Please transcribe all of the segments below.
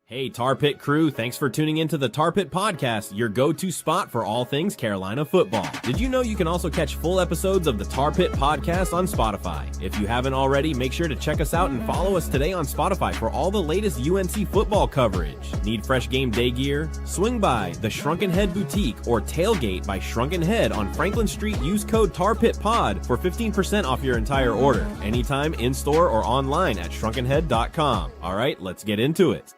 Hey, Tar Pit crew, thanks for tuning into the Tar Pit Podcast, your go-to spot for all things Carolina football. Did you know you can also catch full episodes of the Tar Pit Podcast on Spotify? If you haven't already, make sure to check us out and follow us today on Spotify for all the latest UNC football coverage. Need fresh game day gear? Swing by the Shrunken Head Boutique or Tailgate by Shrunken Head on Franklin Street. Use code TARPITPOD for 15% off your entire order. Anytime in-store or online at shrunkenhead.com. All right, let's get into it.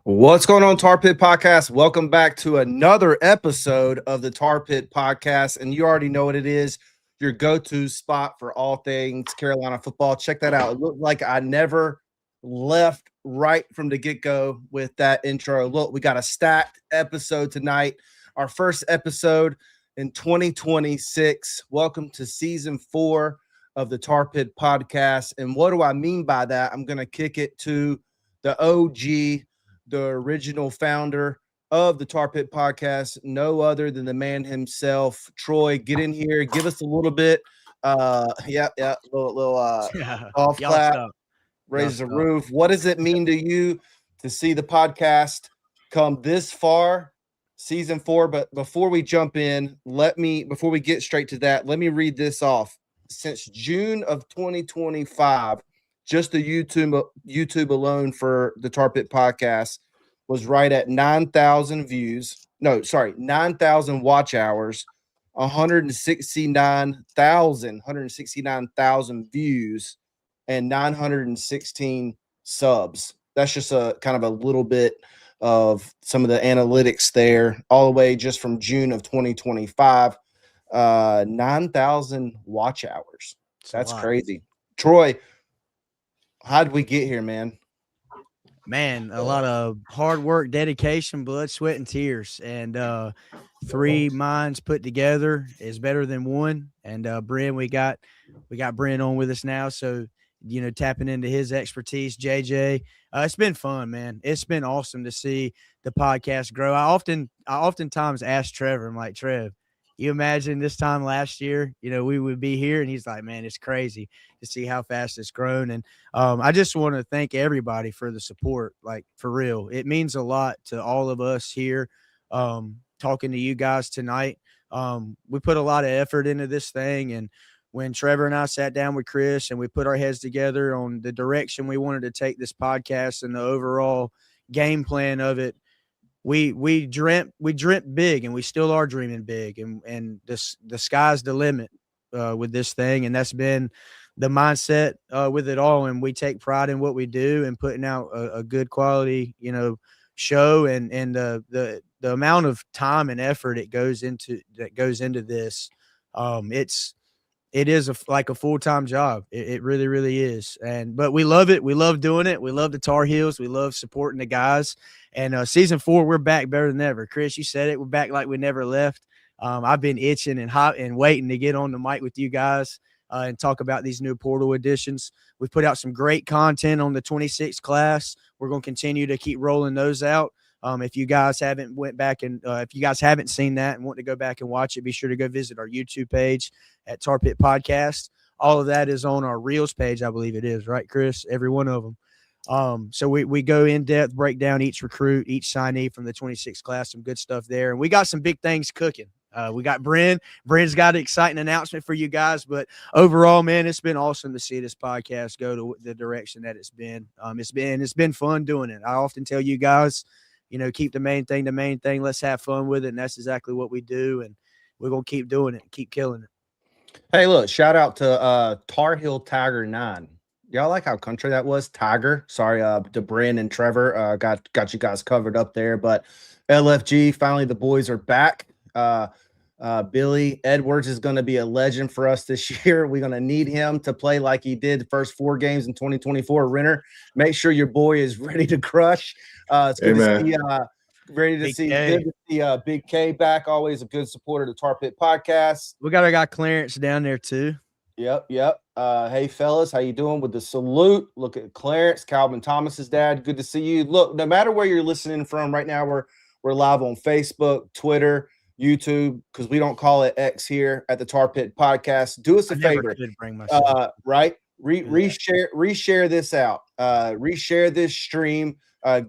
What's going on, Tar Pit Podcast? Welcome back to another episode of the Tar Pit Podcast. And you already know what it is, your go-to spot for all things Carolina football. Check that out. It looked like I never left right from the get-go with that intro. Look, we got a stacked episode tonight. Our first episode in 2026. Welcome to season 4 of the Tar Pit Podcast. And what do I mean by that? I'm going to kick it to the OG, the original founder of the Tar Pit Podcast, no other than the man himself. Troy, get in here, give us a little bit. Little off clap, raise the roof. What does it mean to you to see the podcast come this far, season 4? But before we jump in, before we get straight to that, let me read this off. Since June of 2025, just the YouTube alone for the Tar Pit Podcast was right at 9,000 views. No, sorry, 9,000 watch hours, 169,000 views, and 916 subs. That's just a kind of a little bit of some of the analytics there, all the way just from June of 2025. 9,000 watch hours. That's crazy. Troy, how did we get here, man? Man, a lot of hard work, dedication, blood, sweat, and tears. And 3 minds put together is better than one. And Bryn, we got Bryn on with us now. So, tapping into his expertise, JJ. It's been fun, man. It's been awesome to see the podcast grow. I oftentimes ask Trevor, I'm like, Trev, you imagine this time last year, we would be here? And he's like, man, it's crazy to see how fast it's grown. And I just want to thank everybody for the support, like for real. It means a lot to all of us here talking to you guys tonight. We put a lot of effort into this thing. And when Trevor and I sat down with Chris and we put our heads together on the direction we wanted to take this podcast and the overall game plan of it, we dreamt big, and we still are dreaming big, and the sky's the limit with this thing, and that's been the mindset with it all. And we take pride in what we do and putting out a good quality show, and the amount of time and effort that goes into this. It is like a full-time job. It really, really is. But we love it. We love doing it. We love the Tar Heels. We love supporting the guys. And season 4, we're back better than ever. Chris, you said it. We're back like we never left. I've been itching and hot and waiting to get on the mic with you guys and talk about these new portal additions. We've put out some great content on the 26 class. We're going to continue to keep rolling those out. If you guys haven't went back and if you guys haven't seen that and want to go back and watch it, be sure to go visit our YouTube page at Tar Pit Podcast. All of that is on our Reels page, I believe it is, right, Chris? Every one of them. So we go in depth, break down each recruit, each signee from the 26 class, some good stuff there. And we got some big things cooking. We got Bryn. Bryn's got an exciting announcement for you guys. But overall, man, it's been awesome to see this podcast go to the direction that it's been. It's been fun doing it. I often tell you guys, keep the main thing. Let's have fun with it. And that's exactly what we do. And we're going to keep doing it, keep killing it. Hey, look, shout out to Tar Heel Tiger 9. Y'all like how country that was? Tiger. Sorry, to Bryn and Trevor. Got you guys covered up there. But LFG, finally the boys are back. Billy Edwards is going to be a legend for us this year. We're going to need him to play like he did the first 4 games in 2024. Renner, make sure your boy is ready to crush. It's good to see good to see Big K back. Always a good supporter of the Tar Pit Podcast. We got our guy Clarence down there too. Yep. Hey, fellas, how you doing? With the salute, look at Clarence, Calvin Thomas's dad. Good to see you. Look, no matter where you're listening from right now, we're live on Facebook, Twitter, YouTube, because we don't call it X here at the Tar Pit Podcast. Do us a favor, right? Reshare this out. reshare this stream,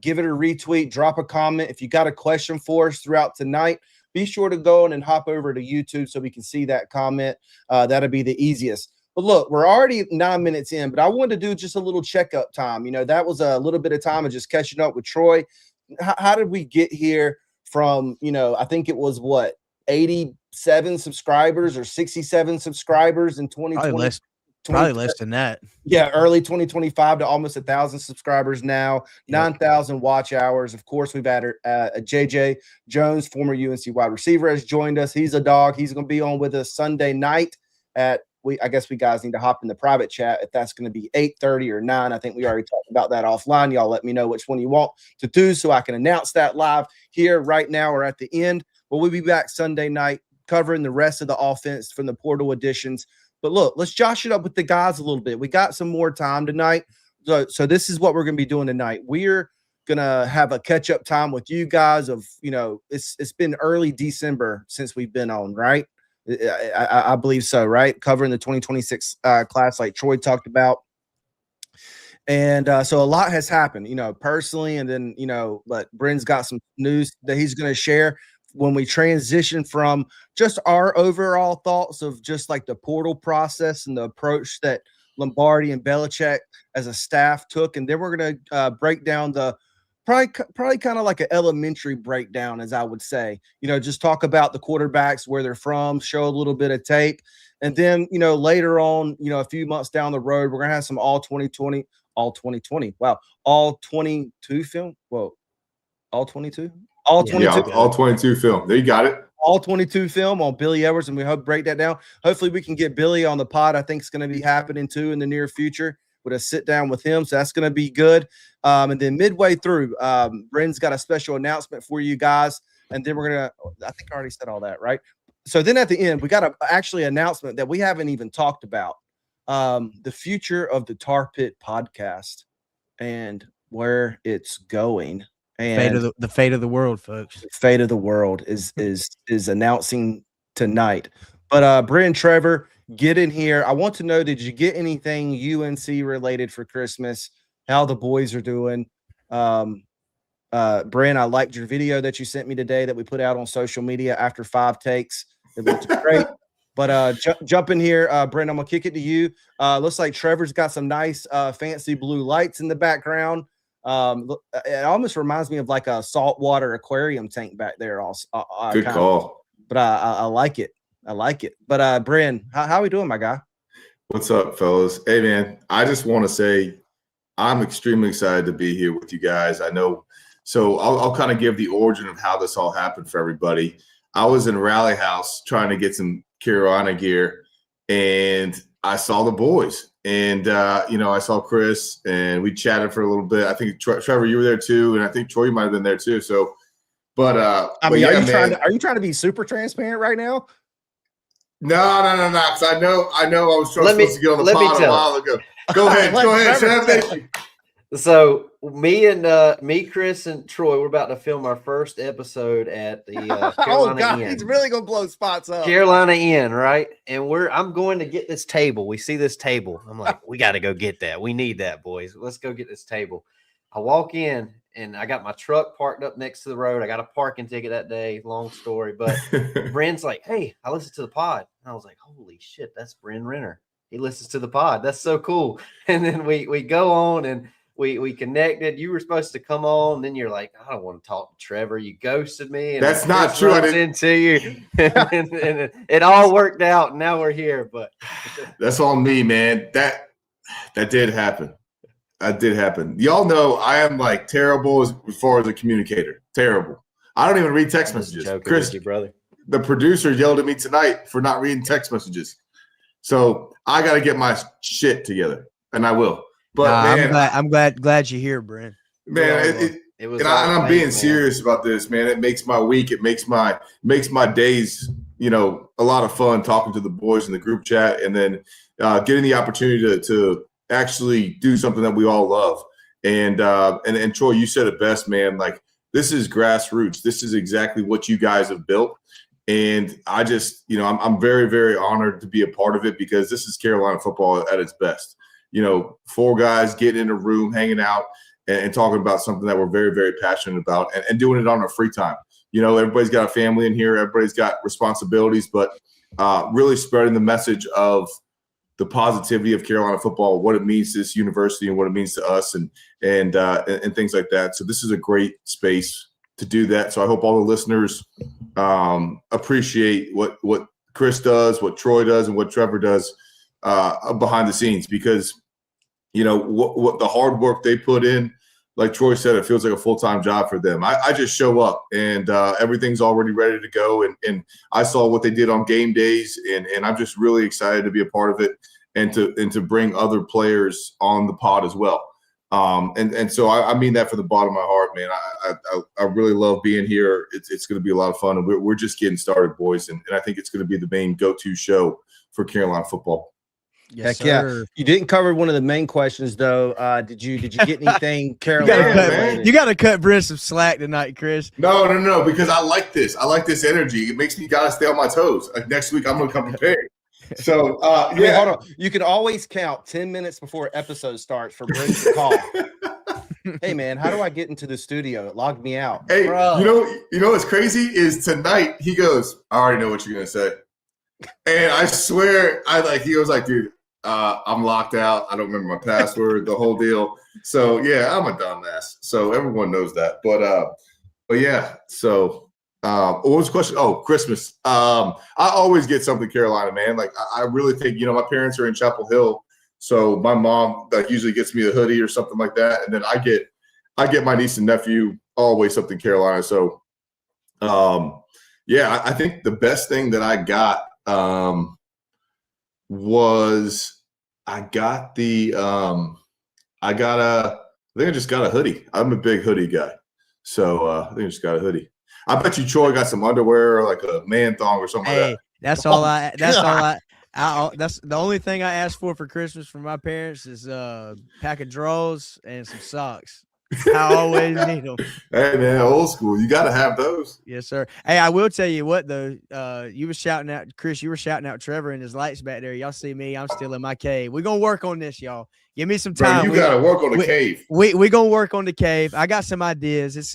give it a retweet, drop a comment. If you got a question for us throughout tonight, be sure to go in and hop over to YouTube so we can see that comment. That'll be the easiest. But look, we're already 9 minutes in, but I wanted to do just a little checkup time. That was a little bit of time of just catching up with Troy. How did we get here from, I think it was 87 subscribers or 67 subscribers in 2020? Probably less than that. Yeah, early 2025 to almost 1,000 subscribers now, 9,000 watch hours. Of course, we've added JJ Jones, former UNC wide receiver, has joined us. He's a dog. He's going to be on with us Sunday night at I guess we guys need to hop in the private chat if that's going to be 8:30 or 9. I think we already talked about that offline. Y'all let me know which one you want to do so I can announce that live here right now or at the end. But we'll be back Sunday night covering the rest of the offense from the portal additions. But look, let's josh it up with the guys a little bit. We got some more time tonight. So this is what we're going to be doing tonight. We're going to have a catch-up time with you guys of, it's been early December since we've been on, right? I believe so, right? Covering the 2026 class like Troy talked about. And so a lot has happened, personally. And then, but Bryn's got some news that he's going to share when we transition from just our overall thoughts of just like the portal process and the approach that Lombardi and Belichick as a staff took. And then we're going to break down the probably kind of like an elementary breakdown, as I would say, just talk about the quarterbacks, where they're from, show a little bit of tape. And then, later on, a few months down the road, we're going to have some all 22 film. Whoa, all 22? All 22. Yeah, all 22 film. There you got it. All 22 film on Billy Edwards, and we hope to break that down. Hopefully we can get Billy on the pod. I think it's going to be happening too in the near future with a sit down with him. So that's going to be good. And then midway through, Bryn's got a special announcement for you guys. And then we're going to, I think I already said all that, right? So then at the end, we got a actually announcement that we haven't even talked about. The future of the Tar Pit podcast and where it's going. And the fate of the world, folks. The fate of the world is announcing tonight. But Bryn, Trevor, get in here. I want to know, did you get anything UNC related for Christmas? How the boys are doing? Bryn, I liked your video that you sent me today that we put out on social media after 5 takes. It looked great. But jump in here, Bryn. I'm gonna kick it to you. Looks like Trevor's got some nice fancy blue lights in the background. It almost reminds me of like a saltwater aquarium tank back there. Good call. But I like it. I like it. But Bryn, how we doing, my guy? What's up, fellas? Hey, man, I just want to say I'm extremely excited to be here with you guys. I know. So I'll kind of give the origin of how this all happened for everybody. I was in Rally House trying to get some Carolina gear, and I saw the boys. And, I saw Chris, and we chatted for a little bit. I think, Trevor, you were there too, and I think Troy might have been there too. So, but are you trying to be super transparent right now? No. Because I know I was supposed to get on the pod a while ago. Go ahead. So me, Chris, and Troy, we're about to film our first episode at the Carolina Inn. He's really gonna blow spots up. Carolina Inn, right? And I'm going to get this table. We see this table. I'm like, we got to go get that. We need that, boys. Let's go get this table. I walk in, and I got my truck parked up next to the road. I got a parking ticket that day. Long story, but Bryn's like, "Hey, I listened to the pod." And I was like, "Holy shit, that's Bryn Renner. He listens to the pod. That's so cool." And then we go on and we connected. You were supposed to come on, and then you're like, "I don't want to talk to Trevor. You ghosted me." And that's not true. I didn't into you, and it all worked out. And now we're here. But that's on me, man. That did happen. That did happen. Y'all know I am like terrible as far as a communicator. Terrible. I don't even read text messages. Chris, you, brother. The producer yelled at me tonight for not reading text messages. So I got to get my shit together, and I will. But man, I'm glad you're here, Bryn. Man, it was. And I'm being serious about this, man. It makes my week. It makes my days. A lot of fun talking to the boys in the group chat, and then getting the opportunity to actually do something that we all love. And Troy, you said it best, man. Like, this is grassroots. This is exactly what you guys have built. And I just, I'm very, very honored to be a part of it, because this is Carolina football at its best. 4 guys getting in a room, hanging out, and talking about something that we're very, very passionate about, and doing it on our free time. Everybody's got a family in here, everybody's got responsibilities, but really spreading the message of the positivity of Carolina football, what it means to this university and what it means to us, and things like that. So this is a great space to do that. So I hope all the listeners appreciate what Chris does, what Troy does, and what Trevor does behind the scenes, because what the hard work they put in, like Troy said, it feels like a full-time job for them. I just show up and everything's already ready to go. And I saw what they did on game days, and I'm just really excited to be a part of it and to bring other players on the pod as well. And so I mean that from the bottom of my heart, man. I really love being here. It's going to be a lot of fun, and we're just getting started, boys. And I think it's going to be the main go-to show for Carolina football. Yes, Heck yeah. You didn't cover one of the main questions though. Did you get anything, Carolina? You got to cut Bryn some slack tonight, Chris. No, because I like this. I like this energy. It makes me gotta stay on my toes. Like next week, I'm gonna come prepared. So yeah, hold on. You can always count 10 minutes before episode starts for Bryn to call. Hey man, how do I get into the studio? It logged me out. Hey, bro. You know what's crazy is tonight he goes, I already know what you're gonna say. And I swear, he was like, dude, I'm locked out. I don't remember my password, the whole deal. So yeah, I'm a dumbass. So everyone knows that. But yeah. So what was the question? Oh, Christmas. I always get something Carolina, man. Like I really think, my parents are in Chapel Hill, so my mom usually gets me a hoodie or something like that, and then I get my niece and nephew always something Carolina. So yeah, I think the best thing that I got was I think I just got a hoodie. I'm a big hoodie guy. So I think I just got a hoodie. I bet you Troy got some underwear or like a man thong or something like that. That's the only thing I asked for Christmas from my parents is a pack of drawers and some socks. I always need them. Hey man, old school. You got to have those. Yes, sir. Hey, I will tell you what though. You were shouting out Chris. You were shouting out Trevor and his lights back there. Y'all see me? I'm still in my cave. We're gonna work on this, y'all. Give me some time. Bro, you got to work on the cave. We gonna work on the cave. I got some ideas. It's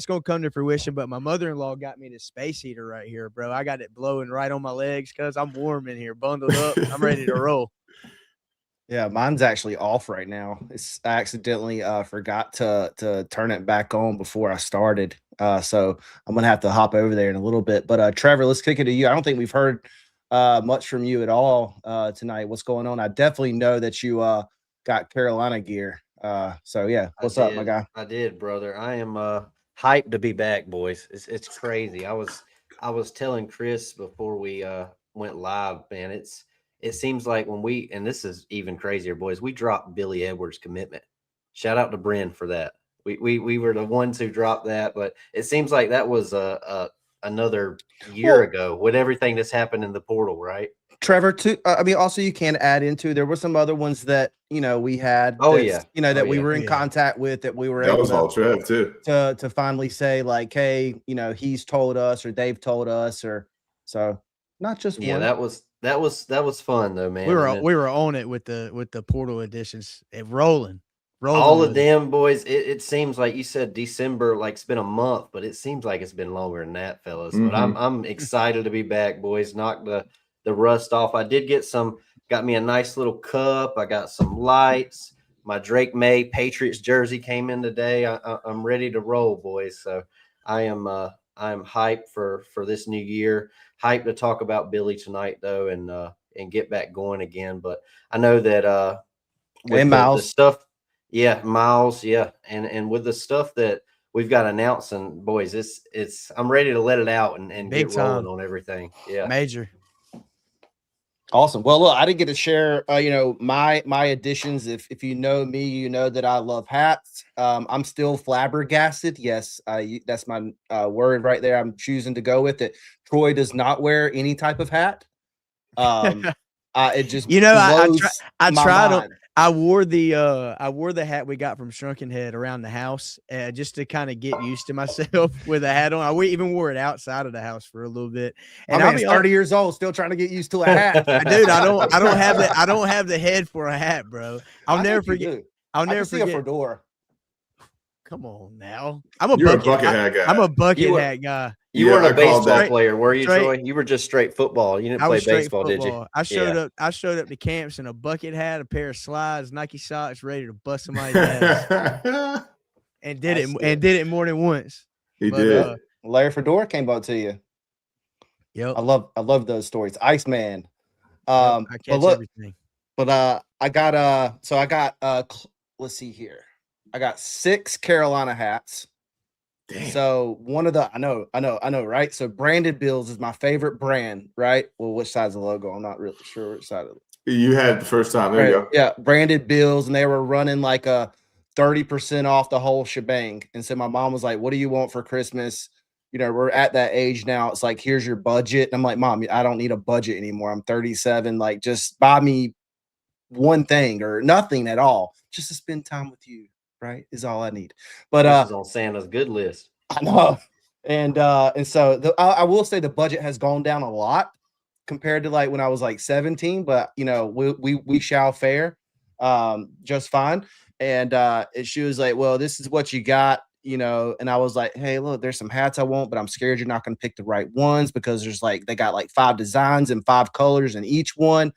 gonna come to fruition. But my mother-in-law got me this space heater right here, bro. I got it blowing right on my legs because I'm warm in here, bundled up. I'm ready to roll. Yeah, mine's actually off right now. I accidentally forgot to turn it back on before I started. So I'm going to have to hop over there in a little bit. But Trevor, let's kick it to you. I don't think we've heard much from you at all tonight. What's going on? I definitely know that you got Carolina gear. So, yeah, what's up, my guy? I did, brother. I am hyped to be back, boys. It's crazy. I was telling Chris before we went live, man, it seems like and this is even crazier, boys, we dropped Billy Edwards' commitment. Shout out to Bryn for that. We were the ones who dropped that, but it seems like that was another year ago with everything that's happened in the portal, right? Trevor, too. Also you can add into, there were some other ones that we had. That we were in contact with, that we were that able was all Trev too. To finally say like, hey, he's told us or they've told us, or so not just one. That was fun though, man. We were on it with the portal editions and rolling. All of them, boys. It seems like you said December, like it's been a month, but it seems like it's been longer than that, fellas. Mm-hmm. But I'm excited to be back, boys. Knock the rust off. I did got me a nice little cup. I got some lights. My Drake May Patriots jersey came in today. I'm ready to roll, boys. So I am hyped for this new year. Hyped to talk about Billy tonight though, and get back going again. But I know that with Miles. the stuff, Miles, and with the stuff that we've got announcing, boys, I'm ready to let it out and Big get rolling on everything. Yeah, major. Awesome. Well, look, I didn't get to share, my additions. If you know me, you know that I love hats. I'm still flabbergasted. Yes, that's my word right there. I'm choosing to go with it. Troy does not wear any type of hat. I It just I my tried. mind. I wore the hat we got from Shrunken Head around the house just to kind of get used to myself with a hat on. I even wore it outside of the house for a little bit. And I'll be 30 years old, still trying to get used to a hat. Dude, I don't have the head for a hat, bro. I'll never forget a fedora. Come on now. You're a bucket hat guy. I'm a bucket hat guy. You weren't a baseball that. player, were you, Troy? You were just straight football. You didn't play baseball, did you? I showed up to camps in a bucket hat, a pair of slides, Nike socks, ready to bust somebody's ass. and did it more than once. He did. Larry Fedora came out to you. Yep. I love those stories. Iceman. I catch everything. But I got let's see here. I got 6 Carolina hats. Damn. So one of the I know, right? So Branded Bills is my favorite brand, right? Well, which side's the logo? I'm not really sure which side of it. You had the first time. There you go. Yeah, Branded Bills, and they were running like a 30% off the whole shebang. And so my mom was like, "What do you want for Christmas?" You know, we're at that age now. It's like, here's your budget. And I'm like, Mom, I don't need a budget anymore. I'm 37. Like, just buy me one thing or nothing at all, just to spend time with you. Right, is all I need. But this is on Santa's good list. I know, and so I will say the budget has gone down a lot compared to like when I was like 17. But you know, we shall fare just fine. And she was like, "Well, this is what you got." You know, and I was like, "Hey, look, there's some hats I want, but I'm scared you're not going to pick the right ones because there's like they got like 5 designs and 5 colors in each one."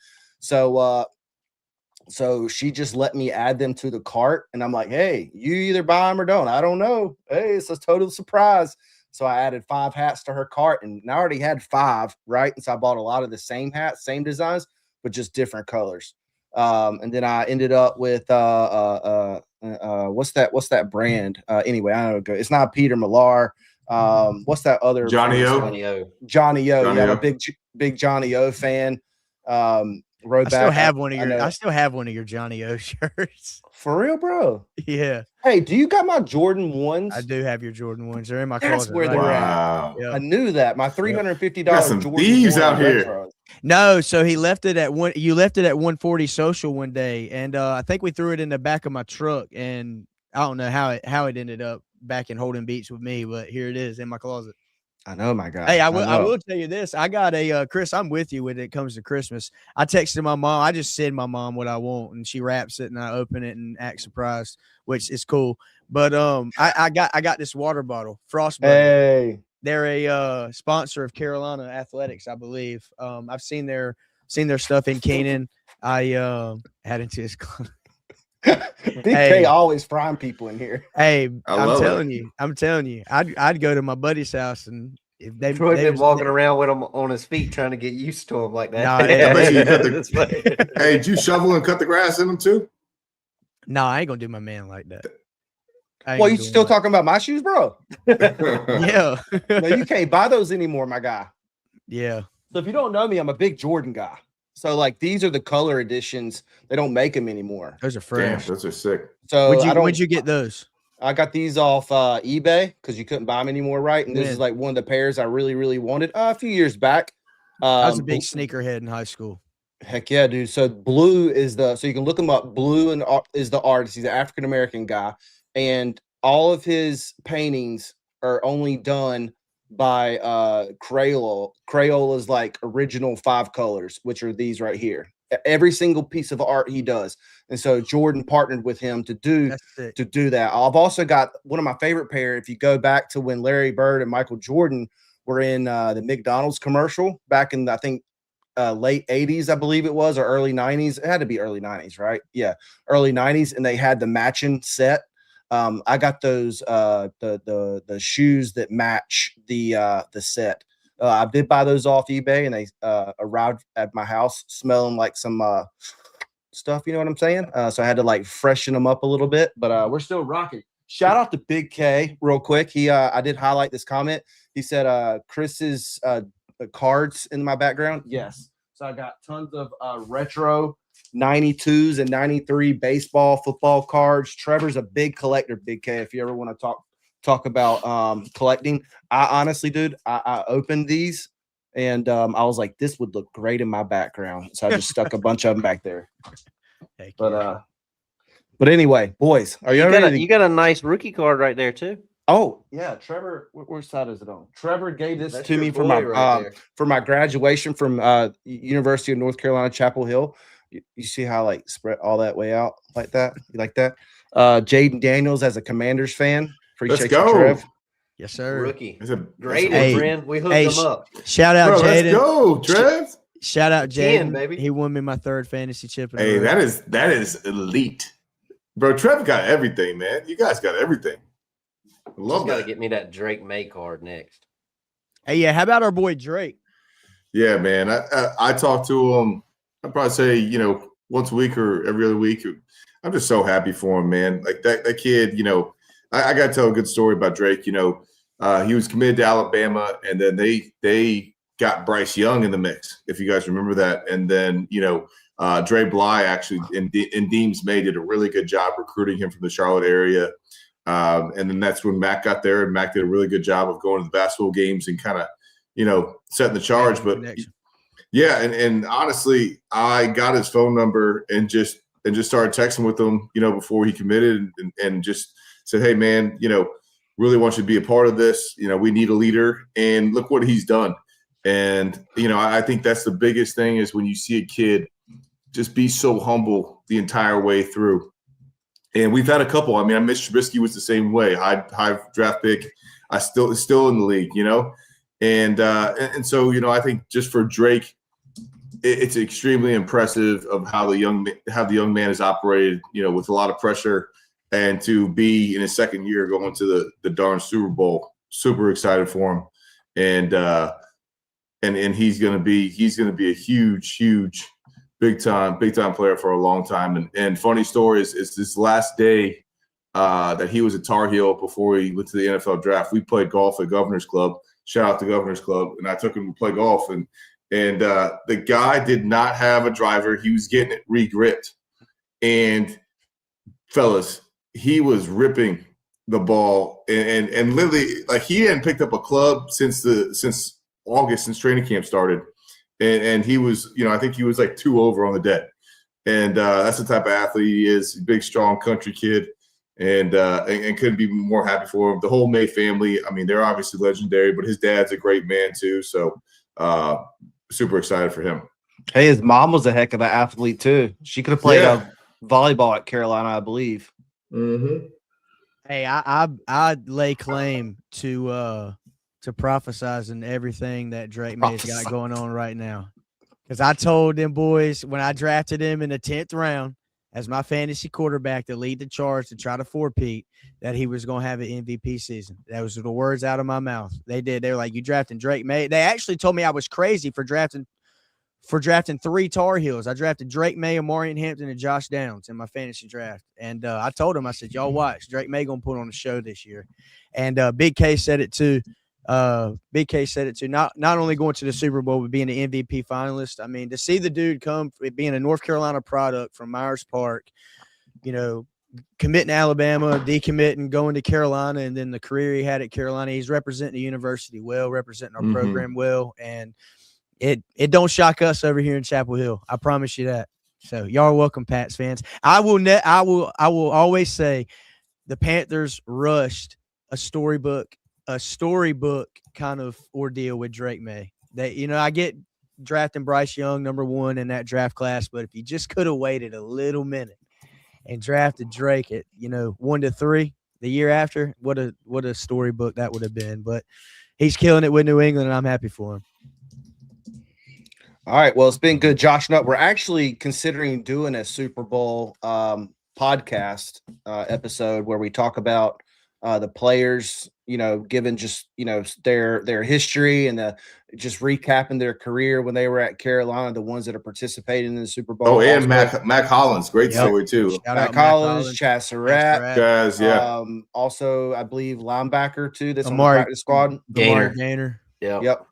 So she just let me add them to the cart, and I'm like, "Hey, you either buy them or don't. I don't know. Hey, it's a total surprise." So I added 5 hats to her cart, and I already had 5, right? And so I bought a lot of the same hats, same designs, but just different colors. And then I ended up with what's that brand? Anyway, I don't know. It's not Peter Millar. What's that other Johnny O? Johnny O. Yeah, I'm a big Johnny O fan. I still have one of your Johnny O shirts. For real, bro? Yeah. Hey, do you got my Jordan 1s? I do have your Jordan 1s. They're in my That's closet. Where they're at. Yeah. I knew that. My $350 got some Jordan thieves out here. retros. No, so he left it at one. You left it at 140 social one day, and I think we threw it in the back of my truck, and I don't know how it ended up back in Holden Beach with me, but here it is in my closet. I know, my God. Hey, I will tell you this. I got a Chris. I'm with you when it comes to Christmas. I texted my mom. I just send my mom what I want, and she wraps it, and I open it and act surprised, which is cool. But I got this water bottle, Frostburg. Hey, they're a sponsor of Carolina Athletics, I believe. I've seen their stuff in Canaan. I had into his. Big K always frying people in here. Hey, I'm telling you, I'd go to my buddy's house, and if they been walking around with him on his feet trying to get used to him like that. Nah, hey, did you shovel and cut the grass in them too? No, I ain't gonna do my man like that. Well, you still talking about my shoes, bro? Yeah. No, you can't buy those anymore, my guy. Yeah. So if you don't know me, I'm a big Jordan guy. So like these are the color editions. They don't make them anymore. Those are fresh. Damn, those are sick. So where'd you get those? I got these off eBay because you couldn't buy them anymore, right? And this is like one of the pairs I really, really wanted a few years back. I was a big sneakerhead in high school. Heck yeah, dude. So Blue is so you can look him up. Blue is the artist. He's an African-American guy. And all of his paintings are only done by Crayola. Crayola is like original 5 colors, which are these right here. Every single piece of art he does. And so Jordan partnered with him to do that. I've also got one of my favorite pair. If you go back to when Larry Bird and Michael Jordan were in the McDonald's commercial back in, I think, late 80s, I believe it was, or early 90s. It had to be early 90s, right? Yeah, early 90s. And they had the matching set. I got those the shoes that match the set. I did buy those off eBay, and they arrived at my house smelling like some stuff. You know what I'm saying? So I had to like freshen them up a little bit, but we're still rocking. Shout out to Big K real quick. I did highlight this comment. He said Chris's cards in my background. Yes. So I got tons of retro 92s and 93 baseball, football cards. Trevor's a big collector, Big K. If you ever want to talk about collecting, I honestly, dude, I opened these And I was like, this would look great in my background. So I just stuck a bunch of them back there. But anyway, boys, are you ready? You got a nice rookie card right there too. Oh yeah, Trevor. Where side is it on? Trevor gave this That's to your me for boy my right for my graduation from University of North Carolina, Chapel Hill. You see how I spread all that way out like that? You like that? Jaden Daniels as a Commanders fan. Appreciate Let's you, go. Trev. Yes, sir. Rookie. That's a Great, Hey, friend. We hooked hey, him up. Shout out Bro, let's Jaden. go, Trev. Shout out 10, Jaden. baby. He won me my 3rd fantasy chip. Hey, that is elite. Bro, Trev got everything, man. You guys got everything. Love Got to that. get me that Drake May card next. Hey, yeah. How about our boy Drake? Yeah, man. I talk to him. I'd probably say, once a week or every other week. I'm just so happy for him, man. Like that kid, I got to tell a good story about Drake. He was committed to Alabama, and then they got Bryce Young in the mix, if you guys remember that. And then, Dre Bly actually in Deems May did a really good job recruiting him from the Charlotte area. And then that's when Mac got there, and Mac did a really good job of going to the basketball games and kind of, setting the charge. But yeah, and honestly, I got his phone number and just started texting with him, before he committed, and just said, hey, man, really want you to be a part of this. We need a leader, and look what he's done. And, I think that's the biggest thing is when you see a kid just be so humble the entire way through. And we've had a couple. I mean, Mitch Trubisky was the same way. High draft pick. Still in the league, And so, I think just for Drake, it's extremely impressive of how the young man has operated, with a lot of pressure, and to be in his second year going to the darn Super Bowl. Super excited for him, and he's gonna be a huge big time player for a long time. And funny story is this last day that he was a Tar Heel before he went to the NFL draft. We played golf at Governor's Club. Shout out to Governor's Club, and I took him to play golf, and the guy did not have a driver. He was getting it re-gripped. And fellas, he was ripping the ball and literally, like, he hadn't picked up a club since August, since training camp started. And he was, I think he was like 2 over on the deck. And that's the type of athlete he is. Big, strong country kid. And couldn't be more happy for him. The whole May family, I mean, they're obviously legendary, but his dad's a great man too. So super excited for him. Hey, his mom was a heck of an athlete too. She could have played volleyball at Carolina, I believe. Mm-hmm. Hey, I lay claim to prophesizing everything that Drake May's got going on right now. Because I told them boys when I drafted him in the 10th round as my fantasy quarterback to lead the charge to try to four-peat, that he was going to have an MVP season. That was the words out of my mouth. They did. They were like, you drafting Drake May? They actually told me I was crazy for drafting 3 Tar Heels. I drafted Drake May, Amarian Hampton, and Josh Downs in my fantasy draft. And I told him, I said, y'all watch. Drake May going to put on a show this year. And Big K said it too. Big K said it too. Not only going to the Super Bowl, but being an MVP finalist. I mean, to see the dude come, being a North Carolina product from Myers Park, committing to Alabama, decommitting, going to Carolina, and then the career he had at Carolina. He's representing the university well, representing our program well, and it don't shock us over here in Chapel Hill. I promise you that. So y'all are welcome, Pats fans. I will always say the Panthers rushed a storybook kind of ordeal with Drake May. I get drafting Bryce Young number 1 in that draft class, but if you just could have waited a little minute and drafted Drake at 1 to 3 the year after, what a storybook that would have been. But he's killing it with New England, and I'm happy for him. All right, well, it's been good joshing up. We're actually considering doing a Super Bowl podcast episode where we talk about the players, given just, their history and just recapping their career when they were at Carolina, the ones that are participating in the Super Bowl. Oh, and Mac Hollins, great story too. Mac Hollins, Chaz Surratt, guys, yeah. Also, I believe linebacker too. That's Amari, on the practice squad. Gainer. Yep.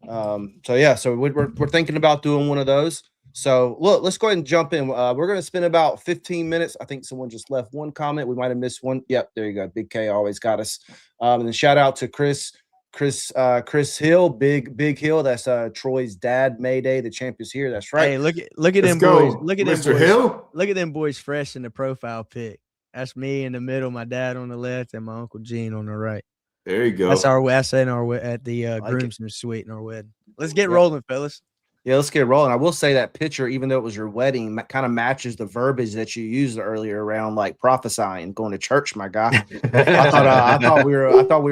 So we're thinking about doing one of those. So look, let's go ahead and jump in. We're going to spend about 15 minutes. I think someone just left one comment. We might have missed one. Yep, there you go. Big K always got us. And then shout out to Chris Chris Hill, big Hill. That's Troy's dad. Mayday, the champ is here. That's right. Hey, look at Let's them go, boys. Look at Mr. them boys. Hill. Look at them boys fresh in the profile pic. That's me in the middle, my dad on the left, and my Uncle Gene on the right. There you go. That's at the groomsmen suite in our wedding. Let's get rolling, fellas. Yeah, let's get rolling. I will say that picture, even though it was your wedding, kind of matches the verbiage that you used earlier around like prophesying, going to church, my guy. I thought we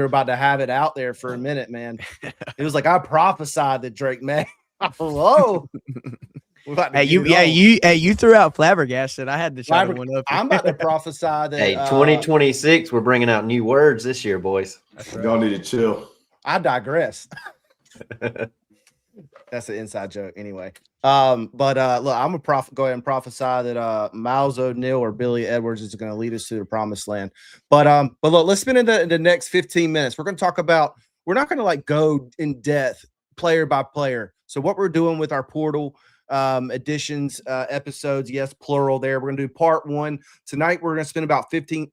were about to have it out there for a minute, man. It was like I prophesied that Drake may. Whoa. Hey, you threw out flabbergasted. I had to try to one up. I'm about to prophesy that. Hey, 2026, we're bringing out new words this year, boys. Right. Y'all need to chill. I digress. That's an inside joke anyway. But look, I'm gonna go ahead and prophesy that Miles O'Neal or Billy Edwards is going to lead us to the promised land. But look, let's spend in the next 15 minutes. We're going to talk about. We're not going to like go in depth player by player. So what we're doing with our portal additions episodes, yes, plural. There, we're going to do part 1 tonight. We're going to spend about 15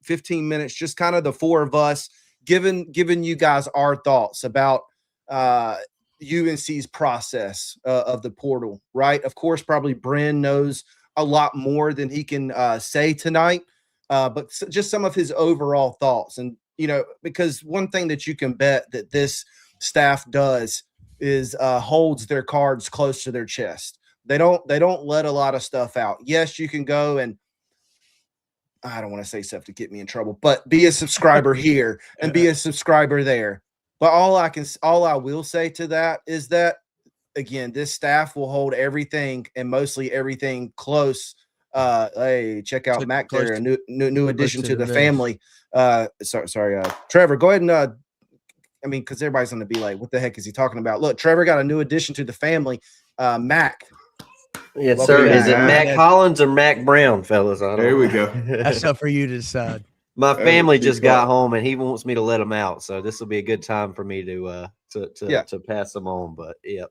minutes, just kind of the four of us giving you guys our thoughts about UNC's process of the portal, right? Of course, probably Bryn knows a lot more than he can say tonight, but just some of his overall thoughts. And, because one thing that you can bet that this staff does is holds their cards close to their chest. They don't let a lot of stuff out. Yes, you can go and I don't want to say stuff to get me in trouble, but be a subscriber here and be a subscriber there. But all I will say to that is that, again, this staff will hold everything and mostly everything close. Hey, check out Mac there, a new addition to the family. Sorry, Trevor, go ahead and because everybody's going to be like, what the heck is he talking about? Look, Trevor got a new addition to the family, Mac. Yes, sir. Is it Mac Hollins or Mac Brown, fellas? There we go. That's up for you to decide. My family just got home, and he wants me to let them out. So this will be a good time for me to pass them on. But yeah,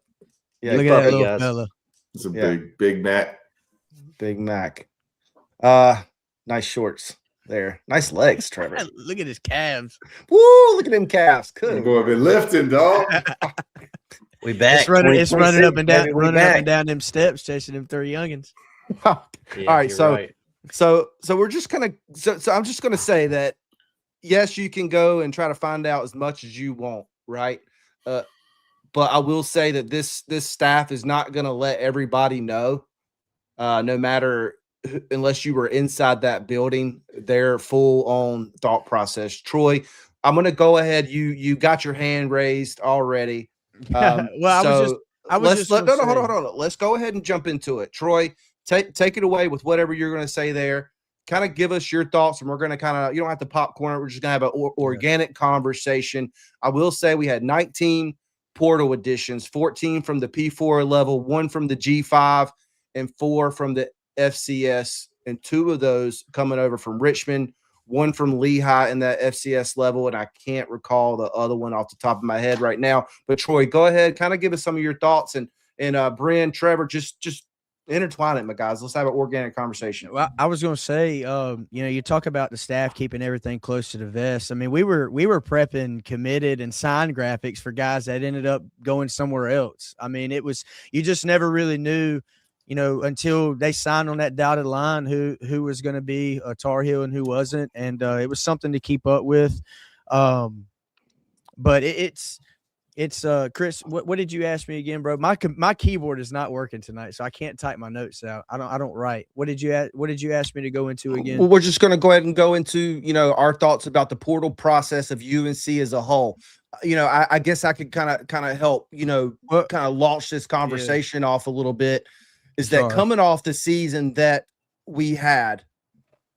look at that little fella. It's a big Mac. Big Mac. Nice shorts there. Nice legs, Trevor. Look at his calves. Woo! Look at them calves. Good. Boy, been lifting, dog. We back. It's running up and down them steps, chasing them 3 youngins. All right, so we're just gonna so I'm just gonna say that yes, you can go and try to find out as much as you want, right? But I will say that this staff is not gonna let everybody know, no matter unless you were inside that building, their full on thought process. Troy, I'm gonna go ahead. You got your hand raised already. Hold on. Let's go ahead and jump into it. Troy, take it away with whatever you're going to say there. Kind of give us your thoughts, and we're going to you don't have to popcorn it. We're just going to have an organic conversation. I will say we had 19 portal additions, 14 from the P4 level, 1 from the G5, and 4 from the FCS, and 2 of those coming over from Richmond, 1 from Lehigh in that FCS level, and I can't recall the other one off the top of my head right now. But Troy, go ahead, kind of give us some of your thoughts, and Bryn, Trevor, just intertwine it, my guys. Let's have an organic conversation. Well, I was going to say, you talk about the staff keeping everything close to the vest. I mean, we were prepping committed and signed graphics for guys that ended up going somewhere else. I mean, you just never really knew, until they signed on that dotted line who was going to be a Tar Heel and who wasn't. And it was something to keep up with. But it's Chris, what did you ask me again, bro? My keyboard is not working tonight, so I can't type my notes out. I don't write. What did you ask me to go into again? Well, we're just going to go ahead and go into, our thoughts about the portal process of UNC as a whole. I guess I could kind of help, kind of launch this conversation off a little bit. Is that coming off the season that we had,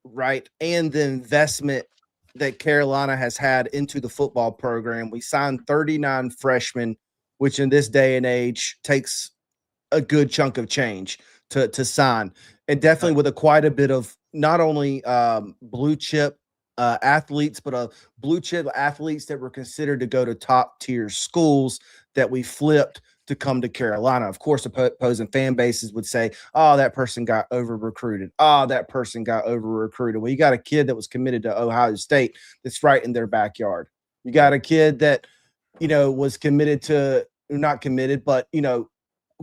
right, and the investment that Carolina has had into the football program, we signed 39 freshmen, which in this day and age takes a good chunk of change to sign, and definitely with quite a bit of not only blue chip athletes, but blue chip athletes that were considered to go to top tier schools that we flipped to come to Carolina. Of course, opposing fan bases would say, oh, that person got over recruited. Oh, that person got over recruited. Well, you got a kid that was committed to Ohio State that's right in their backyard. You got a kid that was committed to not committed, but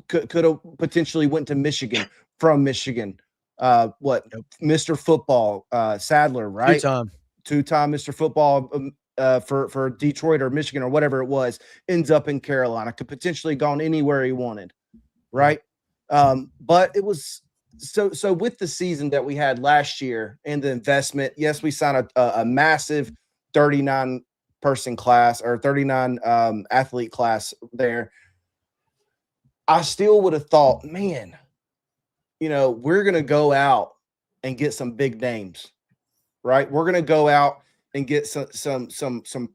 could have potentially went to Michigan from Michigan. Mr. Football, Sadler, right? Two-time Mr. Football for Detroit or Michigan or whatever it was, ends up in Carolina, could potentially gone anywhere he wanted, right? But it was so with the season that we had last year and the investment, yes, we signed a massive 39 person class or 39 athlete class there. I still would have thought, man, we're going to go out and get some big names, right? We're going to go out and get some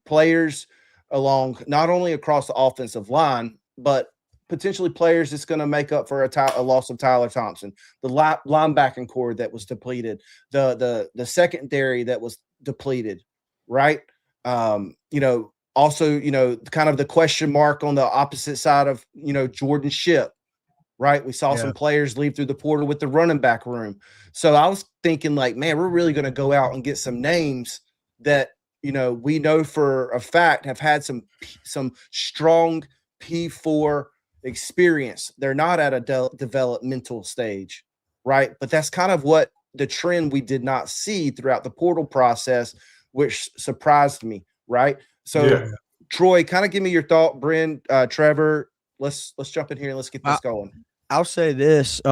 players along, not only across the offensive line, but potentially players that's going to make up for a loss of Tyler Thompson, the linebacking core that was depleted, the secondary that was depleted, right? Also, kind of the question mark on the opposite side of, Jordan Shipp, right? We saw some players leave through the portal with the running back room. So I was thinking like, man, we're really going to go out and get some names that, we know for a fact have had some strong P4 experience. They're not at a developmental stage, right? But that's kind of what the trend we did not see throughout the portal process, which surprised me, right? So Troy, kind of give me your thought. Bryn, Trevor, let's jump in here and let's get this going. I'll say this, I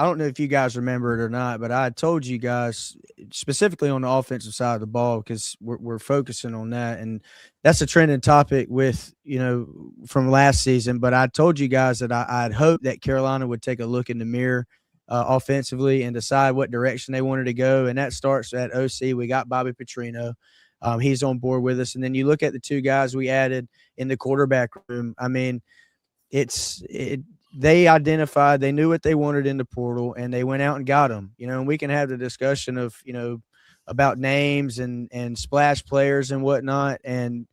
don't know if you guys remember it or not, but I told you guys specifically on the offensive side of the ball, because we're focusing on that. And that's a trending topic with, from last season. But I told you guys that I'd hope that Carolina would take a look in the mirror offensively and decide what direction they wanted to go. And that starts at OC. We got Bobby Petrino. He's on board with us. And then you look at the two guys we added in the quarterback room. I mean, they identified, they knew what they wanted in the portal, and they went out and got them, and we can have the discussion of, about names and splash players and whatnot. And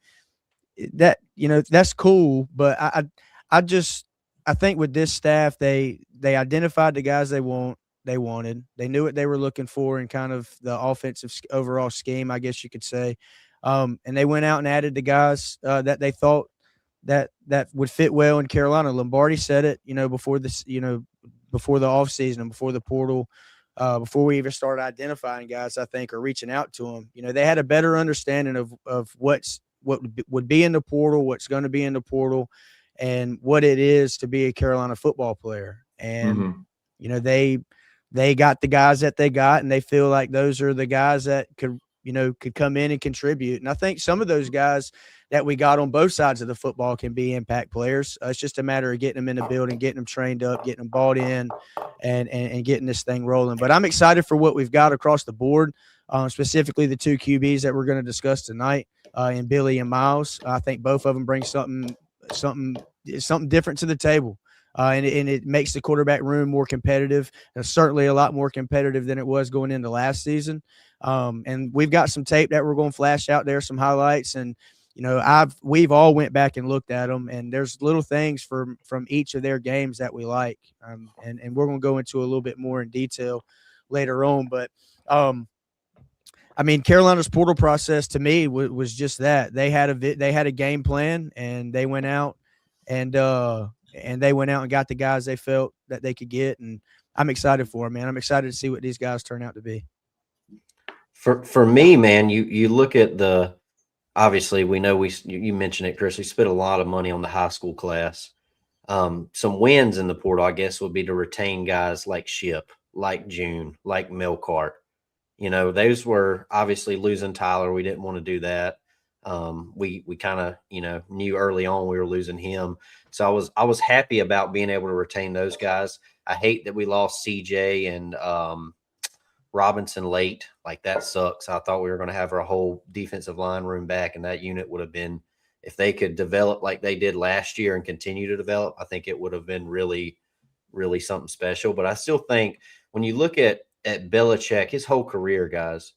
that, that's cool. But I think with this staff, they identified the guys they wanted. They knew what they were looking for in kind of the offensive overall scheme, I guess you could say. And they went out and added the guys that they thought that would fit well in Carolina. Lombardi said it, before this, before the offseason and before the portal, before we even started identifying guys, I think, or reaching out to them. They had a better understanding of what would be in the portal, what's going to be in the portal, and what it is to be a Carolina football player. And, they got the guys that they got, and they feel like those are the guys that could come in and contribute. And I think some of those guys that we got on both sides of the football can be impact players. It's just a matter of getting them in the building, getting them trained up, getting them bought in, and getting this thing rolling. But I'm excited for what we've got across the board, specifically the two QBs that we're going to discuss tonight, in Billy and Miles. I think both of them bring something different to the table. And it makes the quarterback room more competitive. Certainly a lot more competitive than it was going into last season. And we've got some tape that we're going to flash out there, some highlights. And, we've all went back and looked at them, and there's little things from each of their games that we like. And we're going to go into a little bit more in detail later on. But, Carolina's portal process to me was just that. They had a game plan, and they went out and got the guys they felt that they could get. And I'm excited for them, man. I'm excited to see what these guys turn out to be. For me, man, you look at obviously we know you mentioned it, Chris, we spent a lot of money on the high school class. Some wins in the portal, I guess, would be to retain guys like Shipp, like June, like Melcart. Those were obviously losing Tyler. We didn't want to do that. We kind of, knew early on we were losing him. So I was happy about being able to retain those guys. I hate that we lost CJ and Robinson late. Like, that sucks. I thought we were going to have our whole defensive line room back, and that unit would have been, if they could develop like they did last year and continue to develop, I think it would have been really, really something special. But I still think when you look at Belichick, his whole career, guys,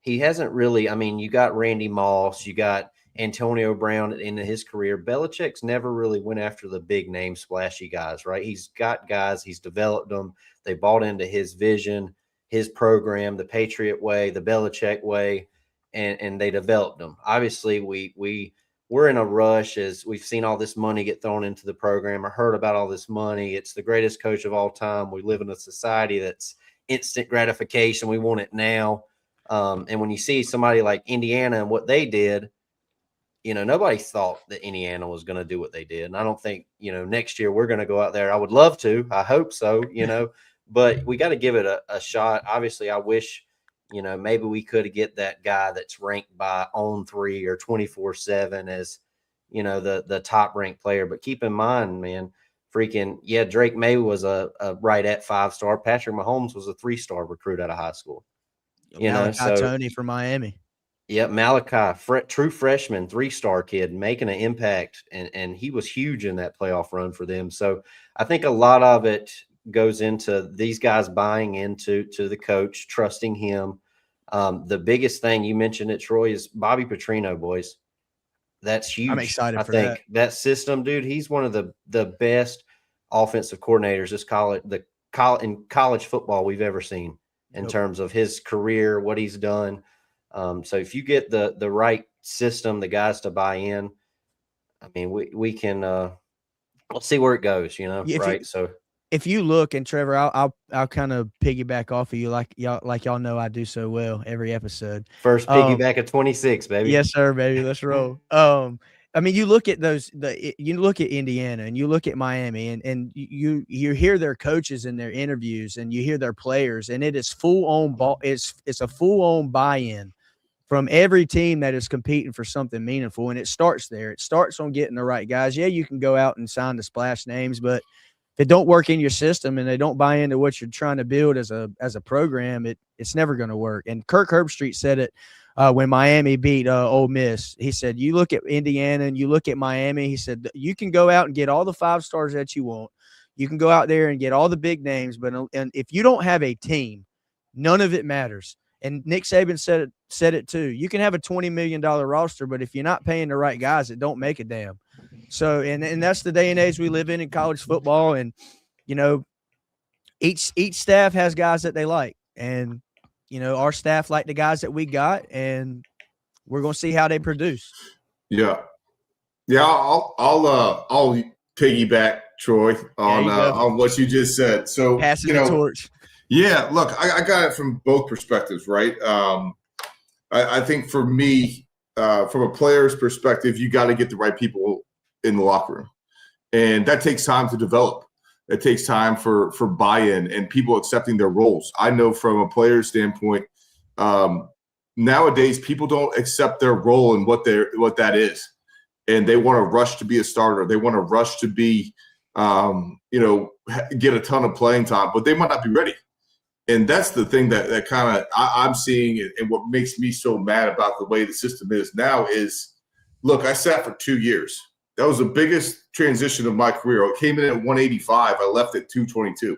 he hasn't really, you got Randy Moss, you got Antonio Brown in his career. Belichick's never really went after the big name splashy guys, right? He's got guys, he's developed them. They bought into his vision, his program, the Patriot way, the Belichick way, and they developed them. Obviously, we we're in a rush as we've seen all this money get thrown into the program or heard about all this money. It's the greatest coach of all time. We live in a society that's instant gratification. We want it now. And when you see somebody like Indiana and what they did, nobody thought that Indiana was going to do what they did. And I don't think, next year we're going to go out there. I would love to. I hope so, but we got to give it a shot. Obviously, I wish, maybe we could get that guy that's ranked by On3 or 24/7 as, the top ranked player. But keep in mind, man, Drake May was a right at 5-star. Patrick Mahomes was a 3-star recruit out of high school. Tony from Miami. Yeah, Malachi, true freshman, 3-star kid, making an impact, and he was huge in that playoff run for them. So I think a lot of it goes into these guys buying into the coach, trusting him. The biggest thing, you mentioned it, Troy, is Bobby Petrino, boys. That's huge. I'm excited for that. That system, dude, he's one of the best offensive coordinators in college football we've ever seen in terms of his career, what he's done. So if you get the right system, the guys to buy in, I mean, we can we'll see where it goes, right? So if you look, and Trevor, I'll kind of piggyback off of you like y'all know I do so well every episode. First piggyback at 26, baby. Yes, sir, baby. Let's roll. I mean, you look at you look at Indiana and you look at Miami, and you hear their coaches in their interviews and you hear their players, and it is full on ball. It's a full on buy-in from every team that is competing for something meaningful. And it starts there. It starts on getting the right guys. Yeah, you can go out and sign the splash names, but if it don't work in your system and they don't buy into what you're trying to build as a program, it's never going to work. And Kirk Herbstreit said it when Miami beat Ole Miss. He said, you look at Indiana and you look at Miami, he said, you can go out and get all the 5-stars that you want. You can go out there and get all the big names, but if you don't have a team, none of it matters. And Nick Saban said it too. You can have a $20 million roster, but if you're not paying the right guys, it don't make a damn. So, and that's the day and age we live in college football. And, each staff has guys that they like. And, our staff like the guys that we got, and we're going to see how they produce. Yeah. Yeah. I'll piggyback, Troy, on what you just said. So, passing the torch. Yeah, look, I got it from both perspectives, right? I think for me, from a player's perspective, you got to get the right people in the locker room. And that takes time to develop. It takes time for buy-in and people accepting their roles. I know from a player's standpoint, nowadays people don't accept their role and what that is. And they want to rush to be a starter. They want to rush to be, get a ton of playing time, but they might not be ready. And that's the thing that kind of I'm seeing, and what makes me so mad about the way the system is now is, look, I sat for 2 years. That was the biggest transition of my career. I came in at 185. I left at 222,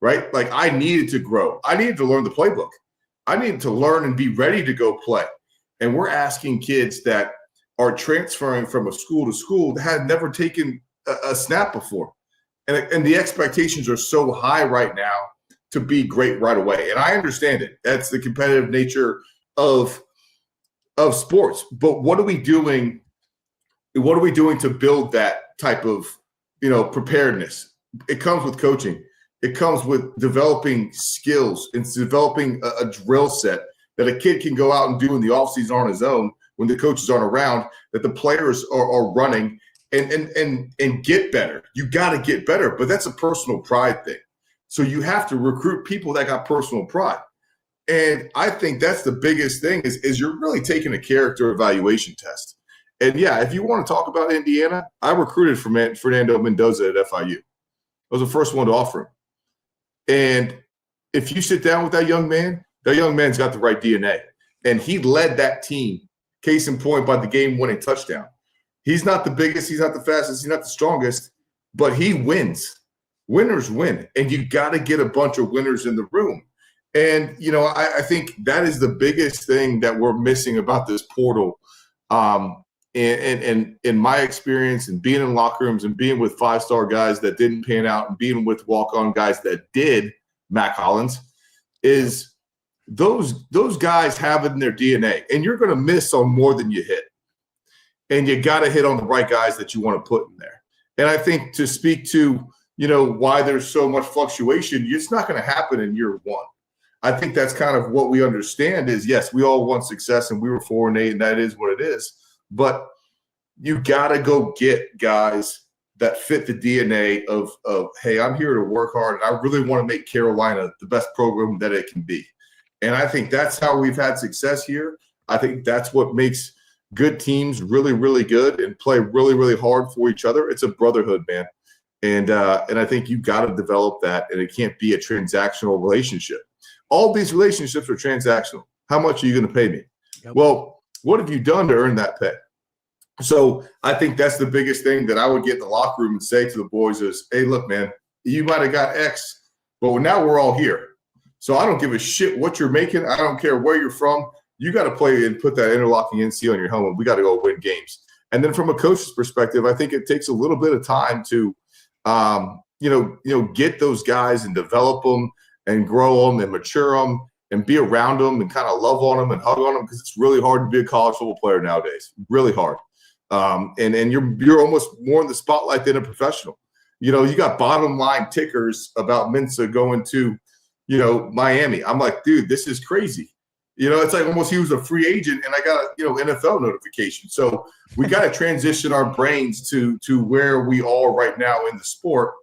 right? Like, I needed to grow. I needed to learn the playbook. I needed to learn and be ready to go play. And we're asking kids that are transferring from a school to school that had never taken a snap before. And the expectations are so high right now to be great right away. And I understand it. That's the competitive nature of sports. But what are we doing? What are we doing to build that type of, preparedness? It comes with coaching. It comes with developing skills. It's developing a drill set that a kid can go out and do in the offseason on his own when the coaches aren't around, that the players are running and get better. You got to get better, but that's a personal pride thing. So you have to recruit people that got personal pride. And I think that's the biggest thing is you're really taking a character evaluation test. And, yeah, if you want to talk about Indiana, I recruited Fernando Mendoza at FIU. I was the first one to offer him. And if you sit down with that young man's got the right DNA. And he led that team, case in point, by the game-winning touchdown. He's not the biggest, he's not the fastest, he's not the strongest, but he wins. Winners win, and you got to get a bunch of winners in the room. And, I think that is the biggest thing that we're missing about this portal. And in my experience and being in locker rooms and being with 5-star guys that didn't pan out and being with walk-on guys that did, Mac Hollins, is those guys have it in their DNA, and you're going to miss on more than you hit. and you got to hit on the right guys that you want to put in there. And I think to speak to, why there's so much fluctuation, it's not going to happen in year one. I think that's kind of what we understand is, yes, we all want success and we were 4-8 and that is what it is. But you got to go get guys that fit the DNA of, hey, I'm here to work hard and I really want to make Carolina the best program that it can be. And I think that's how we've had success here. I think that's what makes good teams really, really good and play really, really hard for each other. It's a brotherhood, man. And I think you got to develop that, and it can't be a transactional relationship. All these relationships are transactional. How much are you going to pay me? Yep. Well, what have you done to earn that pay? So I think that's the biggest thing that I would get in the locker room and say to the boys is, hey, look, man, you might have got X, but now we're all here. So I don't give a shit what you're making. I don't care where you're from. You got to play and put that interlocking NC on your helmet. We got to go win games. And then from a coach's perspective, I think it takes a little bit of time to, get those guys and develop them and grow them and mature them and be around them and kind of love on them and hug on them, because it's really hard to be a college football player nowadays. Really hard. And you're almost more in the spotlight than a professional. You got bottom line tickers about Mensah going to, Miami. I'm like, dude, this is crazy. It's like almost he was a free agent and I got a, NFL notification. So we got to transition our brains to where we are right now in the sport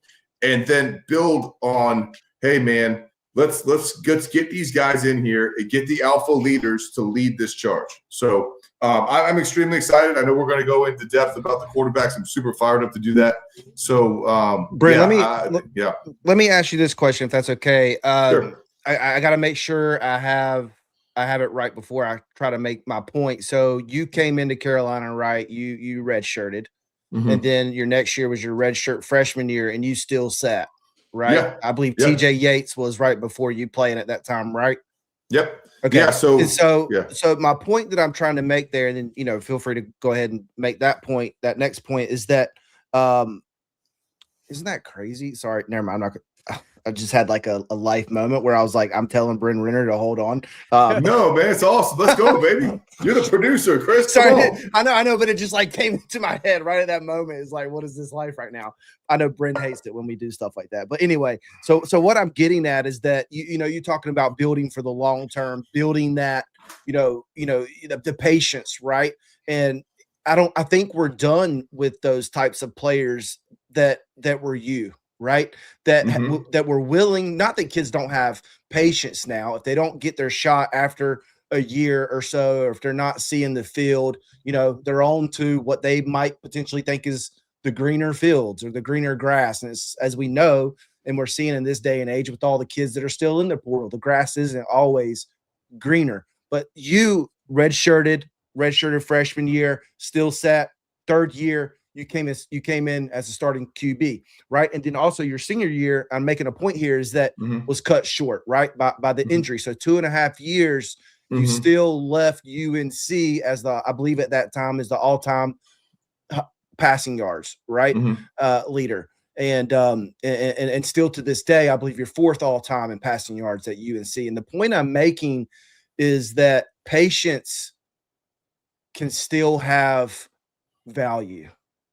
and then build on, hey, man, let's get these guys in here and get the alpha leaders to lead this charge. So I'm extremely excited. I know we're going to go into depth about the quarterbacks. I'm super fired up to do that. So, Bryn, let me ask you this question, if that's okay. Sure. I got to make sure I have it right before I try to make my point. So you came into Carolina, right? You redshirted, and then your next year was your redshirt freshman year, and you still sat, right? Yeah. I believe TJ Yates was right before you playing at that time, right? Yep. Okay. Yeah. So my point that I'm trying to make there, and then feel free to go ahead and make that point. That next point is that, isn't that crazy? Sorry, never mind. I just had like a life moment where I was like, I'm telling Bryn Renner to hold on. No, man, it's awesome. Let's go, baby. You're the producer, Chris. Sorry, I know, but it just like came into my head right at that moment. It's like, what is this life right now? I know Bryn hates it when we do stuff like that. But anyway, so what I'm getting at is that you're talking about building for the long term, building that, the patience, right? And I think we're done with those types of players that were you. Right. That we're willing, not that kids don't have patience now. If they don't get their shot after a year or so, or if they're not seeing the field, they're on to what they might potentially think is the greener fields or the greener grass. And it's, as we know, and we're seeing in this day and age with all the kids that are still in the portal, the grass isn't always greener. But you redshirted freshman year, still sat, third year. You came in as a starting QB, right? And then also your senior year, I'm making a point here, is that was cut short, right? By the injury. So 2.5 years, you still left UNC as I believe at that time is the all-time passing yards, right? Leader. And still to this day, I believe you're fourth all-time in passing yards at UNC. And the point I'm making is that patience can still have value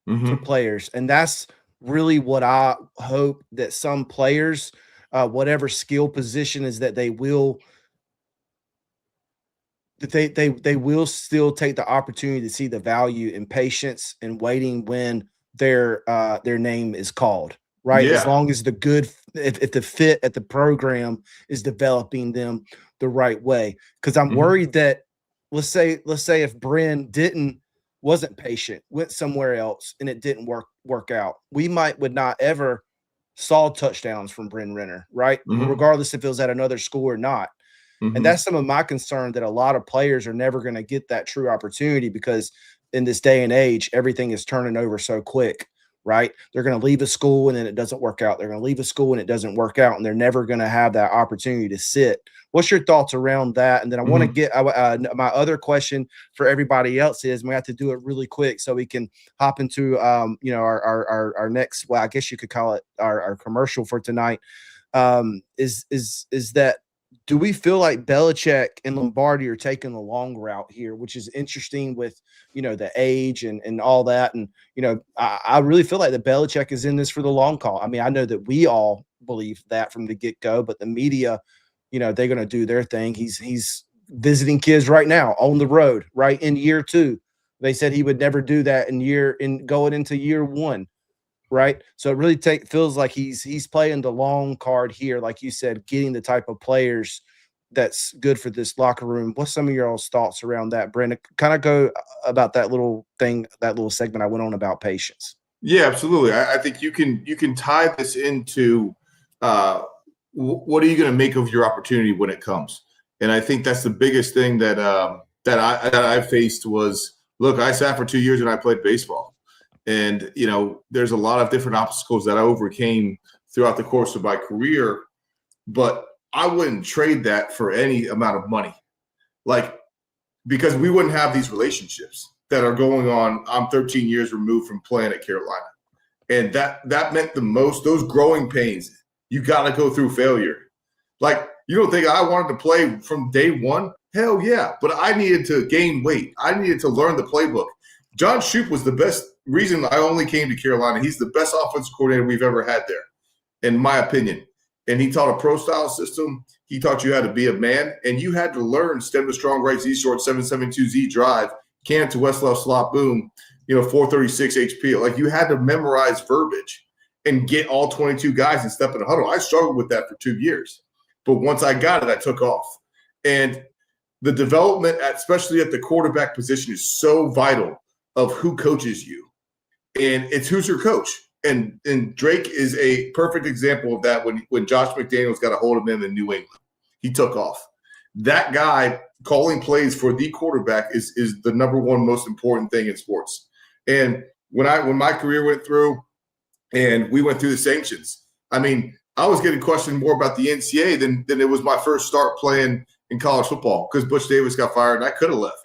to players. And that's really what I hope that some players, whatever skill position is that they will still take the opportunity to see the value in patience and waiting when their name is called, right? Yeah. As long as if the fit at the program is developing them the right way. Because I'm worried that let's say if Bryn wasn't patient, went somewhere else, and it didn't work out, we would not ever saw touchdowns from Bryn Renner, right? Regardless if it was at another school or not. And that's some of my concern, that a lot of players are never going to get that true opportunity, because in this day and age, everything is turning over so quick, right? They're going to leave a school and then it doesn't work out. They're going to leave a school and it doesn't work out, and they're never going to have that opportunity to sit. What's your thoughts around that? And then I want to get my other question for everybody else is, we have to do it really quick so we can hop into our next, well, I guess you could call it our commercial for tonight. Is that do we feel like Belichick and Lombardi are taking the long route here, which is interesting with, the age and all that. And, I really feel like the Belichick is in this for the long call. I mean, I know that we all believe that from the get-go, but the media, they're going to do their thing. He's visiting kids right now on the road, right in year 2. They said he would never do that in going into year 1. Right. So it really feels like he's playing the long card here. Like you said, getting the type of players that's good for this locker room. What's some of your all's thoughts around that, Brandon? Kind of go about that little thing, that little segment I went on about patience. Yeah, absolutely. I think you can tie this into what are you going to make of your opportunity when it comes? And I think that's the biggest thing that I faced was, look, I sat for 2 years and I played baseball. And, there's a lot of different obstacles that I overcame throughout the course of my career, but I wouldn't trade that for any amount of money. Because we wouldn't have these relationships that are going on. I'm 13 years removed from playing at Carolina. And that meant the most, those growing pains. You got to go through failure. You don't think I wanted to play from day one? Hell yeah. But I needed to gain weight. I needed to learn the playbook. John Shoup was the best reason I only came to Carolina. He's the best offensive coordinator we've ever had there, in my opinion. And he taught a pro-style system. He taught you how to be a man. And you had to learn stem to strong, right, Z short, 772Z drive, can to West left slot boom, 436 HP. You had to memorize verbiage and get all 22 guys and step in a huddle. I struggled with that for 2 years. But once I got it, I took off. And the development, especially at the quarterback position, is so vital of who coaches you. And it's who's your coach. And Drake is a perfect example of that when Josh McDaniels got a hold of him in New England. He took off. That guy calling plays for the quarterback is the number one most important thing in sports. And when my career went through and we went through the sanctions, I mean, I was getting questioned more about the NCAA than it was my first start playing in college football because Butch Davis got fired and I could have left.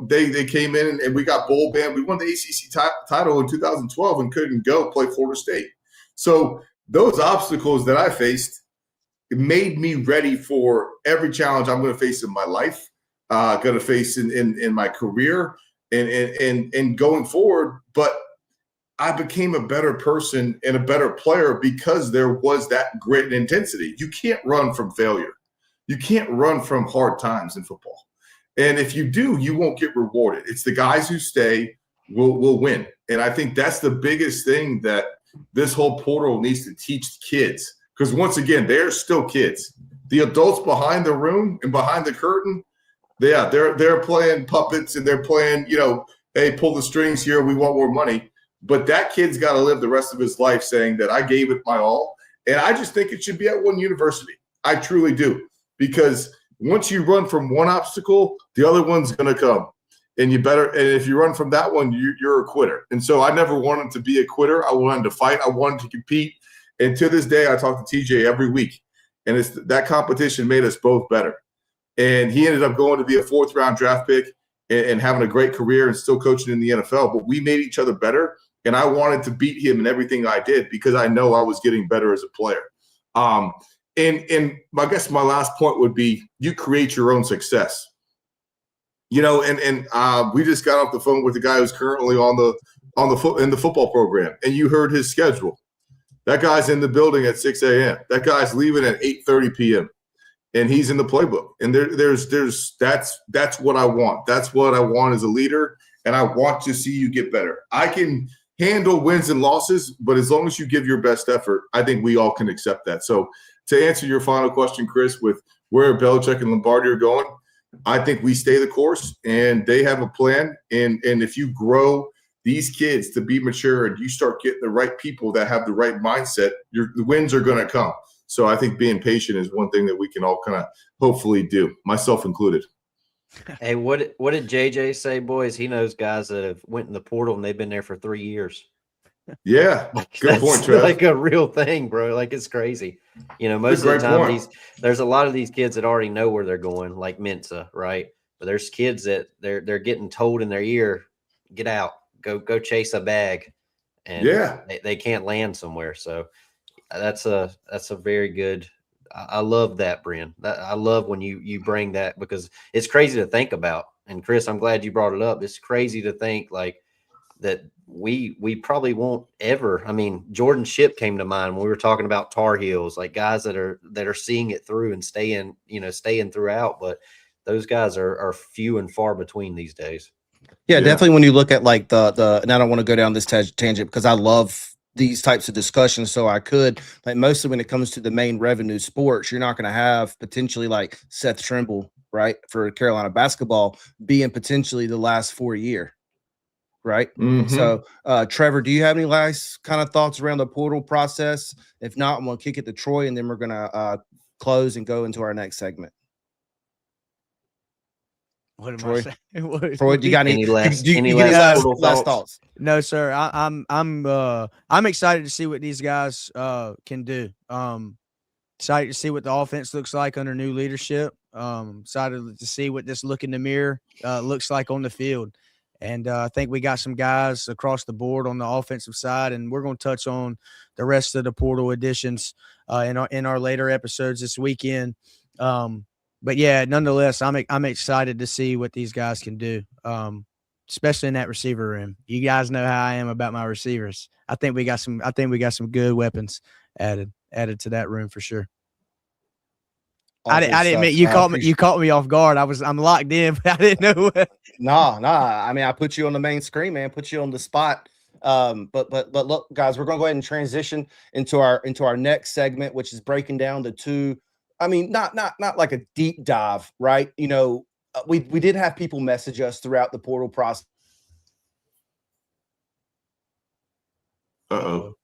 They came in and we got bowl banned. We won the ACC title in 2012 and couldn't go play Florida State. So those obstacles that I faced made me ready for every challenge I'm going to face in my life, going to face in my career and going forward. But I became a better person and a better player because there was that grit and intensity. You can't run from failure. You can't run from hard times in football. And if you do, you won't get rewarded. It's the guys who stay will win. And I think that's the biggest thing that this whole portal needs to teach kids. Because once again, they're still kids. The adults behind the room and behind the curtain, they're playing puppets and they're playing, hey, pull the strings here. We want more money. But that kid's got to live the rest of his life saying that I gave it my all. And I just think it should be at one university. I truly do. Because once you run from one obstacle, the other one's going to come. And if you run from that one, you're a quitter. And so I never wanted to be a quitter. I wanted to fight. I wanted to compete. And to this day, I talk to TJ every week. And that competition made us both better. And he ended up going to be a 4th-round draft pick and having a great career and still coaching in the NFL. But we made each other better. And I wanted to beat him in everything I did because I know I was getting better as a player. And I guess my last point would be you create your own success. We just got off the phone with the guy who's currently in the football program, and you heard his schedule. That guy's in the building at 6 a.m. That guy's leaving at 8:30 p.m. and he's in the playbook. And that's what I want. That's what I want as a leader, and I want to see you get better. I can handle wins and losses, but as long as you give your best effort, I think we all can accept that. So to answer your final question, Chris, with where Belichick and Lombardi are going, I think we stay the course and they have a plan. And if you grow these kids to be mature and you start getting the right people that have the right mindset, the wins are going to come. So I think being patient is one thing that we can all kind of hopefully do, myself included. Hey, what did JJ say, boys? He knows guys that have went in the portal and they've been there for 3 years. Yeah, good point, Trev. Like a real thing, bro. Like it's crazy. Most of the time there's a lot of these kids that already know where they're going, like Mensa, right? But there's kids that they're getting told in their ear, get out, go chase a bag, and they can't land somewhere. So that's a very good I love that, Bryn. I love when you bring that, because it's crazy to think about. And Chris, I'm glad you brought it up. It's crazy to think like that we probably won't ever. I mean, Jordan Shipp came to mind when we were talking about Tar Heels, like guys that are seeing it through and staying throughout. But those guys are few and far between these days. Yeah, definitely. When you look at like the, and I don't want to go down this tangent because I love these types of discussions. So I could, like, mostly when it comes to the main revenue sports, you're not going to have potentially like Seth Trimble, right, for Carolina basketball being potentially the last 4 year. Right. Mhm. So, Trevor, do you have any last kind of thoughts around the portal process? If not, I'm going to kick it to Troy, and then we're going to close and go into our next segment. What am Troy? I saying? Troy, do you got Any last last thoughts? No, sir. I'm excited to see what these guys can do. Excited to see what the offense looks like under new leadership. Excited to see what this look in the mirror looks like on the field. And I think we got some guys across the board on the offensive side, and we're going to touch on the rest of the portal additions in our later episodes this weekend. But yeah, nonetheless, I'm excited to see what these guys can do, especially in that receiver room. You guys know how I am about my receivers. I think we got some good weapons added to that room for sure. I didn't admit you caught me off guard. I'm locked in, but I didn't know what. Nah. I mean, I put you on the main screen, man. Put you on the spot. But look, guys, we're gonna go ahead and transition into our next segment, which is breaking down the two. I mean, not like a deep dive, right? You know, we did have people message us throughout the portal process. Uh-oh.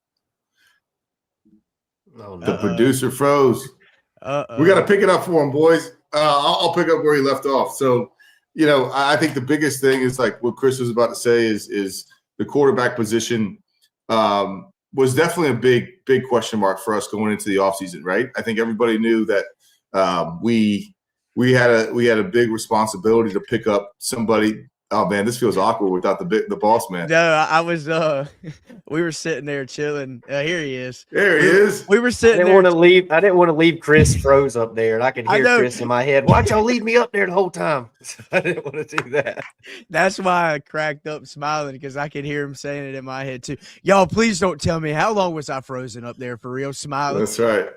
Oh, no. The producer froze. We got to pick it up for him, boys. I'll pick up where he left off. So, you know, I think the biggest thing is like what Chris was about to say is the quarterback position was definitely a big question mark for us going into the offseason, right? I think everybody knew that we had a big responsibility to pick up somebody. Oh man, this feels awkward without the boss man. No, I was we were sitting there chilling. Here he is. There he is. We were sitting I didn't want to leave Chris froze up there, and I could hear Chris in my head. Why'd y'all leave me up there the whole time? I didn't want to do that. That's why I cracked up smiling, because I could hear him saying it in my head too. Y'all, please don't tell me, how long was I frozen up there for real? Smiling. That's right.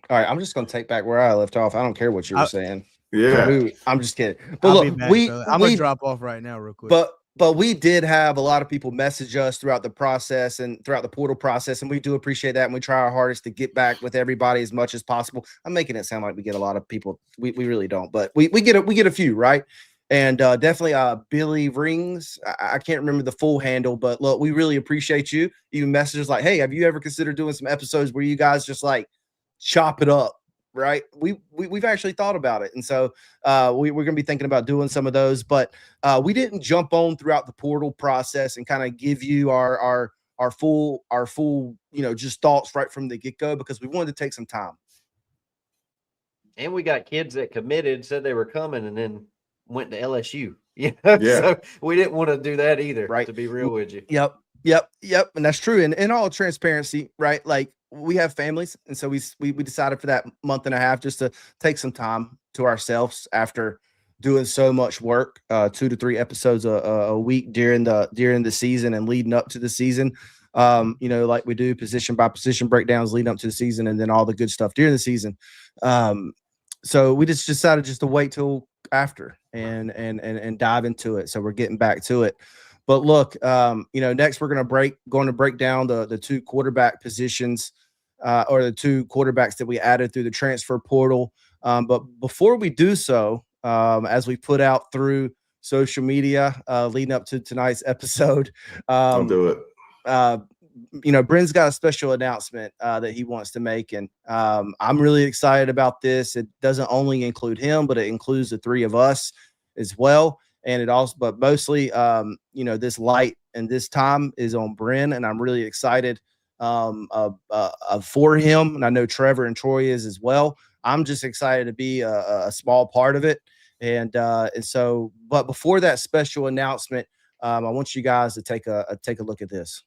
All right, I'm just going to take back where I left off. I don't care what you were saying. Yeah, I'm just kidding. But look, I'm gonna drop off right now, real quick. But we did have a lot of people message us throughout the process and throughout the portal process, and we do appreciate that. And we try our hardest to get back with everybody as much as possible. I'm making it sound like we get a lot of people. We really don't, but we get a few, right? And definitely Billy Rings. I can't remember the full handle, but look, we really appreciate you. Even messages like, "Hey, have you ever considered doing some episodes where you guys just like chop it up?" Right. We've actually thought about it. And so we're going to be thinking about doing some of those, but we didn't jump on throughout the portal process and kind of give you our full, you know, just thoughts right from the get-go, because we wanted to take some time. And we got kids that committed, said they were coming, and then went to LSU. Yeah. So we didn't want to do that either, right? To be real with you. Yep. And that's true. And in all transparency, right? Like, we have families, and so we decided for that month and a half just to take some time to ourselves after doing so much work, 2 to 3 episodes a week during the season and leading up to the season. You know, like we do position by position breakdowns leading up to the season, and then all the good stuff during the season. So we just decided just to wait till after and dive into it. So we're getting back to it. But look, you know, next we're going to break down the 2 quarterback positions, or the 2 quarterbacks that we added through the transfer portal. But before we do so, as we put out through social media leading up to tonight's episode, I'll do it. You know, Bryn's got a special announcement that he wants to make, and I'm really excited about this. It doesn't only include him, but it includes the 3 of us as well. And it also, but mostly, you know, this light and this time is on Bryn, and I'm really excited for him. And I know Trevor and Troy is as well. I'm just excited to be a small part of it. And so, but before that special announcement, I want you guys to take a look at this.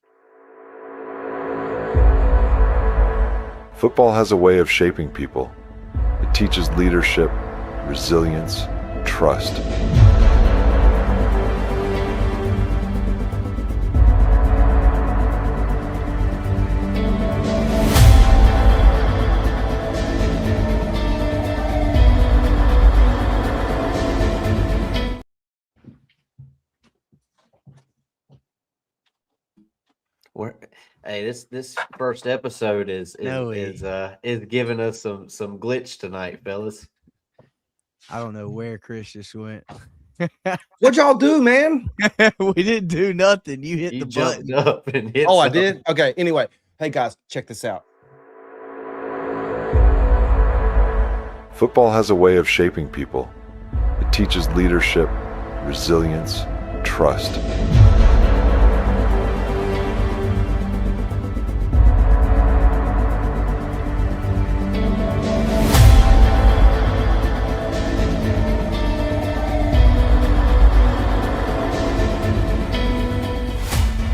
Football has a way of shaping people. It teaches leadership, resilience, trust. Hey, this first episode is giving us some glitch tonight, fellas. I don't know where Chris just went. What y'all do, man? We didn't do nothing. You hit the jumped button. up and hit. Oh, I something. did? Okay. Anyway, hey guys, check this out. Football has a way of shaping people. It teaches leadership, resilience, trust.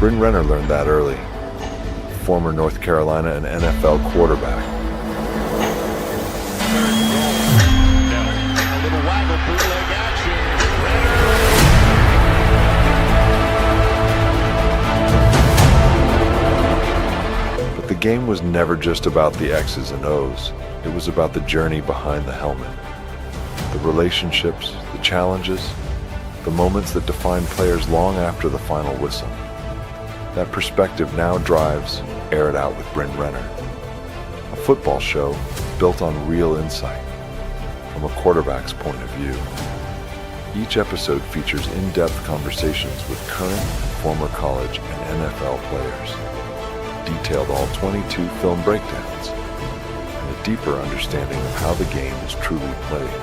Bryn Renner learned that early. Former North Carolina and NFL quarterback. A little waggle bootleg action. But the game was never just about the X's and O's. It was about the journey behind the helmet. The relationships, the challenges, the moments that define players long after the final whistle. That perspective now drives Air It Out with Bryn Renner, a football show built on real insight from a quarterback's point of view. Each episode features in-depth conversations with current, former college, and NFL players, detailed all 22 film breakdowns, and a deeper understanding of how the game is truly played.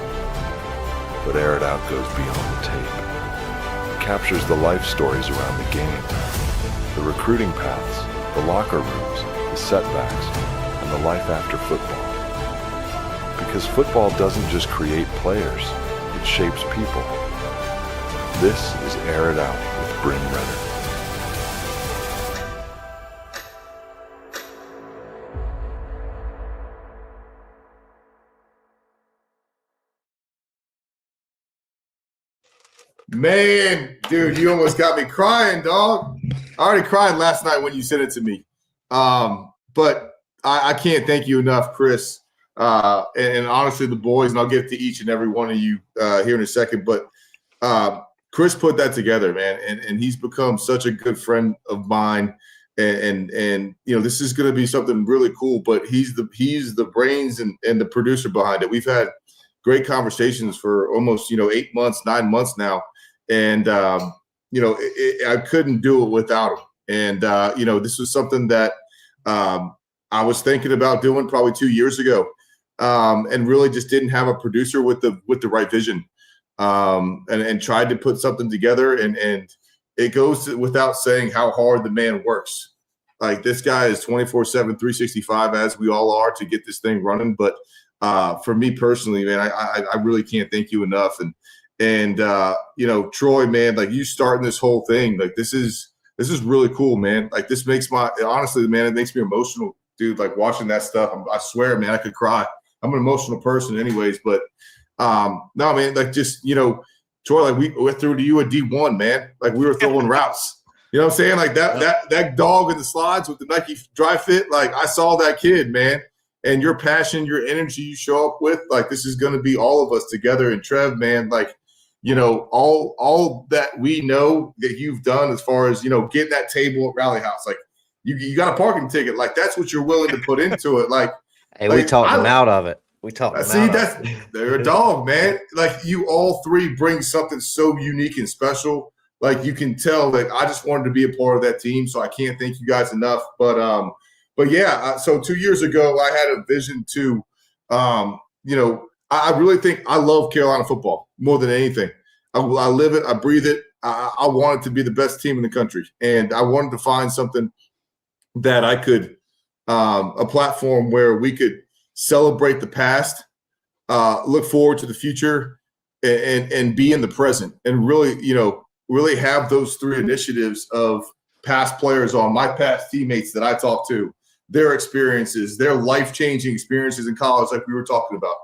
But Air It Out goes beyond the tape. It captures the life stories around the game, the recruiting paths, the locker rooms, the setbacks, and the life after football. Because football doesn't just create players, it shapes people. This is Air It Out with Bryn Renner. Man, dude, you almost got me crying, dog. I already cried last night when you sent it to me. But I can't thank you enough, Chris. And honestly, the boys, and I'll get to each and every one of you here in a second. But Chris put that together, man. And he's become such a good friend of mine. And you know, this is going to be something really cool. But he's the brains and the producer behind it. We've had great conversations for almost, 8 months, 9 months now. And, I couldn't do it without him. And, this was something that I was thinking about doing probably 2 years ago and really just didn't have a producer with the right vision and tried to put something together. And it goes without saying how hard the man works. Like, this guy is 24/7, 365, as we all are, to get this thing running. But for me personally, man, I really can't thank you enough. And Troy, man, like, you starting this whole thing, like, this is really cool, man. Like, this makes honestly, man, it makes me emotional, dude. Like, watching that stuff, I swear, man, I could cry. I'm an emotional person anyways, but no, man, like, just, Troy, like, we threw to you a D1, man. Like, we were throwing routes. You know what I'm saying? Like, that dog in the slides with the Nike Dry Fit, like, I saw that kid, man. And your passion, your energy you show up with, like, this is going to be all of us together. And Trev, man, like, all that we know that you've done as far as, getting that table at Rally House, like, you got a parking ticket. Like, that's what you're willing to put into it. Like, hey, we talked them out of it. We talked them out of it. They're a dog, man. Like, you all three bring something so unique and special. Like, you can tell that I just wanted to be a part of that team. So I can't thank you guys enough. But yeah, so 2 years ago, I had a vision to, I really think I love Carolina football more than anything. I live it. I breathe it. I wanted to be the best team in the country. And I wanted to find something that I could, a platform where we could celebrate the past, look forward to the future, and be in the present. And really have those three initiatives of past players on, my past teammates that I talk to, their experiences, their life-changing experiences in college, like we were talking about.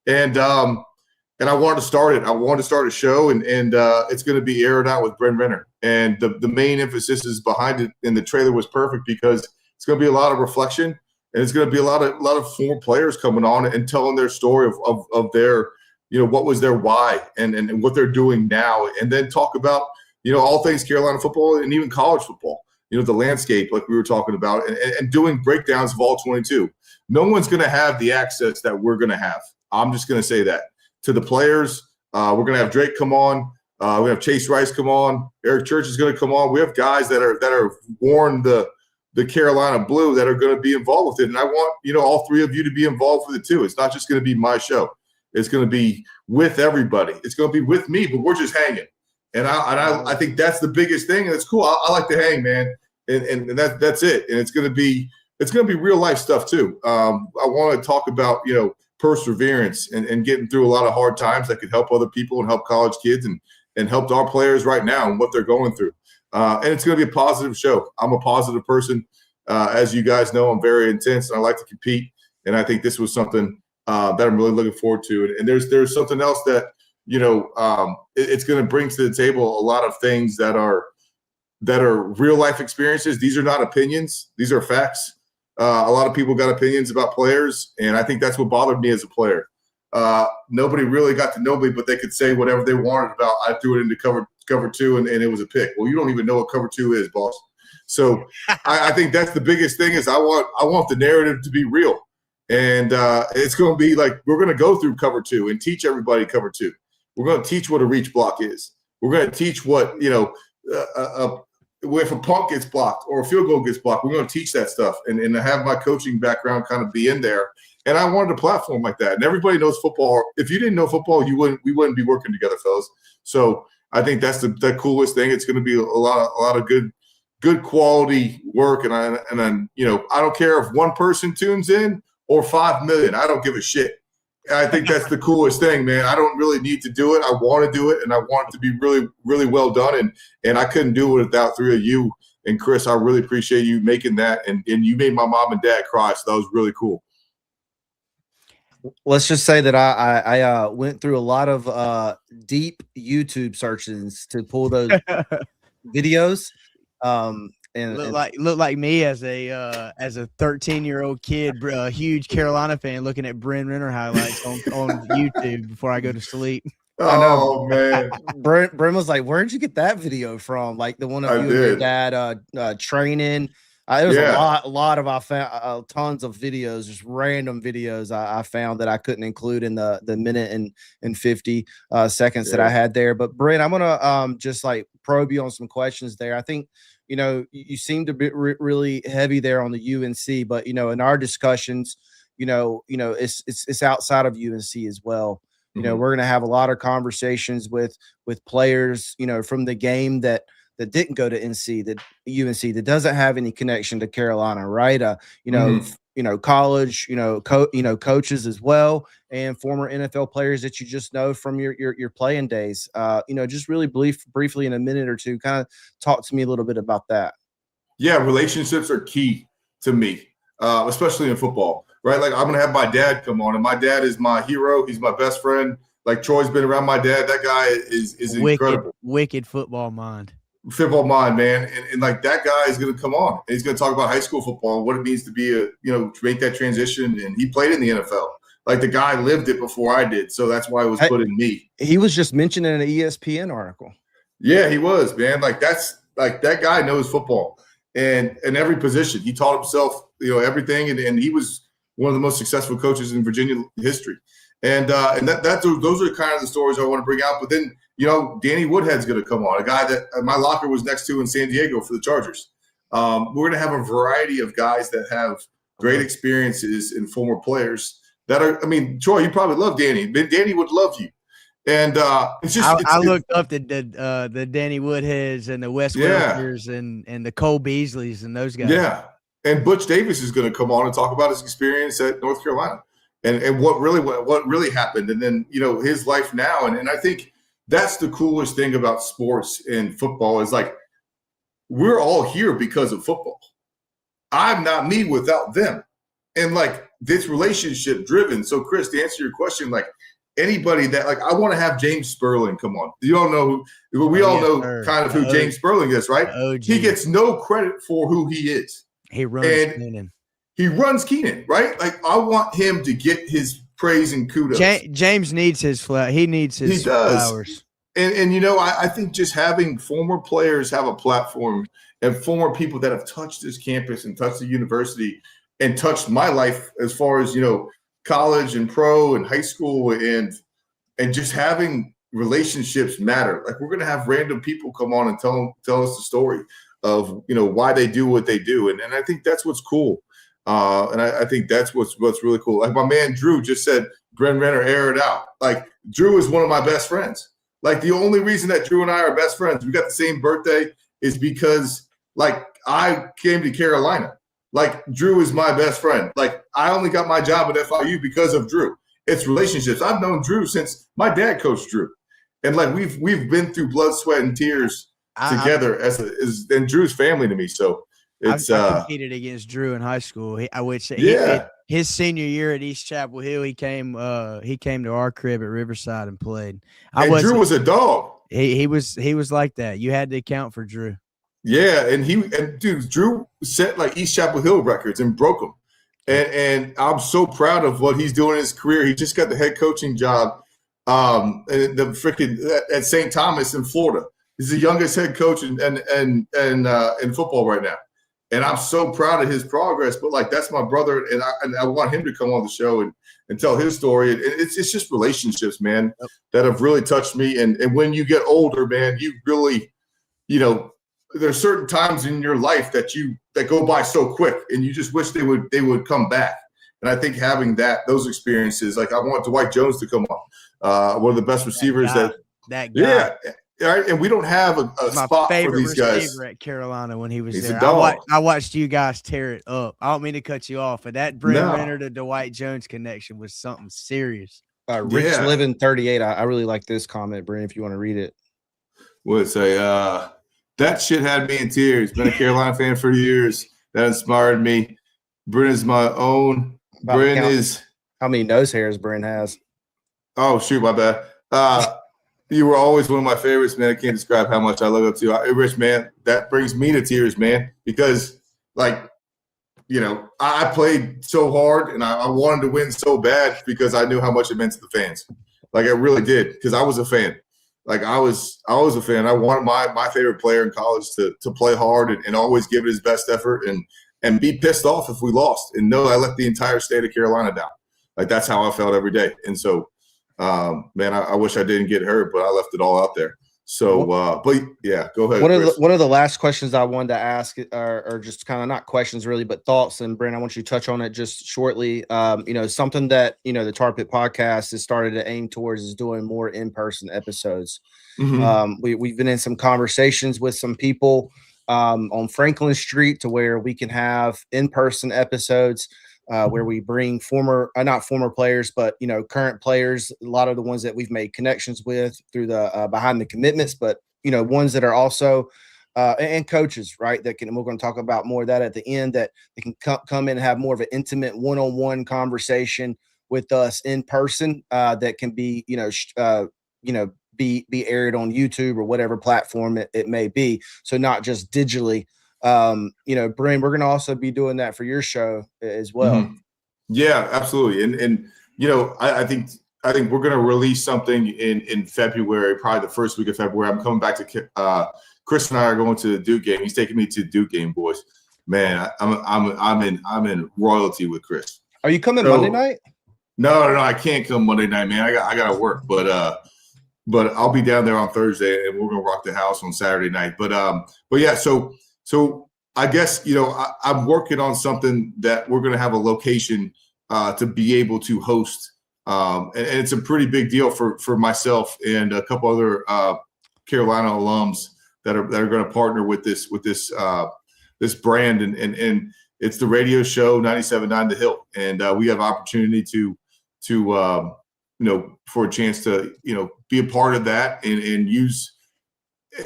And I wanted to start it. I wanted to start a show, and it's going to be aired out with Bryn Renner. And the main emphasis is behind it, and the trailer was perfect because it's going to be a lot of reflection, and it's going to be a lot of former players coming on and telling their story of their, what was their why and what they're doing now, and then talk about, all things Carolina football and even college football, the landscape like we were talking about, and doing breakdowns of all 22. No one's going to have the access that we're going to have. I'm just going to say that. To the players, we're going to have Drake come on. We have Chase Rice come on. Eric Church is going to come on. We have guys that are worn the Carolina blue that are going to be involved with it. And I want, all three of you to be involved with it too. It's not just going to be my show. It's going to be with everybody. It's going to be with me, but we're just hanging. And I think that's the biggest thing. And it's cool. I like to hang, man. And that's it. And it's going to be real life stuff too. I want to talk about, perseverance and getting through a lot of hard times that could help other people and help college kids and help our players right now and what they're going through. And it's going to be a positive show. I'm a positive person. As you guys know, I'm very intense and I like to compete. And I think this was something that I'm really looking forward to. And there's something else that, it's going to bring to the table a lot of things that are real life experiences. These are not opinions. These are facts. A lot of people got opinions about players, and I think that's what bothered me as a player. Nobody really got to know me, but they could say whatever they wanted about. I threw it into cover two, and it was a pick. Well, you don't even know what cover two is, boss. So I think that's the biggest thing is I want the narrative to be real, and it's going to be like we're going to go through cover two and teach everybody cover two. We're going to teach what a reach block is. We're going to teach what if a punt gets blocked or a field goal gets blocked, we're going to teach that stuff and have my coaching background kind of be in there. And I wanted a platform like that. And everybody knows football. If you didn't know football, we wouldn't be working together, fellas. So I think that's the coolest thing. It's going to be a lot of good quality work. And I don't care if one person tunes in or 5 million. I don't give a shit. I think that's the coolest thing, man. I don't really need to do it. I want to do it, and I want it to be really, really well done. And I couldn't do it without three of you. And, Chris, I really appreciate you making that. And you made my mom and dad cry, so that was really cool. Let's just say that I went through a lot of deep YouTube searches to pull those videos. And look like me as a 13-year-old kid, a huge Carolina fan, looking at Bryn Renner highlights on YouTube before I go to sleep. Oh man, Bryn was like, "Where'd you get that video from?" Like the one of you and your dad training. There was a lot of I found tons of videos, just random videos I found that I couldn't include in the minute and 50 seconds that I had there. But Bryn, I'm gonna just like probe you on some questions there. I think. You seem to be really heavy there on the UNC, but in our discussions, it's outside of UNC as well. We're going to have a lot of conversations with players, from the game that didn't go to UNC that doesn't have any connection to Carolina, right? College, coaches as well, and former NFL players that you just know from your playing days. Just really briefly in a minute or two, kind of talk to me a little bit about that. Yeah, relationships are key to me, especially in football, right? Like I'm going to have my dad come on, and my dad is my hero. He's my best friend. Like Troy's been around my dad. That guy is incredible. Wicked football mind. Football mind, man. And like that guy is going to come on and he's going to talk about high school football and what it means to be to make that transition. And he played in the NFL. Like the guy lived it before I did. So that's why it was put in me. He was just mentioned in an ESPN article. Yeah, he was, man. Like that guy knows football and in every position. He taught himself, everything. And he was one of the most successful coaches in Virginia history. And those are kind of the stories I want to bring out. But then, Danny Woodhead's going to come on, a guy that my locker was next to in San Diego for the Chargers. We're going to have a variety of guys that have great experiences and former players that are. I mean, Troy, you probably love Danny. Danny would love you. And it's just I looked up the Danny Woodheads and the Wes Welkers and the Cole Beasleys and those guys. Yeah, and Butch Davis is going to come on and talk about his experience at North Carolina and what really happened, and then his life now. And I think that's the coolest thing about sports and football is like we're all here because of football. I'm not me without them. And like this relationship driven. So Chris, to answer your question, like anybody that like, I want to have James Sperling come on. You all know who, we all know kind of who James Sperling is, right? He gets no credit for who he is. He runs Keenan. He runs Keenan, right? Like I want him to get his praise and kudos. James needs his He needs his flowers. And you know, I think just having former players have a platform and former people that have touched this campus and touched the university and touched my life as far as, you know, college and pro and high school and just having relationships matter. Like we're going to have random people come on and tell us the story of, you know, why they do what they do. And I think that's what's cool. And I think that's what's really cool. Like my man Drew just said, Bryn Renner, air it out. Like Drew is one of my best friends. Like the only reason that Drew and I are best friends, we got the same birthday, is because like I came to Carolina. Like Drew is my best friend. Like I only got my job at FIU because of Drew. It's relationships. I've known Drew since my dad coached Drew, and like we've been through blood, sweat, and tears together and Drew's family to me. So it's I competed against Drew in high school. His senior year at East Chapel Hill, he came to our crib at Riverside and played. Drew was a dog. He was like that. You had to account for Drew. Yeah, and dude, Drew set like East Chapel Hill records and broke them. And I'm so proud of what he's doing in his career. He just got the head coaching job at St. Thomas in Florida. He's the youngest head coach in football right now. And I'm so proud of his progress. But like that's my brother, and I want him to come on the show and tell his story. And it's just relationships, man, that have really touched me. And when you get older, man, you really, you know, there's certain times in your life that go by so quick, and you just wish they would come back. And I think having those experiences, like I want Dwight Jones to come on, one of the best receivers that guy. Yeah. Right, and we don't have a spot for these guys. At Carolina when he was He's there, a dog. I watched you guys tear it up. I don't mean to cut you off, but that Bryn Renner to Dwight Jones connection was something serious. Rich Living 38. I really like this comment, Bryn. If you want to read it, would say that shit had me in tears. Been a Carolina fan for years. That inspired me. Bryn is my own. Bryn is how many nose hairs Bryn has. Oh shoot, my bad. You were always one of my favorites, man. I can't describe how much I love up to you. Rich, man, that brings me to tears, man, because, like, you know, I played so hard and I wanted to win so bad because I knew how much it meant to the fans. Like, I really did, because I was a fan. Like, I was a fan. I wanted my favorite player in college to play hard and always give it his best effort and be pissed off if we lost and know I let the entire state of Carolina down. Like, that's how I felt every day. And so, man, I wish I didn't get hurt, but I left it all out there. So, but yeah, go ahead. One of the last questions I wanted to ask are just kind of not questions really, but thoughts. And Bryn, I want you to touch on it just shortly. You know, something that, you know, the Tar Pit podcast has started to aim towards is doing more in-person episodes. Mm-hmm. We've been in some conversations with some people on Franklin Street to where we can have in-person episodes. Where we bring not former players, but, you know, current players, a lot of the ones that we've made connections with through the behind the commitments, but, you know, ones that are also and coaches, right? We're going to talk about more of that at the end, that they can come in and have more of an intimate one-on-one conversation with us in person that can be, be aired on YouTube or whatever platform it may be. So not just digitally. You know, Bryn, we're going to also be doing that for your show as well. Mm-hmm. Yeah, absolutely. And you know, I think we're going to release something in February, probably the first week of February. I'm coming back to Chris and I are going to the Duke game. He's taking me to the Duke game, boys. Man, I'm in royalty with Chris. Are you coming Monday night? No, I can't come Monday night, man. I got to work, but I'll be down there on Thursday, and we're going to rock the house on Saturday night. But yeah, so I guess, you know, I'm working on something that we're going to have a location to be able to host. And it's a pretty big deal for myself and a couple other Carolina alums that are going to partner with this brand. And it's the radio show 97.9 The Hill. And we have opportunity to you know, for a chance to, you know, be a part of that and use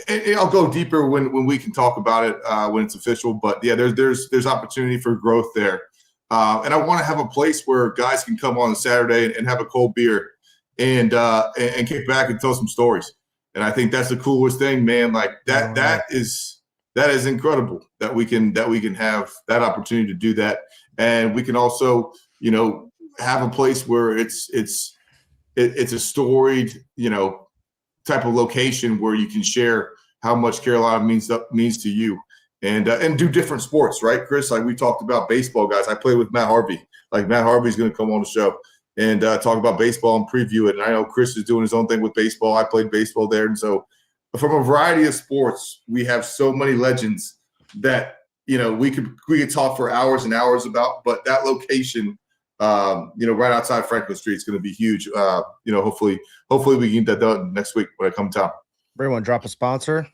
and I'll go deeper when we can talk about it when it's official. But yeah, there's opportunity for growth there, and I want to have a place where guys can come on Saturday and have a cold beer and kick back and tell some stories. And I think that's the coolest thing, man. Like that that is incredible that we can have that opportunity to do that, and we can also have a place where it's a storied type of location where you can share how much Carolina means to you, and do different sports, right, Chris? Like we talked about baseball, guys. I play with Matt Harvey. Like Matt Harvey's going to come on the show and talk about baseball and preview it. And I know Chris is doing his own thing with baseball. I played baseball there, and so from a variety of sports, we have so many legends that we could talk for hours and hours about. But that location, right outside Franklin Street, is going to be huge. Hopefully we can get that done next week when I come to town. Everyone, drop a sponsor.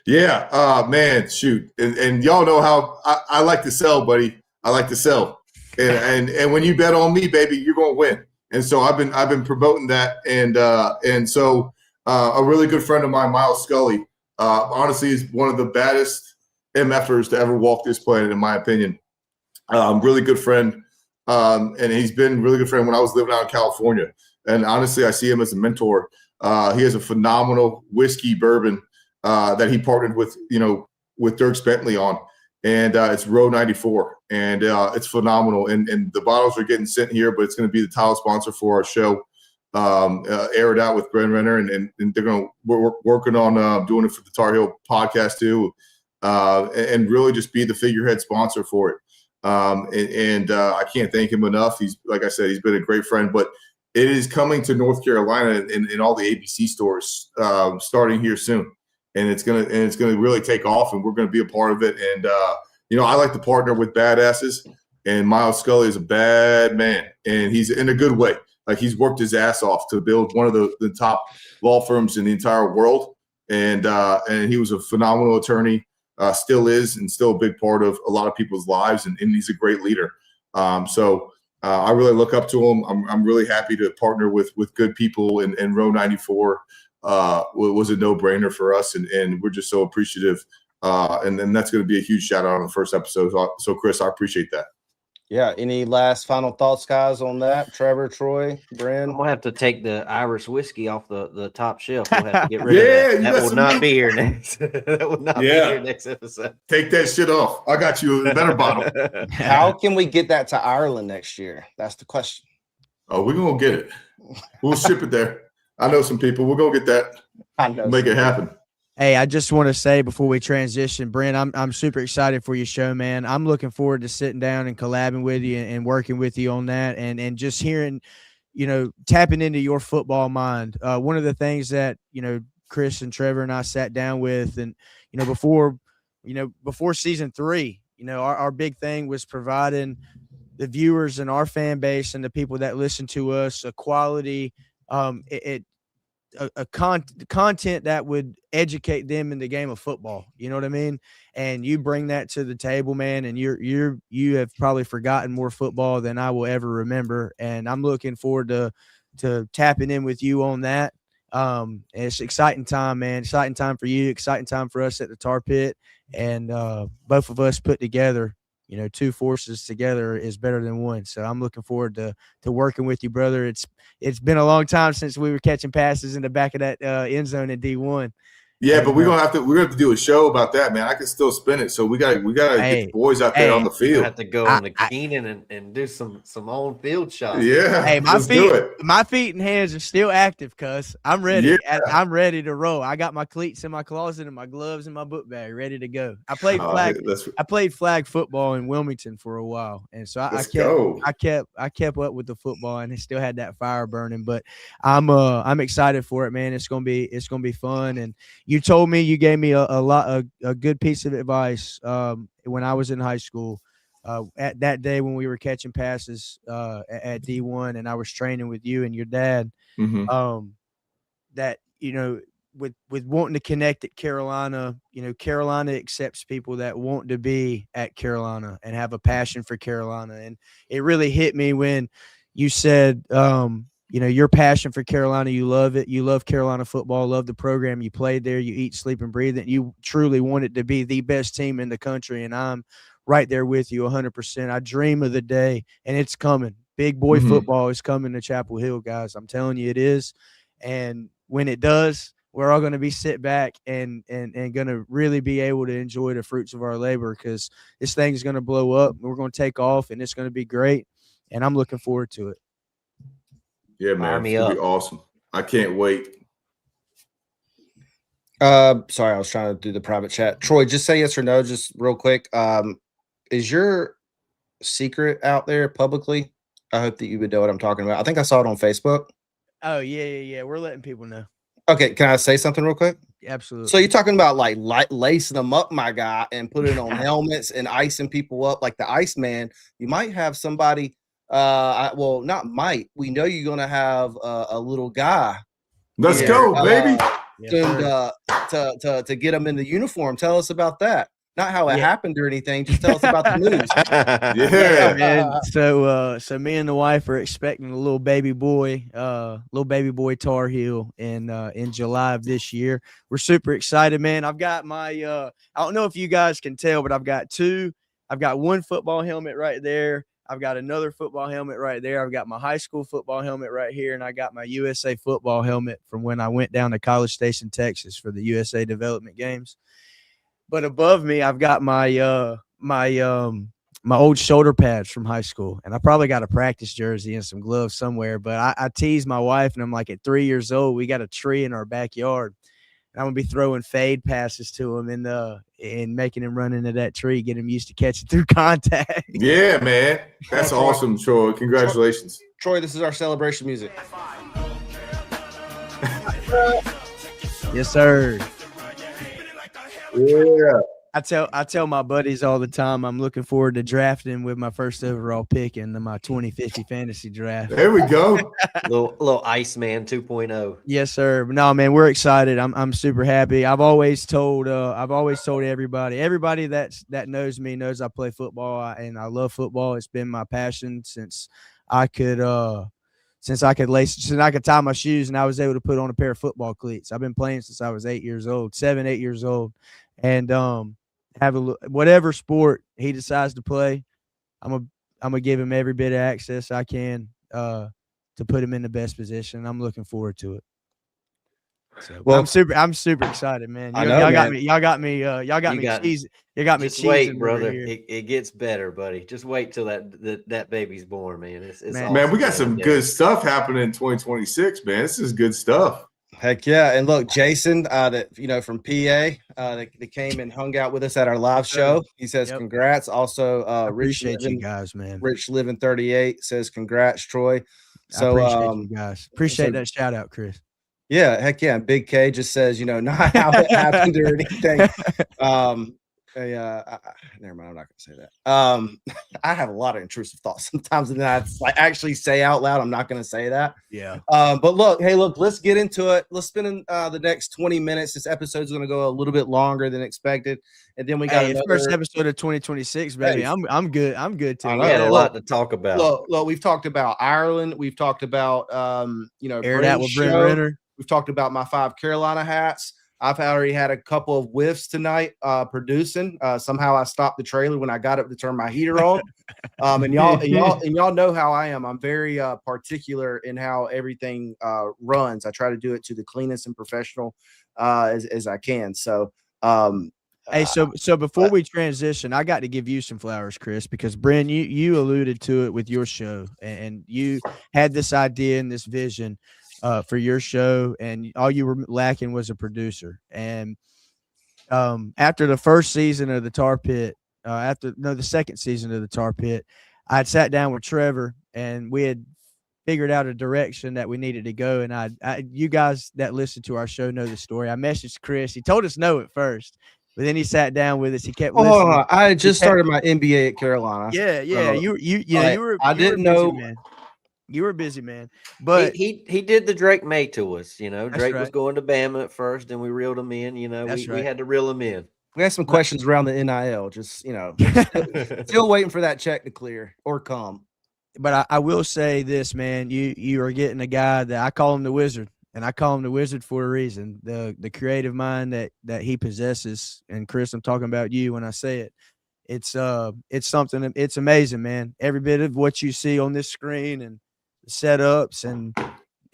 Yeah, man, shoot, and y'all know how I like to sell, buddy. I like to sell, and when you bet on me, baby, you're gonna win. And so I've been promoting that, and so a really good friend of mine, Miles Scully, honestly is one of the baddest MFers to ever walk this planet, in my opinion. Really good friend. And he's been a really good friend when I was living out in California. And honestly, I see him as a mentor. He has a phenomenal whiskey bourbon that he partnered with Dirk Bentley on. And it's Row 94. And it's phenomenal. And the bottles are getting sent here, but it's going to be the title sponsor for our show. Air it out with Bryn Renner. And we're working on doing it for the Tar Heel podcast too. And really just be the figurehead sponsor for it. I can't thank him enough. He's, like I said, he's been a great friend, but it is coming to North Carolina in all the ABC stores starting here soon. And it's gonna really take off, and we're gonna be a part of it. And I like to partner with badasses, and Miles Scully is a bad man, and he's in a good way. Like he's worked his ass off to build one of the top law firms in the entire world, and he was a phenomenal attorney. Still is, and still a big part of a lot of people's lives, and he's a great leader. So I really look up to him. I'm really happy to partner with good people, and Row 94 was a no-brainer for us, and we're just so appreciative. And then that's going to be a huge shout-out on the first episode. So, Chris, I appreciate that. Yeah. Any last final thoughts, guys, on that? Trevor, Troy, Bryn? I'm gonna have to take the Irish whiskey off the top shelf. We'll have to get rid of that. That will not be here next. That will not be here next episode. Take that shit off. I got you a better bottle. How can we get that to Ireland next year? That's the question. Oh, we're gonna get it. We'll ship it there. I know some people. We're gonna get that. I know. Make it happen. Hey, I just want to say before we transition, Bryn, I'm super excited for your show, man. I'm looking forward to sitting down and collabing with you and working with you on that, and just hearing, tapping into your football mind. One of the things that Chris and Trevor and I sat down with, and before season 3, our big thing was providing the viewers and our fan base and the people that listen to us a quality content that would educate them in the game of football. You know what I mean? And you bring that to the table, man. And you have probably forgotten more football than I will ever remember. And I'm looking forward to tapping in with you on that. It's exciting time, man. Exciting time for you. Exciting time for us at the Tar Pit. And both of us put together, two forces together is better than one. So I'm looking forward to working with you, brother. It's been a long time since we were catching passes in the back of that end zone in D1. Yeah, but we're gonna have to do a show about that, man. I can still spin it, so we gotta get the boys out there on the field. We have to go on the Keenan and do some on field shots. Yeah, hey, my feet and hands are still active, cuz I'm ready. Yeah. I'm ready to roll. I got my cleats in my closet and my gloves in my book bag, ready to go. I played flag football in Wilmington for a while, and so I kept up with the football, and it still had that fire burning. But I'm excited for it, man. It's gonna be fun. And you told me, you gave me a good piece of advice when I was in high school. At that day when we were catching passes at D1, and I was training with you and your dad, that with wanting to connect at Carolina, Carolina accepts people that want to be at Carolina and have a passion for Carolina. And it really hit me when you said your passion for Carolina, you love it. You love Carolina football, love the program. You played there. You eat, sleep, and breathe it. You truly want it to be the best team in the country, and I'm right there with you 100%. I dream of the day, and it's coming. Big boy football is coming to Chapel Hill, guys. I'm telling you it is. And when it does, we're all going to be sit back and going to really be able to enjoy the fruits of our labor, because this thing is going to blow up. We're going to take off, and it's going to be great, and I'm looking forward to it. Yeah, man, it's going to be awesome. I can't wait. Sorry, I was trying to do the private chat. Troy, just say yes or no, just real quick. Is your secret out there publicly? I hope that you would know what I'm talking about. I think I saw it on Facebook. Oh, yeah. We're letting people know. Okay, can I say something real quick? Absolutely. So you're talking about like lacing them up, my guy, and putting on helmets and icing people up like the Iceman. You might have somebody. Well, not might. We know you're gonna have a little guy. Let's go, baby. To get him in the uniform. Tell us about that. Not how it happened or anything. Just tell us about the news. Yeah, man. So me and the wife are expecting a little baby boy Tar Heel in July of this year. We're super excited, man. I've got my I don't know if you guys can tell, but I've got one football helmet right there. I've got another football helmet right there. I've got my high school football helmet right here, and I got my USA football helmet from when I went down to College Station, Texas for the USA Development Games. But above me, I've got my old shoulder pads from high school, and I probably got a practice jersey and some gloves somewhere. But I tease my wife, and I'm like, at 3 years old, we got a tree in our backyard, and I'm gonna be throwing fade passes to him and making him run into that tree, get him used to catching through contact. Yeah, man, that's awesome, Troy. Congratulations, Troy. This is our celebration music. Yes, sir. Yeah. I tell my buddies all the time I'm looking forward to drafting with my first overall pick in my 2050 fantasy draft. There we go. little Iceman 2.0. Yes, sir. But no, man, we're excited. I'm super happy. I've always told everybody that knows me knows I play football and I love football. It's been my passion since I could tie my shoes and I was able to put on a pair of football cleats. I've been playing since I was 8 years old, 8 years old. And whatever sport he decides to play, I'm gonna give him every bit of access I can to put him in the best position. I'm looking forward to it. So, well, I'm super excited, man. Y'all got me cheesing. You got me just cheesing. Wait, brother. It gets better, buddy. Just wait till that baby's born, man. It's man, awesome, we got some good stuff happening in 2026, man. This is good stuff. Heck yeah. And look, Jason, from PA, that came and hung out with us at our live show. He says, congrats. Also, appreciate you guys, man. Rich Living 38 says, congrats, Troy. So, I appreciate you guys. Appreciate that shout out, Chris. Yeah, heck yeah. And Big K just says, not how it happened or anything. Never mind. I'm not going to say that. I have a lot of intrusive thoughts sometimes, and I actually say out loud, I'm not going to say that. Yeah. But look, let's get into it. Let's spend the next 20 minutes. This episode is going to go a little bit longer than expected, and then we got the first episode of 2026, baby. Hey. I'm good. I'm good too. We had a lot to talk about. Look, we've talked about Ireland. We've talked about Air that with Bryn Renner. We've talked about my 5 Carolina hats. I've already had a couple of whiffs tonight producing. Somehow I stopped the trailer when I got up to turn my heater on. And y'all know how I am. I'm very particular in how everything runs. I try to do it to the cleanest and professional as I can. So hey, so before we transition, I got to give you some flowers, Chris, because Bryn, you alluded to it with your show, and you had this idea and this vision for your show, and all you were lacking was a producer. And after the first season of the Tar Pit, the second season of the Tar Pit, I had sat down with Trevor, and we had figured out a direction that we needed to go. And you guys that listen to our show know the story. I messaged Chris. He told us no at first, but then he sat down with us. He kept listening. Hold on. I just started my MBA at Carolina. Yeah. You were. I didn't know. Man. You were busy, man. But he did the Drake May to us. Drake was right. going to Bama at first, then we reeled him in. We had to reel him in. We have some questions around the NIL. Just still waiting for that check to clear or come. but I will say this, man. You are getting a guy that I call him the Wizard, and I call him the Wizard for a reason. The creative mind that he possesses, and Chris, I'm talking about you when I say it. It's something. It's amazing, man. Every bit of what you see on this screen and the setups and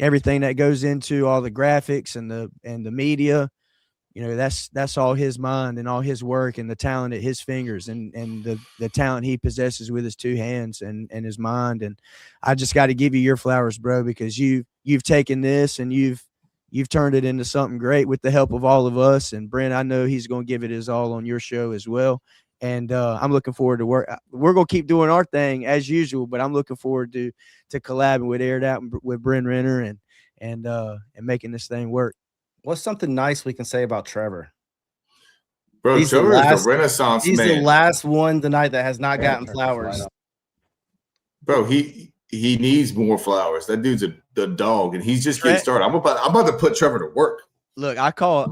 everything that goes into all the graphics and the media. That's all his mind and all his work and the talent at his fingers and the talent he possesses with his two hands and his mind. And I just got to give you your flowers, bro, because you've taken this and you've turned it into something great with the help of all of us. And Bryn, I know he's going to give it his all on your show as well. And I'm looking forward to work. We're going to keep doing our thing as usual, but I'm looking forward to collabing with Aired Out with Bryn Renner and making this thing work. What's something nice we can say about Trevor? Bro, He's Trevor the is the Renaissance He's man. the last one tonight that has not gotten flowers. Bro, he needs more flowers. That dude's the dog, and he's just getting started. I'm about to put Trevor to work. Look, I call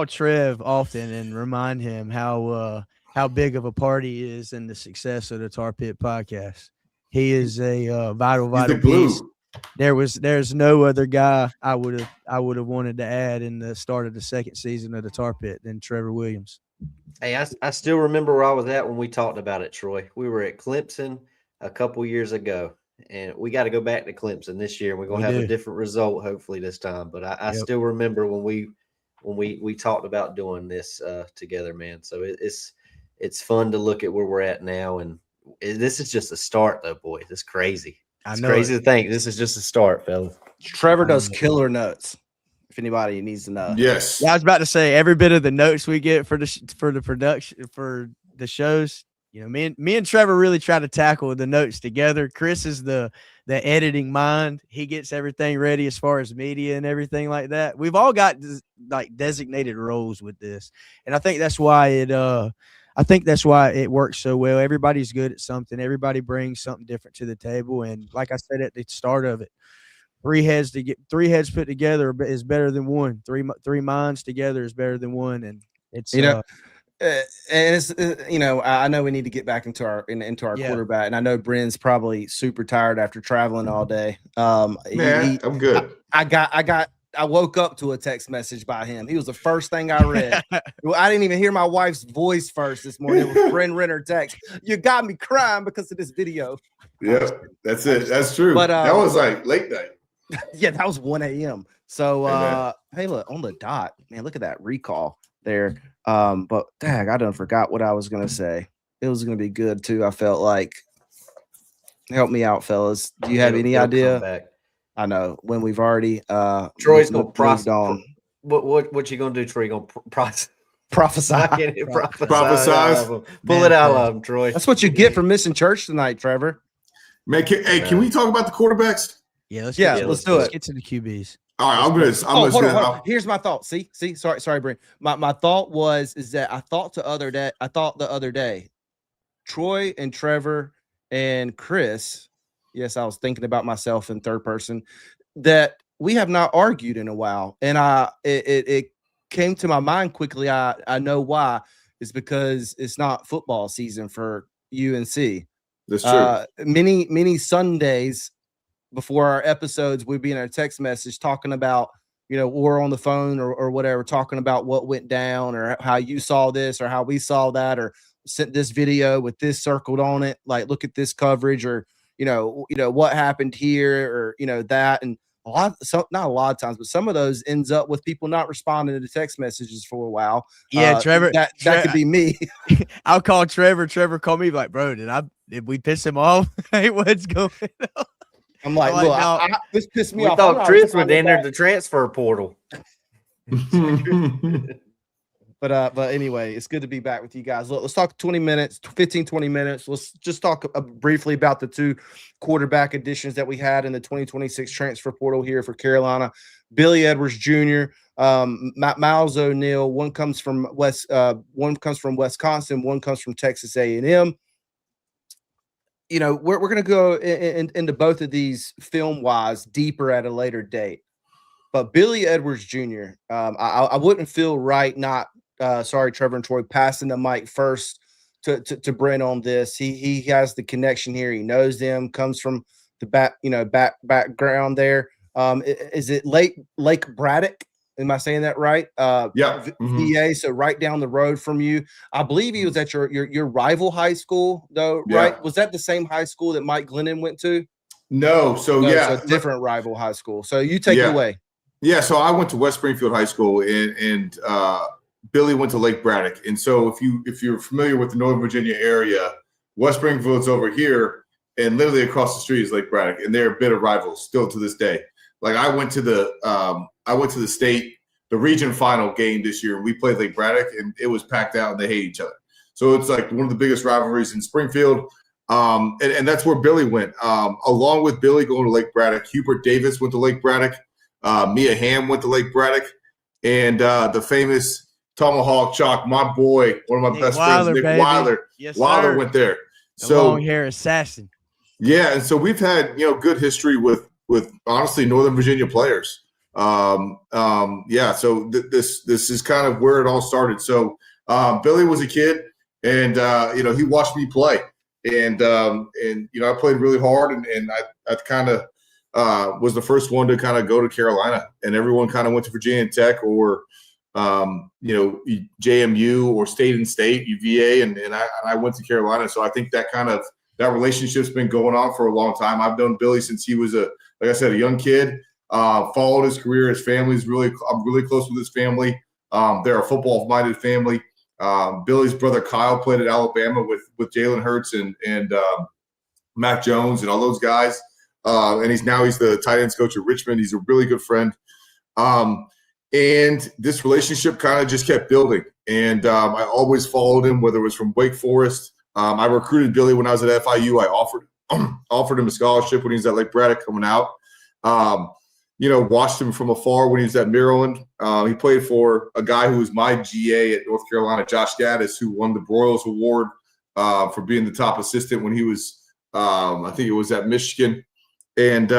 Trev often and remind him how big of a part he is in the success of the Tar Pit podcast. He is a vital piece. There's no other guy I would have wanted to add in the start of the second season of the Tar Pit than Trevor Williams. Hey, I still remember where I was at when we talked about it, Troy. We were at Clemson a couple years ago, and we got to go back to Clemson this year, and we're going to have a different result hopefully this time. But I still remember when we talked about doing this together, man. So it's fun to look at where we're at now, and this is just a start, though, boys. It's crazy. It's crazy to think this is just a start, fellas. Trevor does killer notes. If anybody needs to know, yes. Yeah, I was about to say every bit of the notes we get for the production for the shows. Me and Trevor really try to tackle the notes together. Chris is the editing mind. He gets everything ready as far as media and everything like that. We've all got like designated roles with this, and I think that's why it works so well. Everybody's good at something. Everybody brings something different to the table. And like I said at the start of it, three heads put together is better than one. Three minds together is better than one. And it's and it's I know we need to get back into our quarterback, and I know Bryn's probably super tired after traveling all day. I'm good. I woke up to a text message by him. He was the first thing I read. I didn't even hear my wife's voice first this morning. It was Bryn Renner text. You got me crying because of this video. Yeah, that's it. That's true. But that was like late night. Yeah, that was 1 a.m. So hey, look on the dot, man. Look at that recall there. But dang, I done forgot what I was gonna say. It was gonna be good too. I felt like. Help me out, fellas. Do you have any idea? I know when we've already Troy's gonna prophesy. What you gonna do, Troy? You gonna prophesy? Prophesize. Pull it out of him, Troy. That's what you get for missing church tonight, Trevor. Man, can we talk about the quarterbacks? Yeah, let's do it. Let's get to the QBs. All right, hold on. Here's my thought. See. Sorry, Bryn. My thought is that I thought the other day, Troy and Trevor and Chris. Yes, I was thinking about myself in third person, that we have not argued in a while. And it came to my mind quickly. I know why. It's because it's not football season for UNC. That's true. Many Sundays before our episodes, we'd be in our text message talking about, or on the phone or whatever, talking about what went down or how you saw this or how we saw that, or sent this video with this circled on it. Like, look at this coverage, or what happened here, or that. And not a lot of times, but some of those ends up with people not responding to the text messages for a while. Yeah, Trevor, that could be me. I'll call Trevor. Trevor called me like, bro, did we piss him off? Hey, what's going on? I'm like, look, no, this pissed me off. We thought Chris would enter the transfer portal. But anyway, it's good to be back with you guys. Look, let's talk 15, 20 minutes. Let's just talk briefly about the two quarterback additions that we had in the 2026 transfer portal here for Carolina. Billy Edwards Jr., Miles O'Neal. One comes from Wisconsin, one comes from Texas A&M. We're going to go into both of these film-wise deeper at a later date. But Billy Edwards Jr., I wouldn't feel right not sorry, Trevor and Troy, passing the mic first to Bryn on this. He has the connection here. He knows them. Comes from the background there. Is it Lake Braddock? Am I saying that right? Yeah. VA, so right down the road from you. I believe he was at your rival high school, though, right? Was that the same high school that Mike Glennon went to? No. So different rival high school. So you take it away. Yeah. So I went to West Springfield High School, and Billy went to Lake Braddock. And so if you're familiar with the Northern Virginia area, West Springfield's over here, and literally across the street is Lake Braddock, and they're a bit of rivals still to this day. Like I went to the state, the region final game this year, and we played Lake Braddock, and it was packed out, and they hate each other. So it's like one of the biggest rivalries in Springfield. And that's where Billy went. Along with Billy going to Lake Braddock, Hubert Davis went to Lake Braddock. Mia Hamm went to Lake Braddock. And the famous Tomahawk Chalk, my boy, one of my best friends, Nick Weiler. Yes, Weiler went there. The long hair assassin. Yeah, and so we've had good history with honestly Northern Virginia players. So this is kind of where it all started. So Billy was a kid, and he watched me play, and I played really hard, and I kind of was the first one to kind of go to Carolina, and everyone kind of went to Virginia Tech or JMU or State and State, UVA, and I went to Carolina. So I think that relationship's been going on for a long time. I've known Billy since he was a young kid. Followed his career. His family's I'm really close with his family. They're a football-minded family. Billy's brother Kyle played at Alabama with Jalen Hurts and Mac Jones and all those guys. And he's the tight ends coach at Richmond. He's a really good friend. And this relationship kind of just kept building. And I always followed him, whether it was from Wake Forest. I recruited Billy when I was at FIU. I offered him a scholarship when he was at Lake Braddock coming out. Watched him from afar when he was at Maryland. He played for a guy who was my GA at North Carolina, Josh Gaddis, who won the Broyles Award for being the top assistant when he was, I think it was at Michigan. And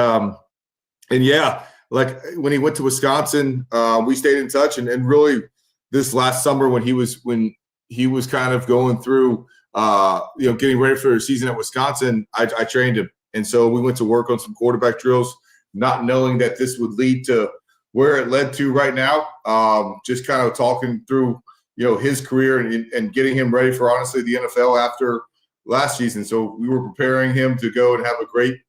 like when he went to Wisconsin, we stayed in touch. And really this last summer when he was kind of going through, getting ready for the season at Wisconsin, I trained him. And so we went to work on some quarterback drills, not knowing that this would lead to where it led to right now. Just kind of talking through, his career and getting him ready for, honestly, the NFL after last season. So we were preparing him to go and have a great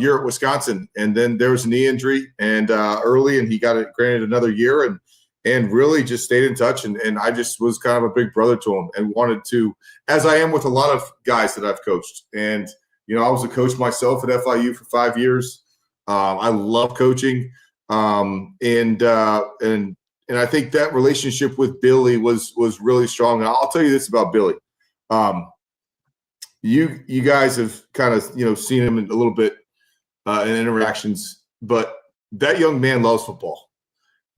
year at Wisconsin. And then there was a knee injury and early, and he got it granted another year and really just stayed in touch. And I just was kind of a big brother to him and wanted to, as I am with a lot of guys that I've coached. And, I was a coach myself at FIU for 5 years. I love coaching. And I think that relationship with Billy was really strong. And I'll tell you this about Billy. You guys have kind of, seen him a little bit in interactions, but that young man loves football.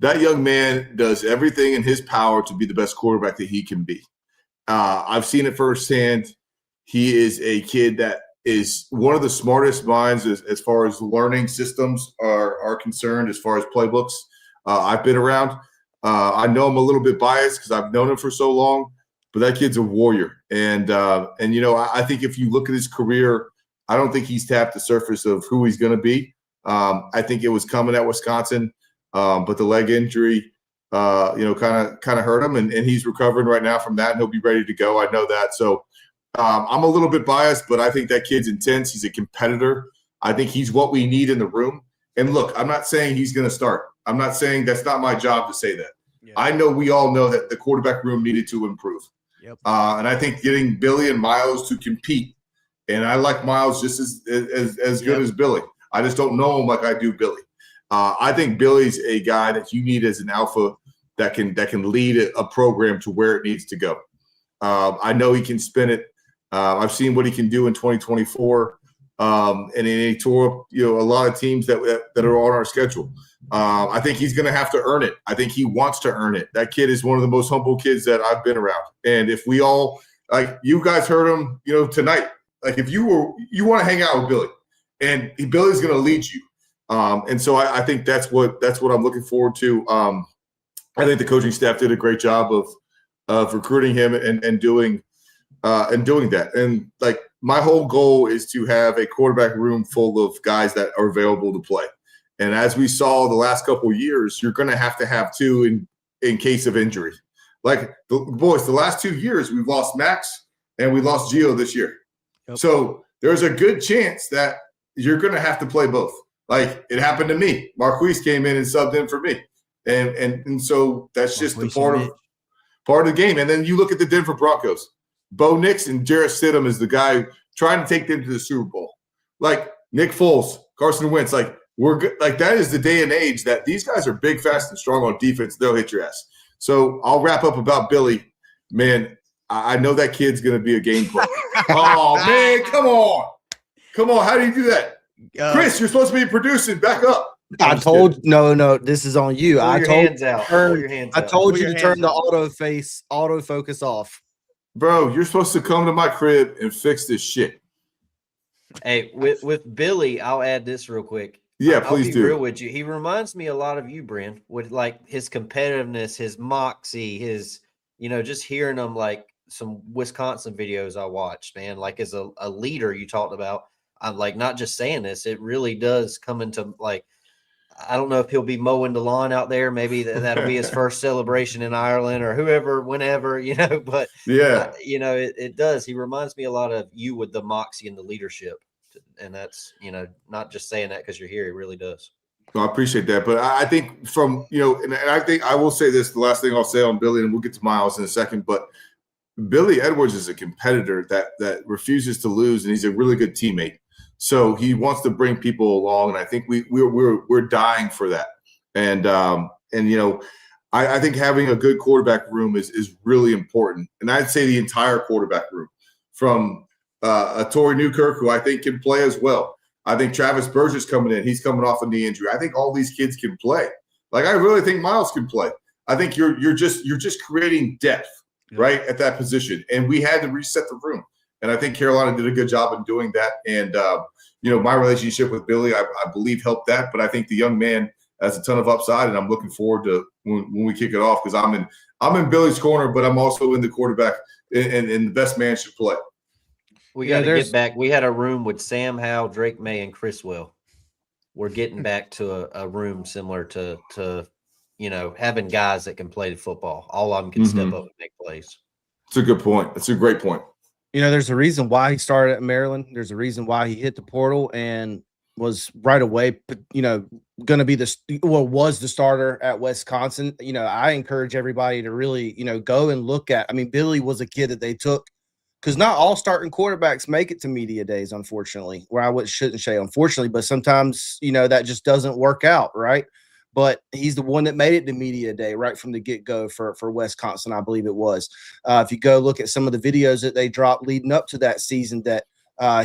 That young man does everything in his power to be the best quarterback that he can be. I've seen it firsthand. He is a kid that is one of the smartest minds as far as learning systems are concerned, as far as playbooks I've been around. I know I'm a little bit biased because I've known him for so long, but that kid's a warrior. And I think if you look at his career, I don't think he's tapped the surface of who he's going to be. I think it was coming at Wisconsin, but the leg injury, kind of hurt him, and he's recovering right now from that, and he'll be ready to go. I know that. So I'm a little bit biased, but I think that kid's intense. He's a competitor. I think he's what we need in the room. And look, I'm not saying he's going to start. I'm not saying that's not my job to say that. Yeah. I know we all know that the quarterback room needed to improve. Yep. And I think getting Billy and Miles to compete, and I like Miles just as good as Billy. I just don't know him like I do Billy. I think Billy's a guy that you need as an alpha that can lead a program to where it needs to go. I know he can spin it. I've seen what he can do in 2024, and he tore up a lot of teams that are on our schedule. I think he's going to have to earn it. I think he wants to earn it. That kid is one of the most humble kids that I've been around. And if we all, like you guys heard him, tonight, like if you want to hang out with Billy, and Billy's going to lead you. And so I think that's what I'm looking forward to. I think the coaching staff did a great job of recruiting him and doing in doing that. And like my whole goal is to have a quarterback room full of guys that are available to play. And as we saw the last couple of years, you're going to have two in case of injury. Like the last 2 years, we've lost Max and we lost Gio this year. Yep. So there's a good chance that you're going to have to play both. Like it happened to me. Marquise came in and subbed in for me. And so that's just the part of the game. And then you look at the Denver Broncos. Bo Nix and Jarrett Stidham is the guy trying to take them to the Super Bowl. Like Nick Foles, Carson Wentz, like we're good. Like that is the day and age that these guys are big, fast, and strong on defense. They'll hit your ass. So I'll wrap up about Billy. Man, I know that kid's going to be a game player. Oh, man, come on. Come on. How do you do that? Chris, you're supposed to be producing. Back up. I told no, this is on you. I told I told you to turn the autofocus off. Bro, you're supposed to come to my crib and fix this shit. Hey, with Billy, I'll add this real quick. Yeah, I'll please be do. real with you. He reminds me a lot of you, Bryn, with like his competitiveness, his moxie, his, just hearing him like some Wisconsin videos I watched, man, like as a leader you talked about. I'm like, not just saying this, it really does come into like, I don't know if he'll be mowing the lawn out there. Maybe that'll be his first celebration in Ireland or whoever, whenever, but yeah, it does. He reminds me a lot of you with the moxie and the leadership. And that's, not just saying that because you're here. It really does. Well, I appreciate that. But I think from, and I think I will say this, the last thing I'll say on Billy, and we'll get to Miles in a second, but Billy Edwards is a competitor that refuses to lose, and he's a really good teammate. So he wants to bring people along, and I think we're dying for that. And I think having a good quarterback room is really important. And I'd say the entire quarterback room, from a Torrey Newkirk, who I think can play as well. I think Travis Burgess coming in, he's coming off a knee injury. I think all these kids can play. Like I really think Miles can play. I think you're just creating depth right at that position, and we had to reset the room. And I think Carolina did a good job in doing that. And my relationship with Billy, I believe, helped that. But I think the young man has a ton of upside, and I'm looking forward to when we kick it off, because I'm in Billy's corner, but I'm also in the quarterback, and the best man should play. We got to get back. We had a room with Sam Howell, Drake May, and Chriswell. We're getting back to a room similar to having guys that can play the football. All of them can step up and make plays. It's a good point. It's a great point. There's a reason why he started at Maryland. There's a reason why he hit the portal and was right away, going to be was the starter at Wisconsin. I encourage everybody to really, go and look at. I mean, Billy was a kid that they took, because not all starting quarterbacks make it to media days, unfortunately. Where I shouldn't say unfortunately, but sometimes, that just doesn't work out, right? But he's the one that made it to media day right from the get-go for Wisconsin, I believe it was. If you go look at some of the videos that they dropped leading up to that season that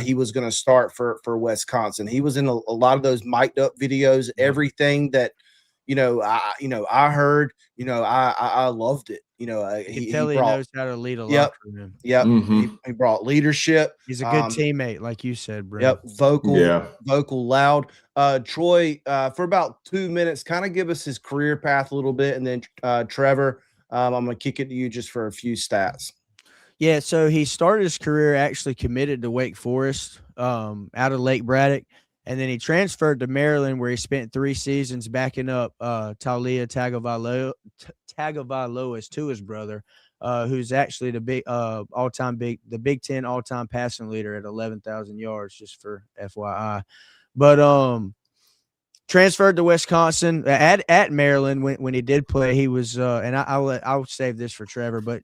he was going to start for Wisconsin, he was in a lot of those mic'd up videos. Everything that I heard, I loved it. He knows how to lead a locker room. Yep. He brought leadership. He's a good teammate, like you said, bro. Yep. Vocal, loud. Troy, for about 2 minutes, kind of give us his career path a little bit. And then Trevor, I'm going to kick it to you just for a few stats. Yeah. So he started his career actually committed to Wake Forest out of Lake Braddock. And then he transferred to Maryland, where he spent 3 seasons backing up Taulia Tagovailoa to his brother, who's actually the Big Ten all-time passing leader at 11,000 yards, just for FYI. But transferred to Wisconsin at Maryland when he did play. He was and I'll save this for Trevor, but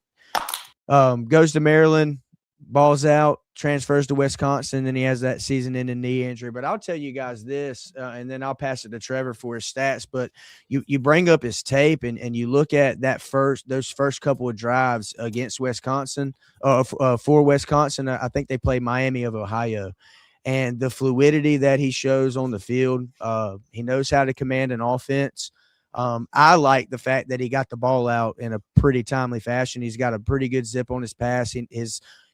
goes to Maryland, balls out, transfers to Wisconsin, and he has that season-ending knee injury. But I'll tell you guys this, and then I'll pass it to Trevor for his stats. But you bring up his tape, and you look at those first couple of drives against Wisconsin, for Wisconsin. I think they played Miami of Ohio. And the fluidity that he shows on the field, he knows how to command an offense. I like the fact that he got the ball out in a pretty timely fashion. He's got a pretty good zip on his pass.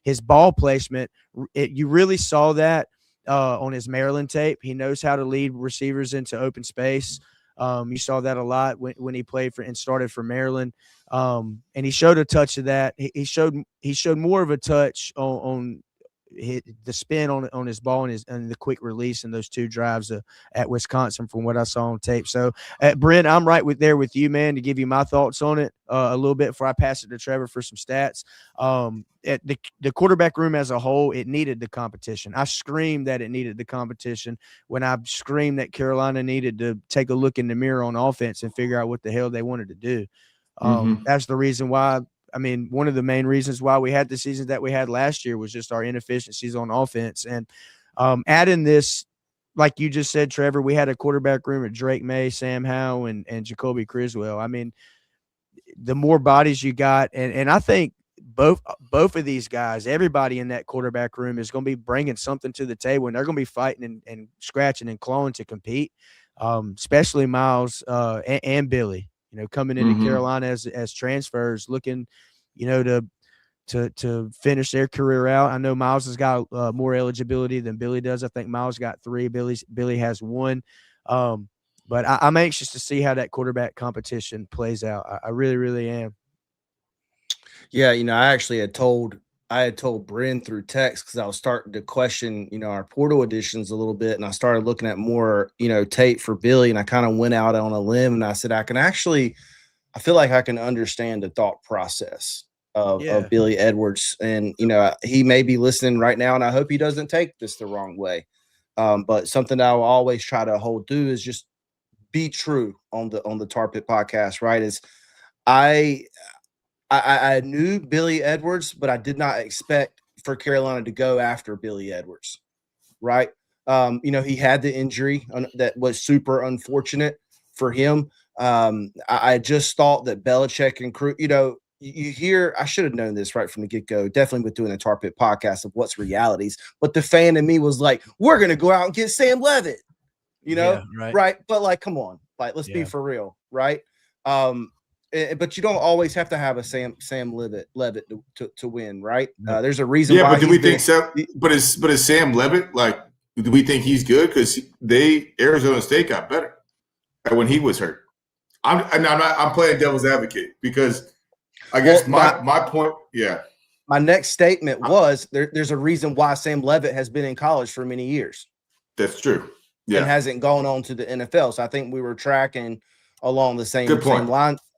His ball placement, you really saw that on his Maryland tape. He knows how to lead receivers into open space. You saw that a lot when he played for and started for Maryland. And he showed a touch of that. He showed more of a touch on the spin on his ball and the quick release in those 2 drives at Wisconsin from what I saw on tape. So, Brent, I'm right there with you, man, to give you my thoughts on it a little bit before I pass it to Trevor for some stats. At the quarterback room as a whole, it needed the competition. I screamed that it needed the competition when I screamed that Carolina needed to take a look in the mirror on offense and figure out what the hell they wanted to do. That's the reason why. I mean, one of the main reasons why we had the season that we had last year was just our inefficiencies on offense. And adding this, like you just said, Trevor, we had a quarterback room at Drake May, Sam Howell, and Jacoby Criswell. I mean, the more bodies you got, and I think both of these guys, everybody in that quarterback room is going to be bringing something to the table, and they're going to be fighting and scratching and clawing to compete, especially Miles and Billy. Coming into Carolina as transfers, looking, to finish their career out. I know Miles has got more eligibility than Billy does. I think Miles got 3. Billy has 1. But I'm anxious to see how that quarterback competition plays out. I really, really am. Yeah, I actually had told Bryn through text because I was starting to question, our portal additions a little bit, and I started looking at more, tape for Billy, and I kind of went out on a limb, and I said I feel like I can understand the thought process of Billy Edwards, and he may be listening right now, and I hope he doesn't take this the wrong way. But something that I will always try to hold to is just be true on the Tar Pit podcast, right? Is I knew Billy Edwards, but I did not expect for Carolina to go after Billy Edwards, right? He had the injury that was super unfortunate for him. I just thought that Belichick and crew, you hear, I should have known this right from the get-go, definitely with doing the Tar Pit podcast of what's realities, but the fan in me was like, we're going to go out and get Sam Levitt, right? But like, come on, like, let's be for real, right? But you don't always have to have a Sam Levitt to win, right? There's a reason. Yeah, but do we think so? But is Sam Levitt, like, do we think he's good? Because Arizona State got better when he was hurt. I'm playing devil's advocate because I guess my point. Yeah. My next statement was there's a reason why Sam Levitt has been in college for many years. That's true. Yeah. And hasn't gone on to the NFL. So I think we were tracking along the same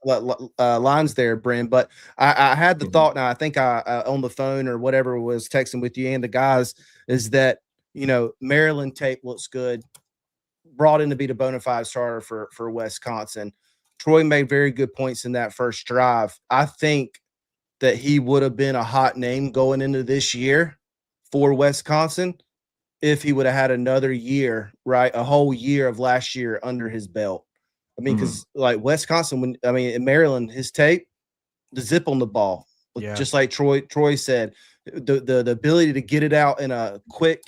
lines there, Bryn. But I had the thought, now I think I on the phone or whatever was texting with you and the guys, is that, Maryland tape looks good, brought in to be the bona fide starter for Wisconsin. Troy made very good points in that first drive. I think that he would have been a hot name going into this year for Wisconsin if he would have had another year, right? A whole year of last year under his belt. I mean, because like Wisconsin, in Maryland, his tape, the zip on the ball, just like Troy said, the ability to get it out in a quick,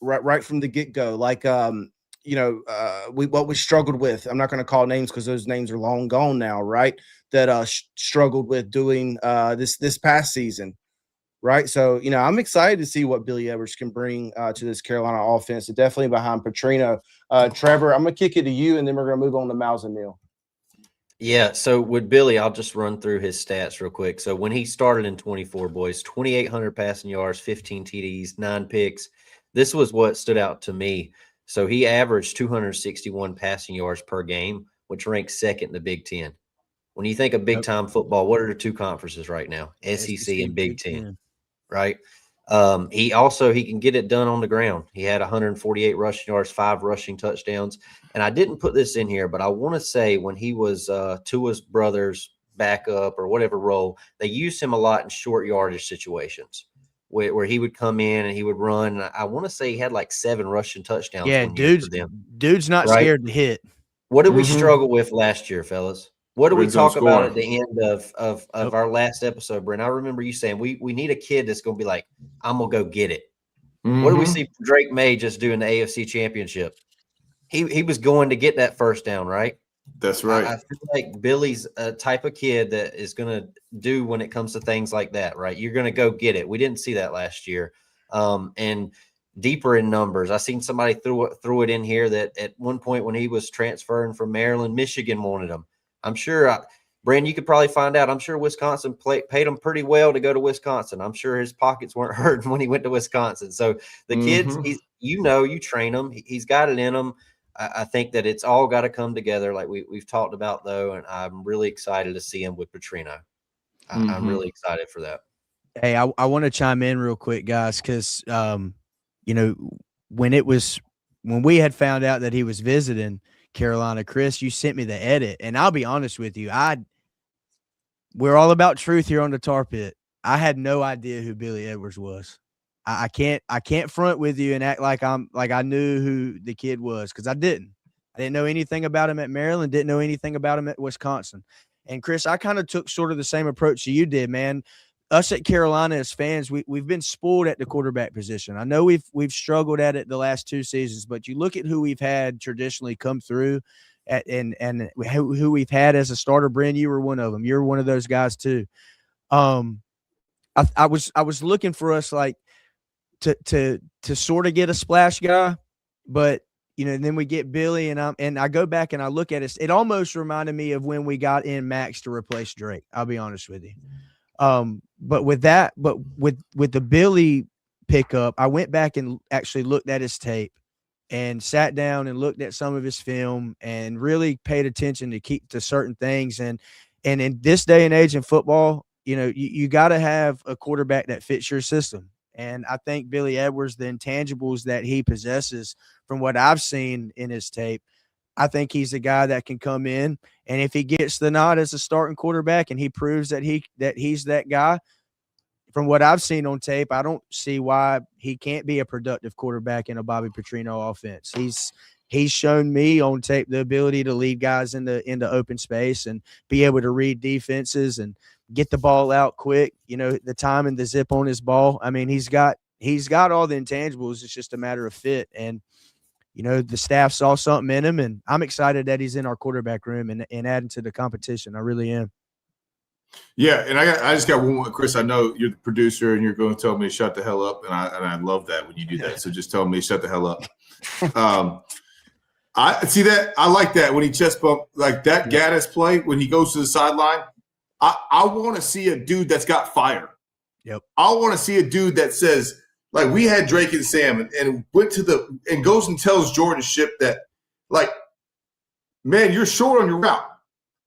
right from the get go. Like, what we struggled with. I'm not going to call names because those names are long gone now, right? That struggled with doing this past season. Right. So, I'm excited to see what Billy Edwards can bring to this Carolina offense. Definitely behind Petrino. Trevor, I'm going to kick it to you, and then we're going to move on to Miles and Neal. Yeah. So with Billy, I'll just run through his stats real quick. So when he started in 24, boys, 2,800 passing yards, 15 TDs, 9 picks. This was what stood out to me. So he averaged 261 passing yards per game, which ranks second in the Big Ten. When you think of big-time football, what are the 2 conferences right now? SEC and Big Ten. Right. He can get it done on the ground. He had 148 rushing yards, 5 rushing touchdowns. And I didn't put this in here, but I want to say when he was Tua's brother's backup or whatever role, they used him a lot in short yardage situations where he would come in and he would run. I want to say he had like 7 rushing touchdowns. Yeah, dude's not scared to hit. What did we struggle with last year, fellas? What did we talk about at the end of our last episode, Brent? I remember you saying we need a kid that's going to be like, I'm going to go get it. What did we see Drake May just do in the AFC Championship? He was going to get that first down, right? That's right. I feel like Billy's a type of kid that is going to do when it comes to things like that, right? You're going to go get it. We didn't see that last year. And deeper in numbers. I seen somebody threw it in here that at one point when he was transferring from Maryland, Michigan wanted him. I'm sure, Brandon, you could probably find out. I'm sure Wisconsin paid him pretty well to go to Wisconsin. I'm sure his pockets weren't hurting when he went to Wisconsin. So the kids, you train them. He's got it in him. I think that it's all got to come together like we've talked about, though, and I'm really excited to see him with Petrino. I'm really excited for that. Hey, I want to chime in real quick, guys, because when we had found out that he was visiting Carolina, Chris, you sent me the edit, and I'll be honest with you, we're all about truth here on the Tar Pit. I had no idea who Billy Edwards was. I can't front with you and act like I knew who the kid was, because I didn't know anything about him at Maryland, didn't know anything about him at Wisconsin. And Chris, I kind of took sort of the same approach that you did, man. Us at Carolina as fans, we've been spoiled at the quarterback position. I know we've struggled at it the last 2 seasons, but you look at who we've had traditionally come through and who we've had as a starter. Bryn, you were one of them. You're one of those guys too. I was looking for us like to sort of get a splash guy, but then we get Billy and I go back and I look at it. It almost reminded me of when we got in Max to replace Drake. I'll be honest with you. But with the Billy pickup, I went back and actually looked at his tape and sat down and looked at some of his film and really paid attention to certain things. And in this day and age in football, you got to have a quarterback that fits your system. And I think Billy Edwards, the intangibles that he possesses from what I've seen in his tape, I think he's a guy that can come in, and if he gets the nod as a starting quarterback and he proves that he's that guy, from what I've seen on tape, I don't see why he can't be a productive quarterback in a Bobby Petrino offense. He's shown me on tape the ability to lead guys into open space and be able to read defenses and get the ball out quick. The time and the zip on his ball. I mean, he's got all the intangibles. It's just a matter of fit. And the staff saw something in him, and I'm excited that he's in our quarterback room and adding to the competition. I really am. Yeah, and I just got one more, Chris. I know you're the producer, and you're going to tell me to shut the hell up, and I love that when you do that. So just tell me shut the hell up. I see that. I like that when he chest bump like that. Gaddis play when he goes to the sideline. I want to see a dude that's got fire. Yep. I want to see a dude that says, like, we had Drake and Sam and went to and goes and tells Jordan Ship that, like, man, you're short on your route.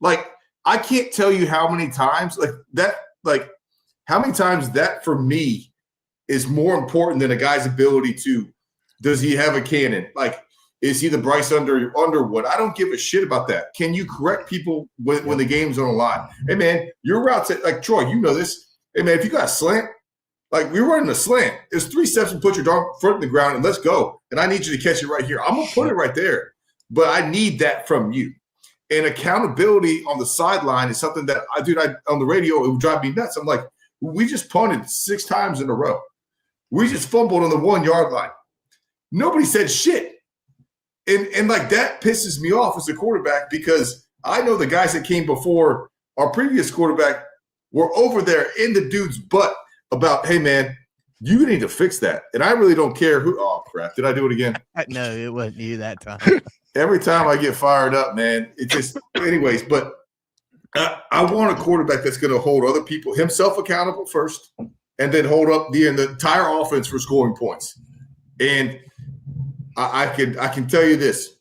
Like, I can't tell you how many times how many times that for me is more important than a guy's ability to, does he have a cannon? Like, is he the Bryce Underwood? I don't give a shit about that. Can you correct people when the game's on the line? Hey, man, your routes, like, Troy, you know this. Hey, man, if you got a slant, like, we're running a slant. There's 3 steps and put your foot in the ground and let's go. And I need you to catch it right here. I'm going to put it right there. But I need that from you. And accountability on the sideline is something that on the radio, it would drive me nuts. I'm like, we just punted 6 times in a row. We just fumbled on the 1-yard line. Nobody said shit. And like, that pisses me off as a quarterback, because I know the guys that came before our previous quarterback were over there in the dude's butt about, hey, man, you need to fix that. And I really don't care who – oh, crap. Did I do it again? No, it wasn't you that time. Every time I get fired up, man, it just – anyways, but I want a quarterback that's going to hold other people, himself accountable first, and then hold up the entire offense for scoring points. And I can tell you this.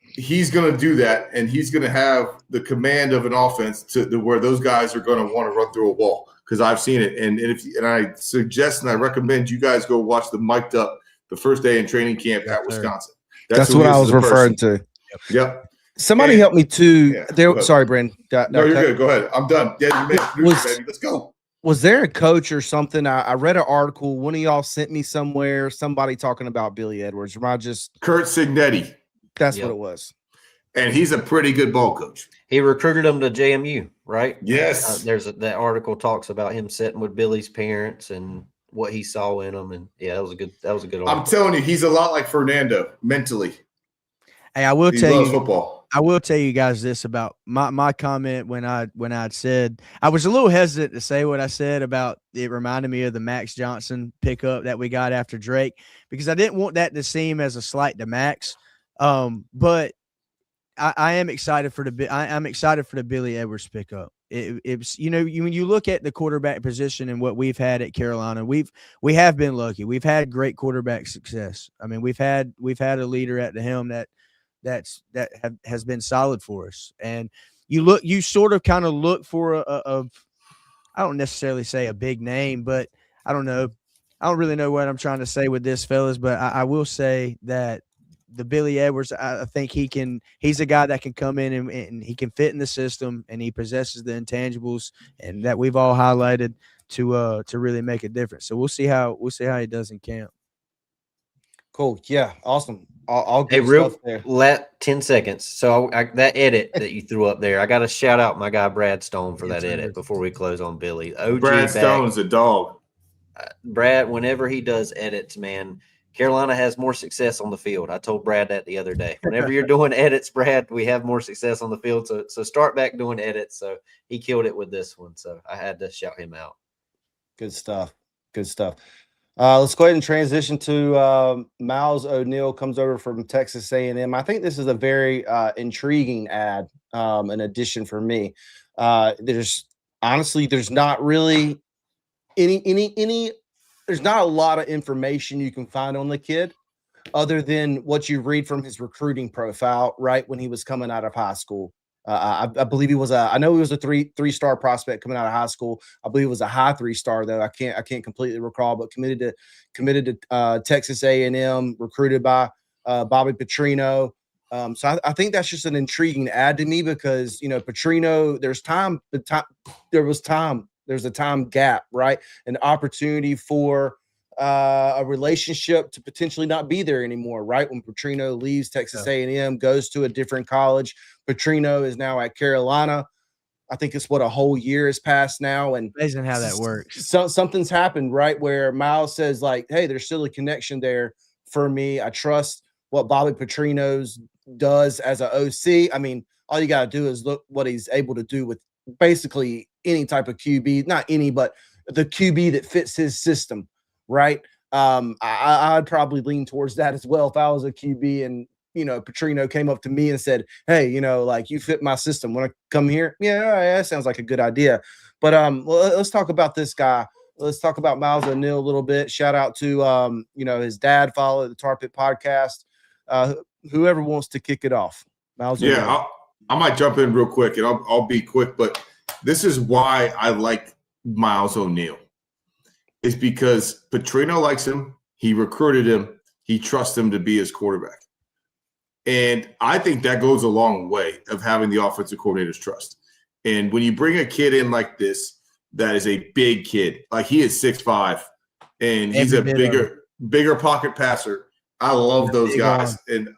He's going to do that, and he's going to have the command of an offense to where those guys are going to want to run through a wall, because I've seen it. And I suggest and I recommend you guys go watch the mic'd up the first day in training camp at Wisconsin. That's what I was referring to. Yep. Somebody help me too. Sorry, Bryn. No, you're good. Go ahead. I'm done. Yeah, baby. Let's go. Was there a coach or something? I read an article. One of y'all sent me somewhere. Somebody talking about Billy Edwards. Am I just Kurt Cignetti? That's what it was. And he's a pretty good ball coach. He recruited him to JMU, right? Yes. That article talks about him sitting with Billy's parents and what he saw in him, and that was a good article. I'm telling you, he's a lot like Fernando mentally. Hey, I will tell you, football. I will tell you guys this about my comment when I'd said I was a little hesitant to say what I said about it reminded me of the Max Johnson pickup that we got after Drake because I didn't want that to seem as a slight to Max. But I am excited for I'm excited for the Billy Edwards pickup. It's when you look at the quarterback position and what we've had at Carolina, we have been lucky. We've had great quarterback success. I mean, we've had a leader at the helm that has been solid for us. And you sort of kind of look for I don't necessarily say a big name, but I don't know. I don't really know what I'm trying to say with this, fellas, but I will say that the Billy Edwards, I think he's a guy that can come in and he can fit in the system and he possesses the intangibles and that we've all highlighted to really make a difference. So we'll see how he does in camp. Cool. Yeah. Awesome. I'll Hey, get real stuff there. 10 seconds. So that edit that you threw up there, I got to shout out my guy Brad Stone for that edit before we close on Billy. OG Brad Stone's a dog. Brad, whenever he does edits, man, Carolina has more success on the field. I told Brad that the other day. Whenever you're doing edits, Brad, we have more success on the field. So start back doing edits. So he killed it with this one. So I had to shout him out. Good stuff. Good stuff. Let's go ahead and transition to Miles O'Neal comes over from Texas A&M. I think this is a very intriguing ad, an addition for me. There's not really any. There's not a lot of information you can find on the kid other than what you read from his recruiting profile, right? When he was coming out of high school. I believe he was I know he was a three-star prospect coming out of high school. I believe it was a high 3-star though. I can't completely recall, but committed to Texas A&M, recruited by Bobby Petrino. So I think that's just an intriguing ad to me because, Petrino, there's a time gap, right? An opportunity for a relationship to potentially not be there anymore, right? When Petrino leaves Texas A&M, goes to a different college. Petrino is now at Carolina. I think it's a whole year has passed now. And amazing how that works. So something's happened, right? Where Miles says like, hey, there's still a connection there for me. I trust what Bobby Petrino's does as an OC. I mean, all you got to do is look what he's able to do with basically any type of QB, not any, but the QB that fits his system, right? I'd probably lean towards that as well if I was a QB and, Petrino came up to me and said, hey, you fit my system. Want to come here? Yeah, all right, that sounds like a good idea. But let's talk about this guy. Let's talk about Miles O'Neal a little bit. Shout out to, his dad, follow the Tar Pit podcast. Whoever wants to kick it off. Miles O'Neal. Yeah, I might jump in real quick, and I'll be quick, but this is why I like Miles O'Neal. Is because Petrino likes him. He recruited him. He trusts him to be his quarterback. And I think that goes a long way of having the offensive coordinator's trust. And when you bring a kid in like this, that is a big kid, like he is 6'5", and he's a bigger pocket passer. I love those guys. And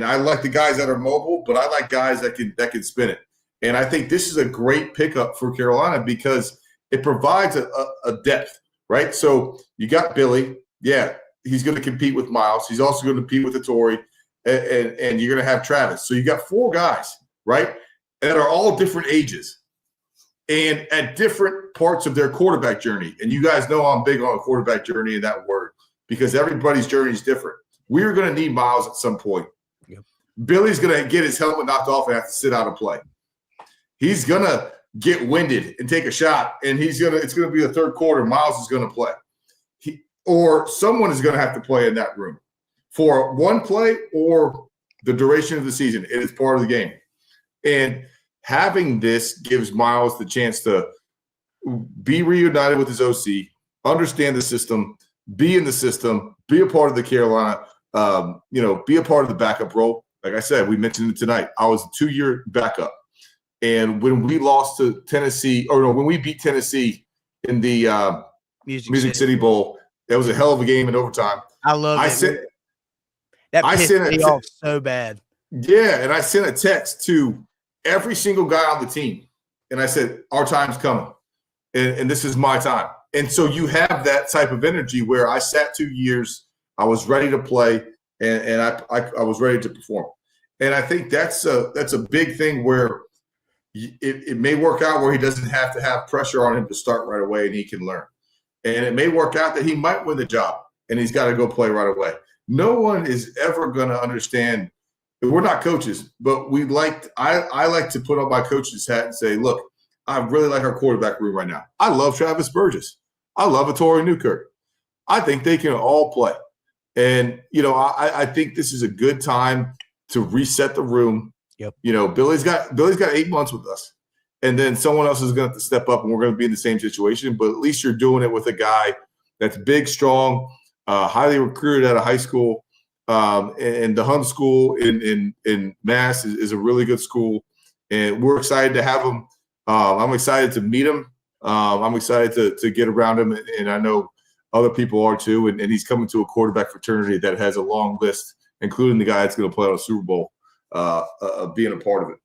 I like the guys that are mobile, but I like guys that can spin it. And I think this is a great pickup for Carolina because it provides a depth, right? So you got Billy. Yeah, he's going to compete with Miles. He's also going to compete with Ettore, and you're going to have Travis. So you got 4 guys, right, that are all different ages and at different parts of their quarterback journey. And you guys know I'm big on a quarterback journey in that word because everybody's journey is different. We're going to need Miles at some point. Yep. Billy's going to get his helmet knocked off and have to sit out and play. He's going to get winded and take a shot, and it's going to be the third quarter. Miles is going to play. Or someone is going to have to play in that room for one play or the duration of the season. It is part of the game. And having this gives Miles the chance to be reunited with his OC, understand the system, be in the system, be a part of the Carolina, be a part of the backup role. Like I said, we mentioned it tonight. I was a 2-year backup. And when we lost to Tennessee, when we beat Tennessee in the Music City Bowl, that was a hell of a game in overtime. I love it. That pissed me off so bad. Yeah, and I sent a text to every single guy on the team, and I said, our time's coming, and this is my time. And so you have that type of energy where I sat 2 years, I was ready to play, and I was ready to perform. And I think that's a big thing where it may work out where he doesn't have to have pressure on him to start right away and he can learn. And it may work out that he might win the job and he's got to go play right away. No one is ever going to understand. We're not coaches, but I like to put on my coach's hat and say, look, I really like our quarterback room right now. I love Travis Burgess. I love Torrey Newkirk. I think they can all play. And, I think this is a good time to reset the room. Yep. Billy's got 8 months with us. And then someone else is going to have to step up and we're going to be in the same situation. But at least you're doing it with a guy that's big, strong, highly recruited out of high school. And the Hun School in Mass is a really good school. And we're excited to have him. I'm excited to meet him. I'm excited to get around him. And I know other people are too. And he's coming to a quarterback fraternity that has a long list, including the guy that's going to play on a Super Bowl, being a part of it.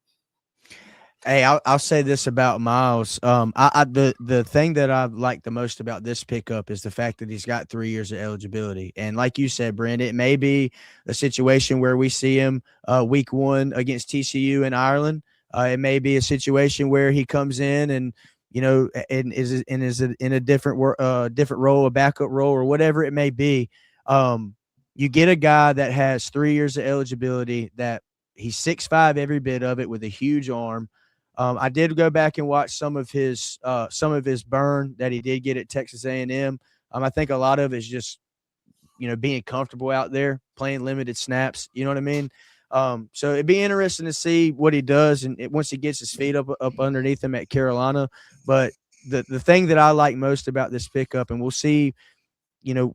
Hey, I'll say this about Miles. The thing that I like the most about this pickup is the fact that he's got 3 years of eligibility. And like you said, Brent, it may be a situation where we see him week 1 against TCU in Ireland. It may be a situation where he comes in and is in a different role, a backup role, or whatever it may be. You get a guy that has 3 years of eligibility, that he's 6'5", every bit of it, with a huge arm. I did go back and watch some of his burn that he did get at Texas A&M. I think a lot of it is just, being comfortable out there, playing limited snaps. You know what I mean? So it'd be interesting to see what he does and once he gets his feet up underneath him at Carolina. But the thing that I like most about this pickup, and we'll see,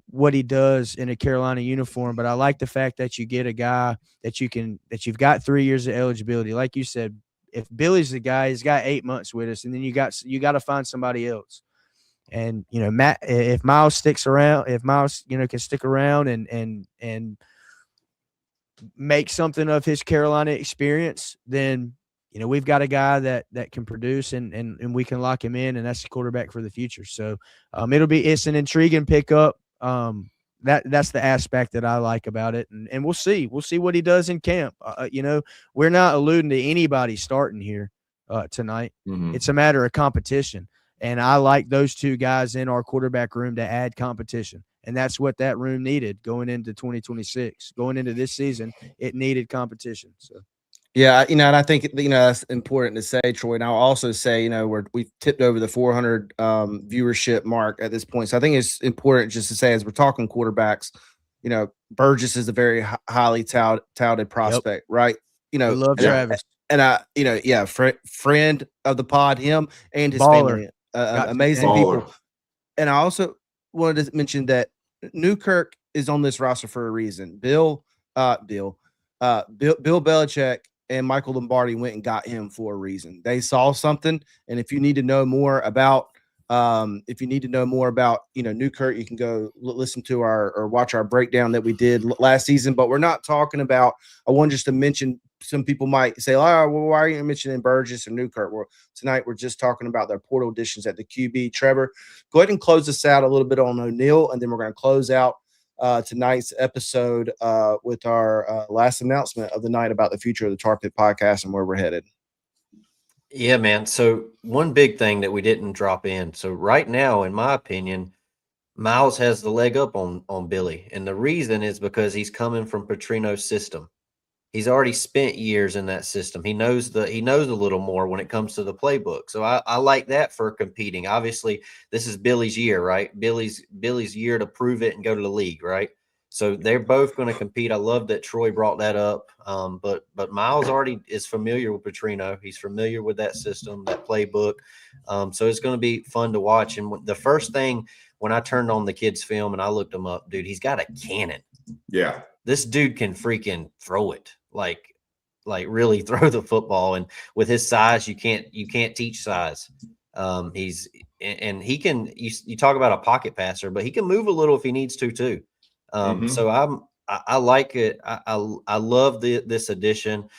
what he does in a Carolina uniform, but I like the fact that you get a guy that you've got 3 years of eligibility. Like you said, if Billy's the guy, he's got 8 months with us, and then you got to find somebody else. And Matt, if Miles sticks around, can stick around and make something of his Carolina experience, then we've got a guy that can produce and we can lock him in, and that's the quarterback for the future. So it's an intriguing pickup. That's the aspect that I like about it, and we'll see what he does in camp. We're not alluding to anybody starting here tonight. Mm-hmm. It's a matter of competition, and I like those two guys in our quarterback room to add competition, and that's what that room needed going into 2026. Going into this season, it needed competition. So. Yeah, and I think that's important to say, Troy. And I'll also say, we've tipped over the 400 viewership mark at this point. So I think it's important just to say, as we're talking quarterbacks, Burgess is a very highly touted prospect, right? We love Travis, friend of the pod, him and his Baller. family, amazing people. And I also wanted to mention that Newkirk is on this roster for a reason. Bill Belichick and Michael Lombardi went and got him for a reason. They saw something, and if you need to know more about, Newkirk, you can go listen to or watch our breakdown that we did last season. But we're not talking about. I want just to mention. Some people might say, "Oh, well, why are you mentioning Burgess and Newkirk?" Well, tonight we're just talking about their portal additions at the QB. Trevor, go ahead and close us out a little bit on O'Neal, and then we're going to close out tonight's episode with our last announcement of the night about the future of the Tar Pit podcast and where we're headed. Yeah, man. So one big thing that we didn't drop in. So right now, in my opinion, Miles has the leg up on Billy. And the reason is because he's coming from Petrino's system. He's already spent years in that system. He knows a little more when it comes to the playbook. So I like that for competing. Obviously, this is Billy's year, right? Billy's year to prove it and go to the league, right? So they're both going to compete. I love that Troy brought that up. But Miles already is familiar with Petrino. He's familiar with that system, that playbook. So it's going to be fun to watch. And the first thing when I turned on the kid's film and I looked him up, dude, he's got a cannon. Yeah. This dude can freaking throw it, like really throw the football. And with his size, you can't teach size. He can. You talk about a pocket passer, but he can move a little if he needs to too. So I like it. I love this addition.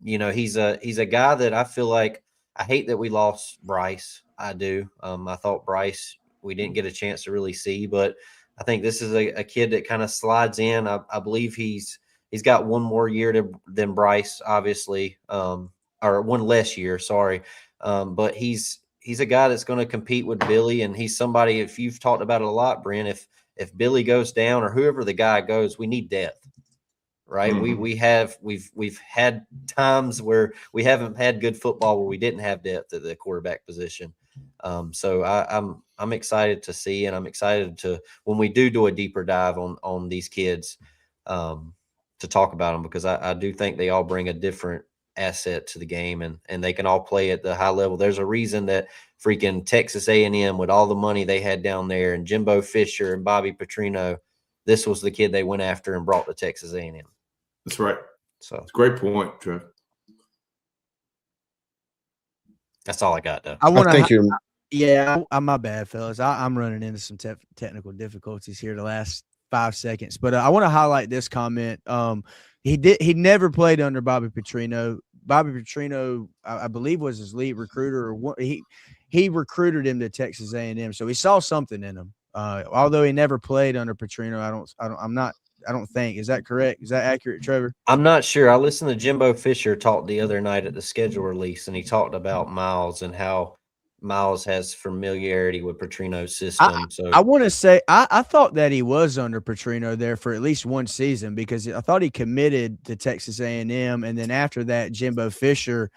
He's a guy that I feel like I hate that we lost Bryce. I do. I thought Bryce we didn't get a chance to really see, but I think this is a kid that kind of slides in. I believe he's He's got one more year than Bryce, obviously, or one less year. Sorry, but he's a guy that's going to compete with Billy, and he's somebody. If you've talked about it a lot, Bryn, if Billy goes down or whoever the guy goes, we need depth. Right. Mm-hmm. We've had times where we haven't had good football where we didn't have depth at the quarterback position. So I'm excited to see, and I'm excited to, when we do a deeper dive on these kids, to talk about them, because I do think they all bring a different asset to the game, and they can all play at the high level. There's a reason that freaking Texas A&M, with all the money they had down there, and Jimbo Fisher and Bobby Petrino, this was the kid they went after and brought to Texas A&M. That's right. So it's a great point, Trev. That's all I got, though. I'm my bad, fellas. I'm running into some technical difficulties here the last 5 seconds, but I want to highlight this comment. He never played under Bobby Petrino. Bobby Petrino, I believe, was his lead recruiter, or he recruited him to Texas A&M, so he saw something in him. Although he never played under Petrino, I don't think. Is that correct? Is that accurate, Trevor? I'm not sure. I listened to Jimbo Fisher talk the other night at the schedule release, and he talked about Miles and how Miles has familiarity with Petrino's system. I want to say I thought that he was under Petrino there for at least one season, because I thought he committed to Texas A&M, and then after that, Jimbo Fisher,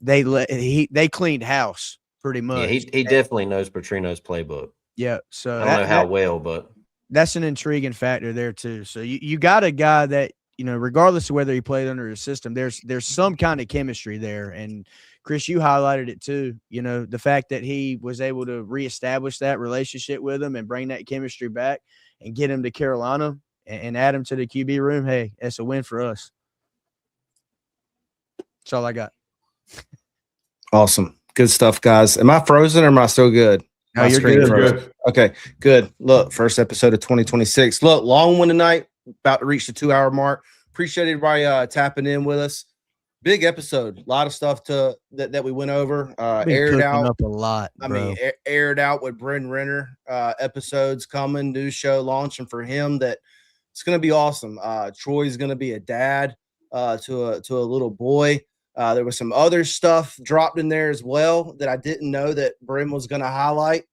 they cleaned house pretty much. Yeah, he definitely knows Petrino's playbook. Yeah, so I don't know how well, but that's an intriguing factor there too. So you got a guy that, regardless of whether he played under his system, there's some kind of chemistry there. And Chris, you highlighted it too. The fact that he was able to reestablish that relationship with him and bring that chemistry back and get him to Carolina and add him to the QB room. Hey, that's a win for us. That's all I got. Awesome. Good stuff, guys. Am I frozen or am I still good? No, you're good. Okay, good. Look, first episode of 2026. Look, long one tonight, about to reach the 2-hour mark. Appreciate everybody tapping in with us. Big episode. A lot of stuff that we went over. Aired out up a lot. Bro. Aired out with Bryn Renner. Episodes coming, new show launching for him. That it's going to be awesome. Troy's going to be a dad to a little boy. There was some other stuff dropped in there as well that I didn't know that Bryn was going to highlight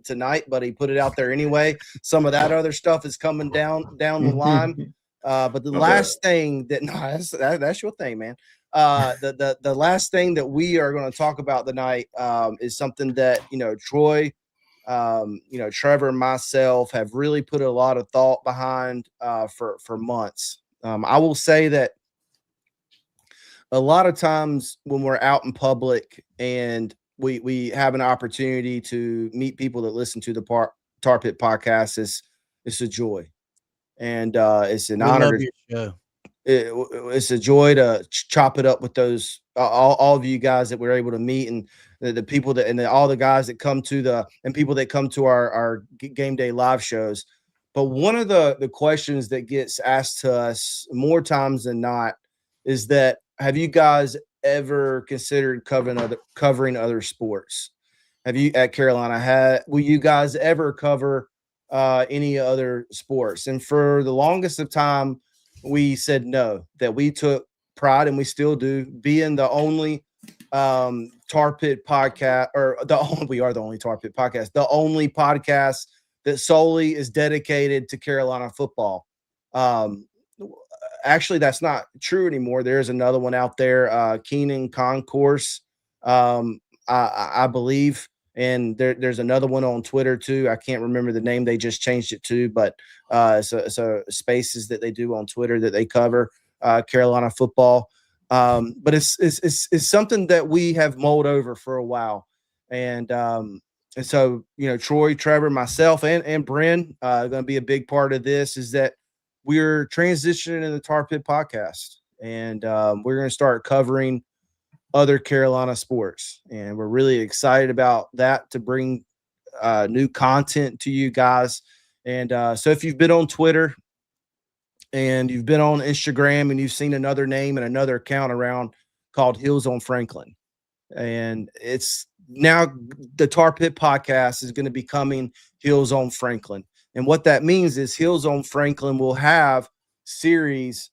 tonight, but he put it out there anyway. Some of that other stuff is coming down the line. But the last thing that's your thing, man. The last thing that we are going to talk about tonight is something that, Troy, Trevor and myself have really put a lot of thought behind for months. I will say that a lot of times when we're out in public and we have an opportunity to meet people that listen to the Tar Pit podcast, it's a joy. And it's an honor. It's a joy to chop it up with those all of you guys that we're able to meet, and the people that all the guys that come to people that come to our game day live shows. But one of the questions that gets asked to us more times than not is that, have you guys ever considered covering other sports? Have you at Carolina will you guys ever cover any other sports? And for the longest of time, we said no, that we took pride, and we still do, being the only Tar Pit podcast, we are the only Tar Pit podcast, the only podcast that solely is dedicated to Carolina football. Actually, that's not true anymore. There's another one out there, Keenan Concourse, I believe. And there's another one on Twitter too. I can't remember the name they just changed it to, but so spaces that they do on Twitter that they cover Carolina football. But it's something that we have mulled over for a while. And so, Troy, Trevor, myself, and Bryn going to be a big part of this, is that we're transitioning in the Tar Pit podcast, and we're going to start covering other Carolina sports. And we're really excited about that, to bring new content to you guys. And so if you've been on Twitter and you've been on Instagram and you've seen another name and another account around called Hills on Franklin, and it's now the Tar Pit podcast is going to be coming Hills on Franklin. And what that means is Hills on Franklin will have series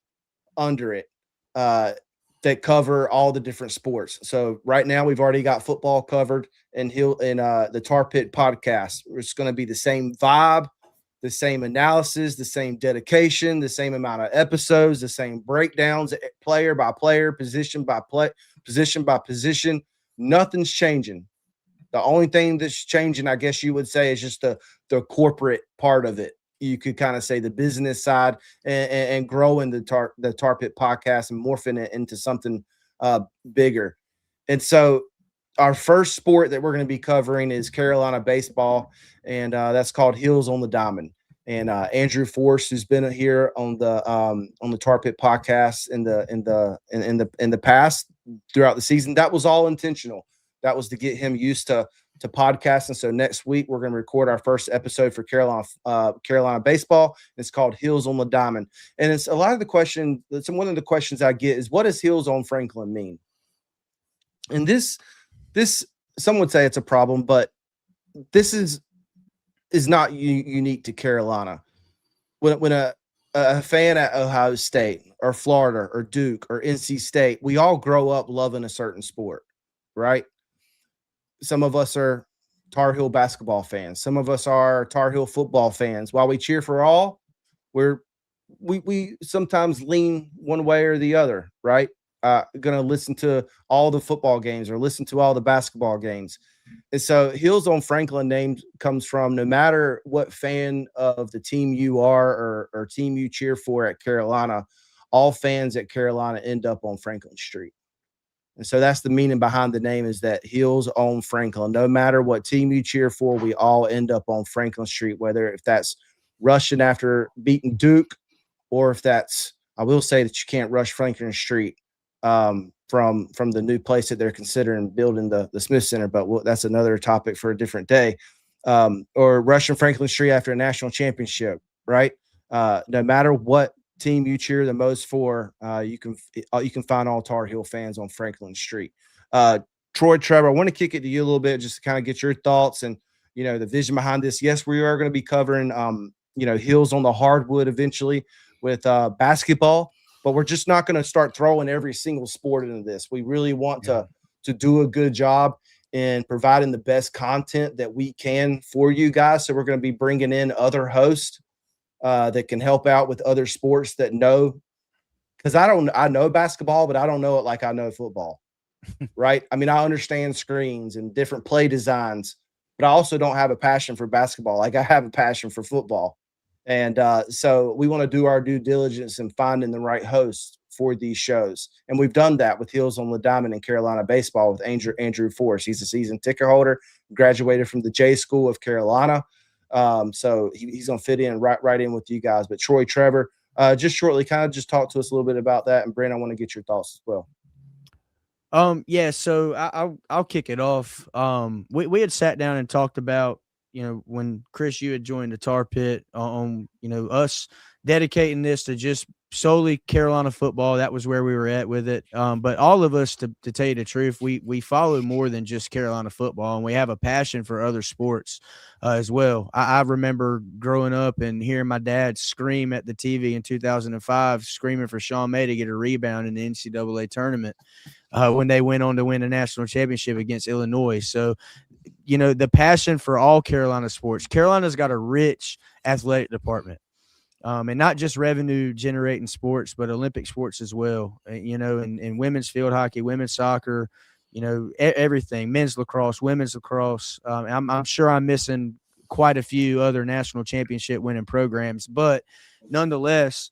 under it that cover all the different sports. So right now we've already got football covered and the Tar Pit podcast. It's going to be the same vibe, the same analysis, the same dedication, the same amount of episodes, the same breakdowns, player by player, position by position. Nothing's changing. The only thing that's changing, I guess you would say, is just the corporate part of it. You could kind of say the business side and growing the Tar Pit podcast and morphing it into something bigger. And so our first sport that we're going to be covering is Carolina baseball, and that's called Heels on the Diamond. And Andrew Force, who's been here on the Tar Pit podcast in the past throughout the season, that was all intentional. That was to get him used to podcasting. So next week we're going to record our first episode for Carolina baseball. It's called Heels on the Diamond, and it's a lot of the question. One of the questions I get is, what does Heels on Franklin mean? And this some would say it's a problem, but this is not unique to Carolina. When a fan at Ohio State or Florida or Duke or NC State, we all grow up loving a certain sport, right? Some of us are Tar Heel basketball fans. Some of us are Tar Heel football fans. While we cheer for all, we sometimes lean one way or the other, right? Going to listen to all the football games or listen to all the basketball games. And so Heels on Franklin name comes from, no matter what fan of the team you are or team you cheer for at Carolina, all fans at Carolina end up on Franklin Street. And so that's the meaning behind the name, is that Heels on Franklin. No matter what team you cheer for, we all end up on Franklin Street, whether if that's rushing after beating Duke, or if that's, I will say that you can't rush Franklin Street from the new place that they're considering building, the Smith Center, but that's another topic for a different day. Or rushing Franklin Street after a national championship, right? No matter what team you cheer the most for, you can find all Tar Heel fans on Franklin Street. Troy, Trevor, I want to kick it to you a little bit just to kind of get your thoughts and the vision behind this. Yes, we are going to be covering Heels on the hardwood eventually with basketball, but we're just not going to start throwing every single sport into this. We really want to do a good job in providing the best content that we can for you guys. So we're going to be bringing in other hosts that can help out with other sports that know, because I know basketball, but I don't know it like I know football, right? I mean, I understand screens and different play designs, but I also don't have a passion for basketball like I have a passion for football. And so we want to do our due diligence in finding the right host for these shows. And we've done that with Heels on the Diamond in Carolina baseball with Andrew Force. He's a season ticket holder, graduated from the J School of Carolina. So he's going to fit in right in with you guys. But Troy, Trevor, just shortly, kind of just talk to us a little bit about that. And Bryn, I want to get your thoughts as well. Yeah, so I'll kick it off. We had sat down and talked about, when Chris, you had joined the Tar Pit on, us dedicating this to just solely Carolina football. That was where we were at with it. But all of us, to tell you the truth, we follow more than just Carolina football, and we have a passion for other sports as well. I remember growing up and hearing my dad scream at the TV in 2005, screaming for Sean May to get a rebound in the NCAA tournament when they went on to win a national championship against Illinois. So, the passion for all Carolina sports. Carolina's got a rich athletic department. And not just revenue generating sports, but Olympic sports as well, and women's field hockey, women's soccer, everything, men's lacrosse, women's lacrosse. I'm sure I'm missing quite a few other national championship winning programs, but nonetheless,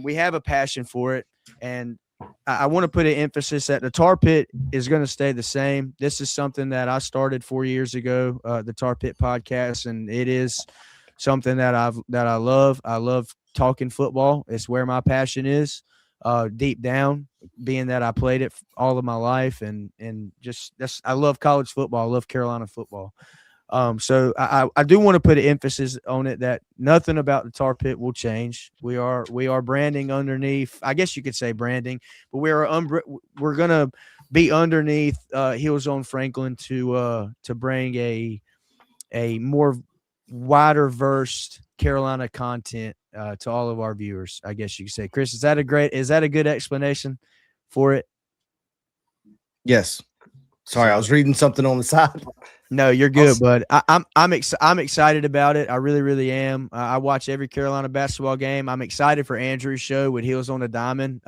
we have a passion for it. And I want to put an emphasis that the Tar Pit is going to stay the same. This is something that I started 4 years ago, the Tar Pit podcast, and it is something that I love. I love talking football. It's where my passion is, deep down, being that I played it all of my life, and just I love college football. I love Carolina football. So I do want to put an emphasis on it that nothing about the Tar Pit will change. We are branding underneath, I guess you could say branding, but we're gonna be underneath Heels on Franklin to bring a more wider versed Carolina content to all of our viewers, I guess you could say. Chris, is that a good explanation for it? Yes. Sorry, I was reading something on the side. No, you're good, bud. I'm excited about it. I really, really am. I watch every Carolina basketball game. I'm excited for Andrew's show with Heels on the Diamond.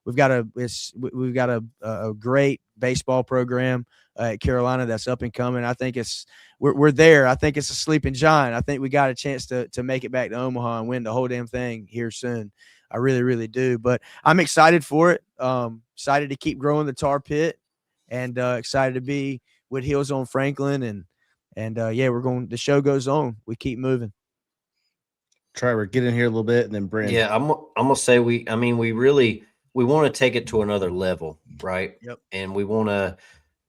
We've got a great baseball program at Carolina that's up and coming. I think we're there. I think it's a sleeping giant. I think we got a chance to make it back to Omaha and win the whole damn thing here soon. I really, really do. But I'm excited for it. Excited to keep growing the Tar Pit, and excited to be with Heels on Franklin, and the show goes on. We keep moving. Trevor, get in here a little bit, and then Bryn. Yeah, I'm gonna say we want to take it to another level, right? Yep. And we want to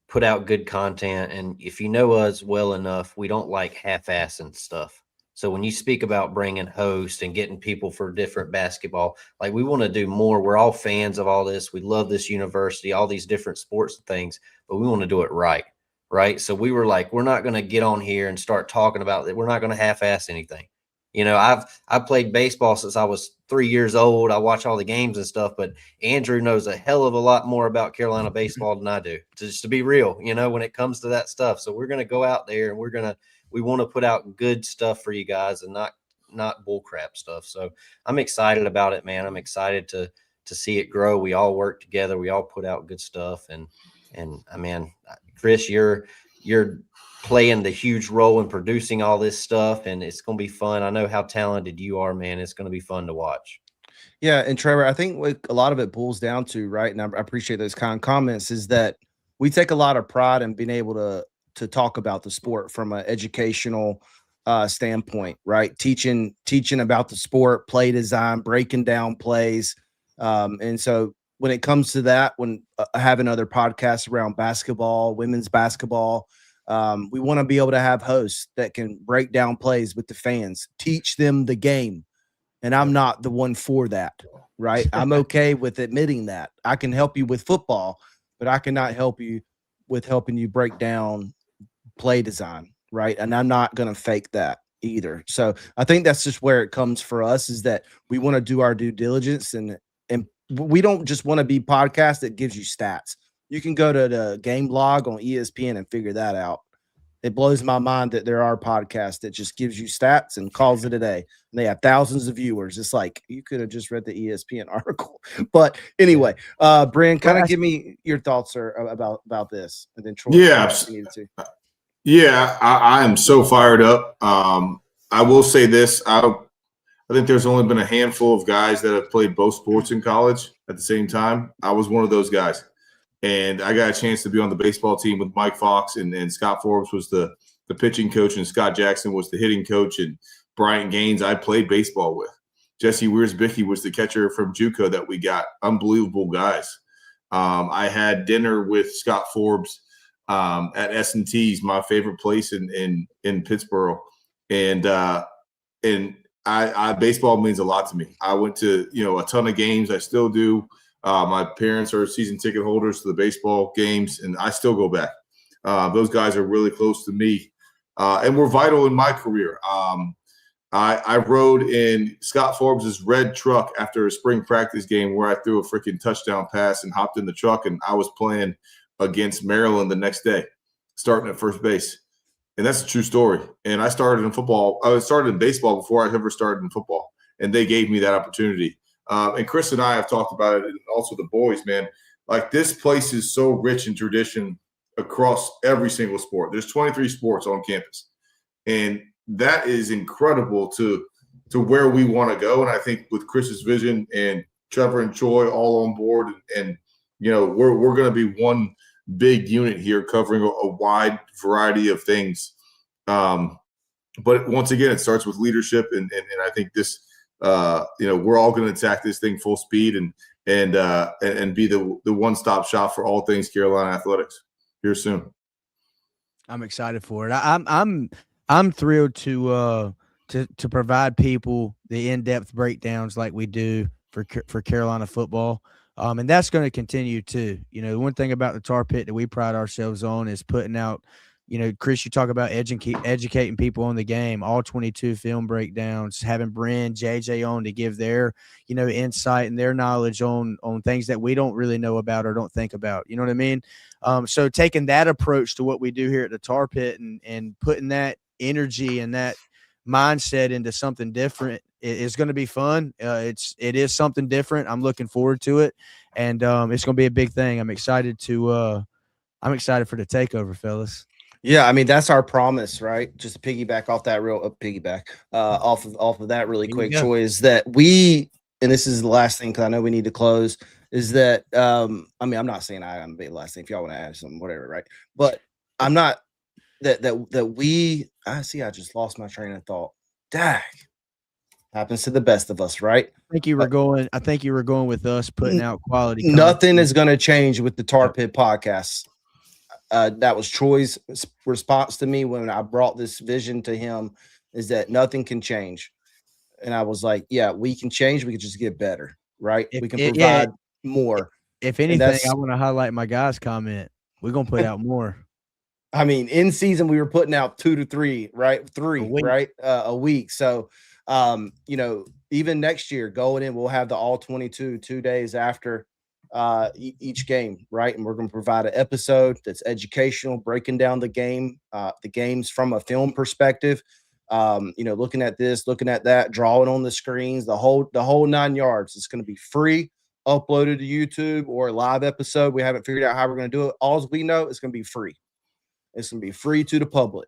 put out good content. And if you know us well enough, we don't like half-assing stuff. So when you speak about bringing hosts and getting people for different basketball, like we want to do more. We're all fans of all this. We love this university, all these different sports and things, but we want to do it right. Right. So we were like, we're not going to get on here and start talking about it. We're not going to half-ass anything. You know, I've played baseball since I was 3 years old. I watch all the games and stuff, but Andrew knows a hell of a lot more about Carolina baseball than I do, just to be real, you know, when it comes to that stuff. So we're going to go out there and we want to put out good stuff for you guys and not bullcrap stuff. So I'm excited about it, man. I'm excited to see it grow. We all work together. We all put out good stuff. And I mean, Chris, you're playing the huge role in producing all this stuff, and it's going to be fun. I know how talented you are, man. It's going to be fun to watch. Yeah, and Trevor, I think what a lot of it boils down to, right, and I appreciate those kind of comments, is that we take a lot of pride in being able to talk about the sport from an educational standpoint, right? Teaching about the sport, play design, breaking down plays, and so when it comes to that, when having other podcasts around basketball, women's basketball, we want to be able to have hosts that can break down plays with the fans, teach them the game. And I'm not the one for that, right? I'm okay with admitting that. I can help you with football, but I cannot help you with helping you break down play design, right? And I'm not going to fake that either. So I think that's just where it comes for us, is that we want to do our due diligence, and we don't just want to be podcast that gives you stats. You can go to the game log on ESPN and figure that out. It blows my mind that there are podcasts that just gives you stats and calls it a day. And they have thousands of viewers. It's like, you could have just read the ESPN article. But anyway, Bryn, kind of give me your thoughts, sir, about this. And then Troy. Yeah, I am so fired up. I will say this. I think there's only been a handful of guys that have played both sports in college at the same time. I was one of those guys. And I got a chance to be on the baseball team with Mike Fox, and Scott Forbes was the pitching coach, and Scott Jackson was the hitting coach, and Bryant Gaines I played baseball with. Jesse Wiersbicki was the catcher from JUCO that we got. Unbelievable guys. I had dinner with Scott Forbes at S&T's, my favorite place in Pittsburgh. And I baseball means a lot to me. I went to, a ton of games. I still do. My parents are season ticket holders to the baseball games, and I still go back. Those guys are really close to me, and were vital in my career. I rode in Scott Forbes' red truck after a spring practice game where I threw a freaking touchdown pass and hopped in the truck, and I was playing against Maryland the next day, starting at first base. And that's a true story. And I started in football. I started in baseball before I ever started in football, and they gave me that opportunity. And Chris and I have talked about it, and also the boys, man. Like, this place is so rich in tradition across every single sport. There's 23 sports on campus, and that is incredible to where we want to go. And I think with Chris's vision and Trevor and Troy all on board, and we're going to be one big unit here covering a wide variety of things. But once again, it starts with leadership, and I think this. We're all going to attack this thing full speed and be the one-stop shop for all things Carolina athletics here soon. I'm excited for it. I'm thrilled to provide people the in-depth breakdowns like we do for Carolina football. And that's going to continue too. The one thing about the Tar Pit that we pride ourselves on is putting out Chris, you talk about educating people on the game, all 22 film breakdowns, having Bryn, JJ on to give their, insight and their knowledge on things that we don't really know about or don't think about. You know what I mean? So taking that approach to what we do here at the Tar Pit and putting that energy and that mindset into something different is going to be fun. It is something different. I'm looking forward to it, and it's going to be a big thing. I'm excited for the takeover, fellas. Yeah, I mean, that's our promise, right? Just to piggyback off that off of that really quick, Troy, is that and this is the last thing because I know we need to close, is that I'm not saying I'm gonna be the last thing. If y'all want to add something, whatever, right? But I'm not I just lost my train of thought. Dag. Happens to the best of us, right? I think you were going with us putting out quality content. Nothing is going to change with the Tar Pit podcast. That was Troy's response to me when I brought this vision to him, is that nothing can change. And I was like, yeah, we can change. We can just get better, right? We can provide more. If anything, I want to highlight my guy's comment. We're going to put out more. I mean, in season, we were putting out 2 to 3, right? 3, right? A week. So, even next year going in, we'll have the all 22 2 days after each game, right? And we're going to provide an episode that's educational, breaking down the games from a film perspective. Looking at this, looking at that, drawing on the screens, the whole 9 yards. It's going to be free, uploaded to YouTube or a live episode. We haven't figured out how we're going to do it. All we know is going to be free. It's going to be free to the public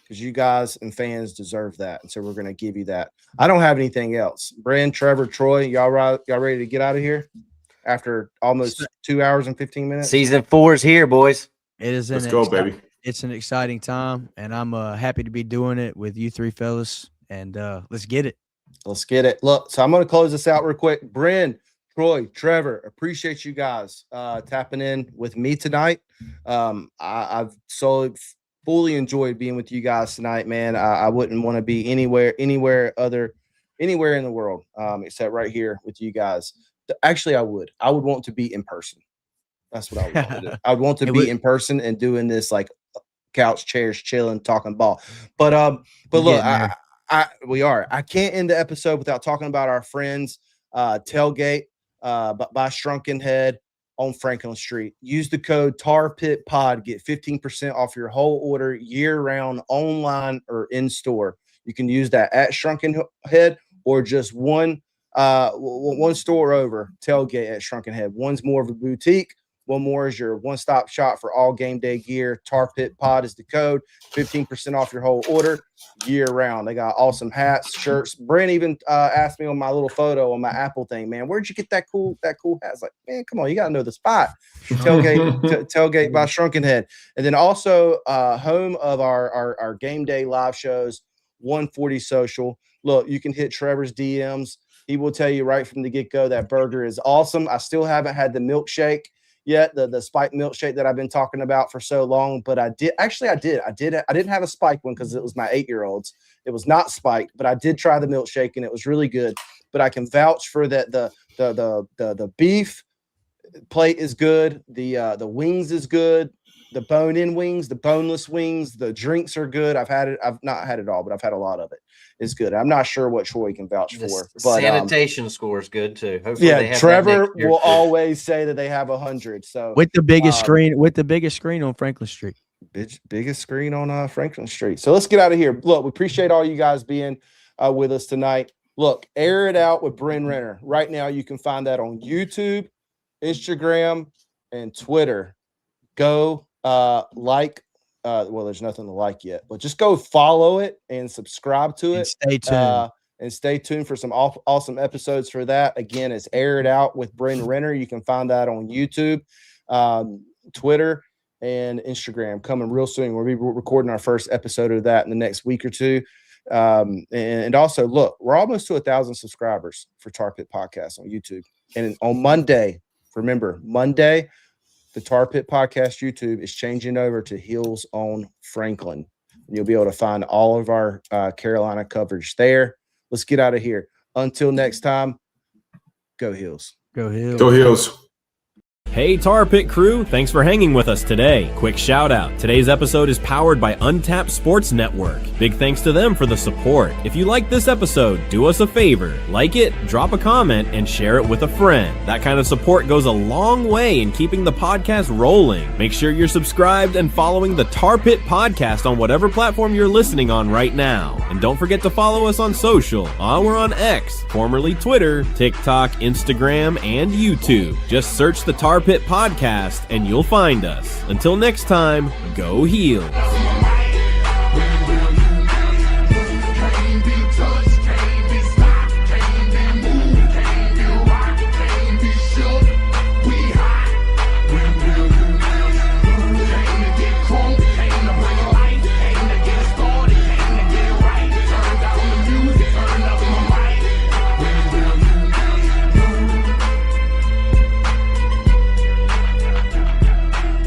because you guys and fans deserve that. And so we're going to give you that. I don't have anything else. Bryn, Trevor, Troy, y'all ready to get out of here after almost 2 hours and 15 minutes? Season 4 is here, boys. Let's go, baby. It's an exciting time, and I'm happy to be doing it with you three fellas. And let's get it. Let's get it. Look, so I'm going to close this out real quick. Bryn, Troy, Trevor, appreciate you guys tapping in with me tonight. I've fully enjoyed being with you guys tonight, man. I wouldn't want to be anywhere in the world except right here with you guys. Actually, I would want to be in person. That's what I would want to do. I would want to be in person and doing this like couch chairs, chilling, talking ball. But look, we are. I can't end the episode without talking about our friends Tailgate by Shrunken Head on Franklin Street. Use the code TARPITPOD, get 15% off your whole order year-round, online or in store. You can use that at Shrunken Head or just one store over, Tailgate at Shrunken Head. One's more of a boutique. One more is your one-stop shop for all game day gear. Tar Pit Pod is the code. 15% off your whole order year-round. They got awesome hats, shirts. Bryn even asked me on my little photo on my Apple thing, man, where'd you get that cool hat? I was like, man, come on, you got to know the spot. Tailgate by Shrunken Head. And then also home of our game day live shows, 140 Social. Look, you can hit Trevor's DMs. He will tell you right from the get-go that burger is awesome. I still haven't had the milkshake yet, the spiked milkshake that I've been talking about for so long, but I did. I didn't have a spiked one because it was my 8-year-old's. It was not spiked, but I did try the milkshake and it was really good. But I can vouch for that. The beef plate is good. The wings is good. The bone-in wings, the boneless wings, the drinks are good. I've not had it all, but I've had a lot of it. It's good. I'm not sure what Troy can vouch for. But sanitation score is good too. Hopefully yeah, Trevor will always say that they have 100. So with the biggest screen on Franklin Street. Biggest screen on Franklin Street. So let's get out of here. Look, we appreciate all you guys being with us tonight. Look, Air It Out with Bryn Renner. Right now, you can find that on YouTube, Instagram, and Twitter. Go there's nothing to like yet, but just go follow it and subscribe to it. And stay tuned for some awesome episodes for that. Again, it's Air It Out with Bryn Renner. You can find that on YouTube, Twitter, and Instagram coming real soon. We'll be recording our first episode of that in the next week or two. And also, look, we're almost to 1,000 subscribers for Tar Pit Podcast on YouTube. And on Monday, remember, Monday, the Tar Pit Podcast YouTube is changing over to Heels on Franklin. And you'll be able to find all of our Carolina coverage there. Let's get out of here. Until next time, go Heels. Go Heels. Go Heels. Hey Tar Pit crew, thanks for hanging with us today. Quick shout out, today's episode is powered by Untapped Sports Network. Big thanks to them for the support. If you like this episode, do us a favor, like it, drop a comment, and share it with a friend. That kind of support goes a long way in keeping the podcast rolling. Make sure you're subscribed and following the Tar Pit Podcast on whatever platform you're listening on right now. And don't forget to follow us on social. We're on X, formerly Twitter, TikTok, Instagram, and YouTube. Just search the Tar Pit Podcast and you'll find us. Until next time, go Heels.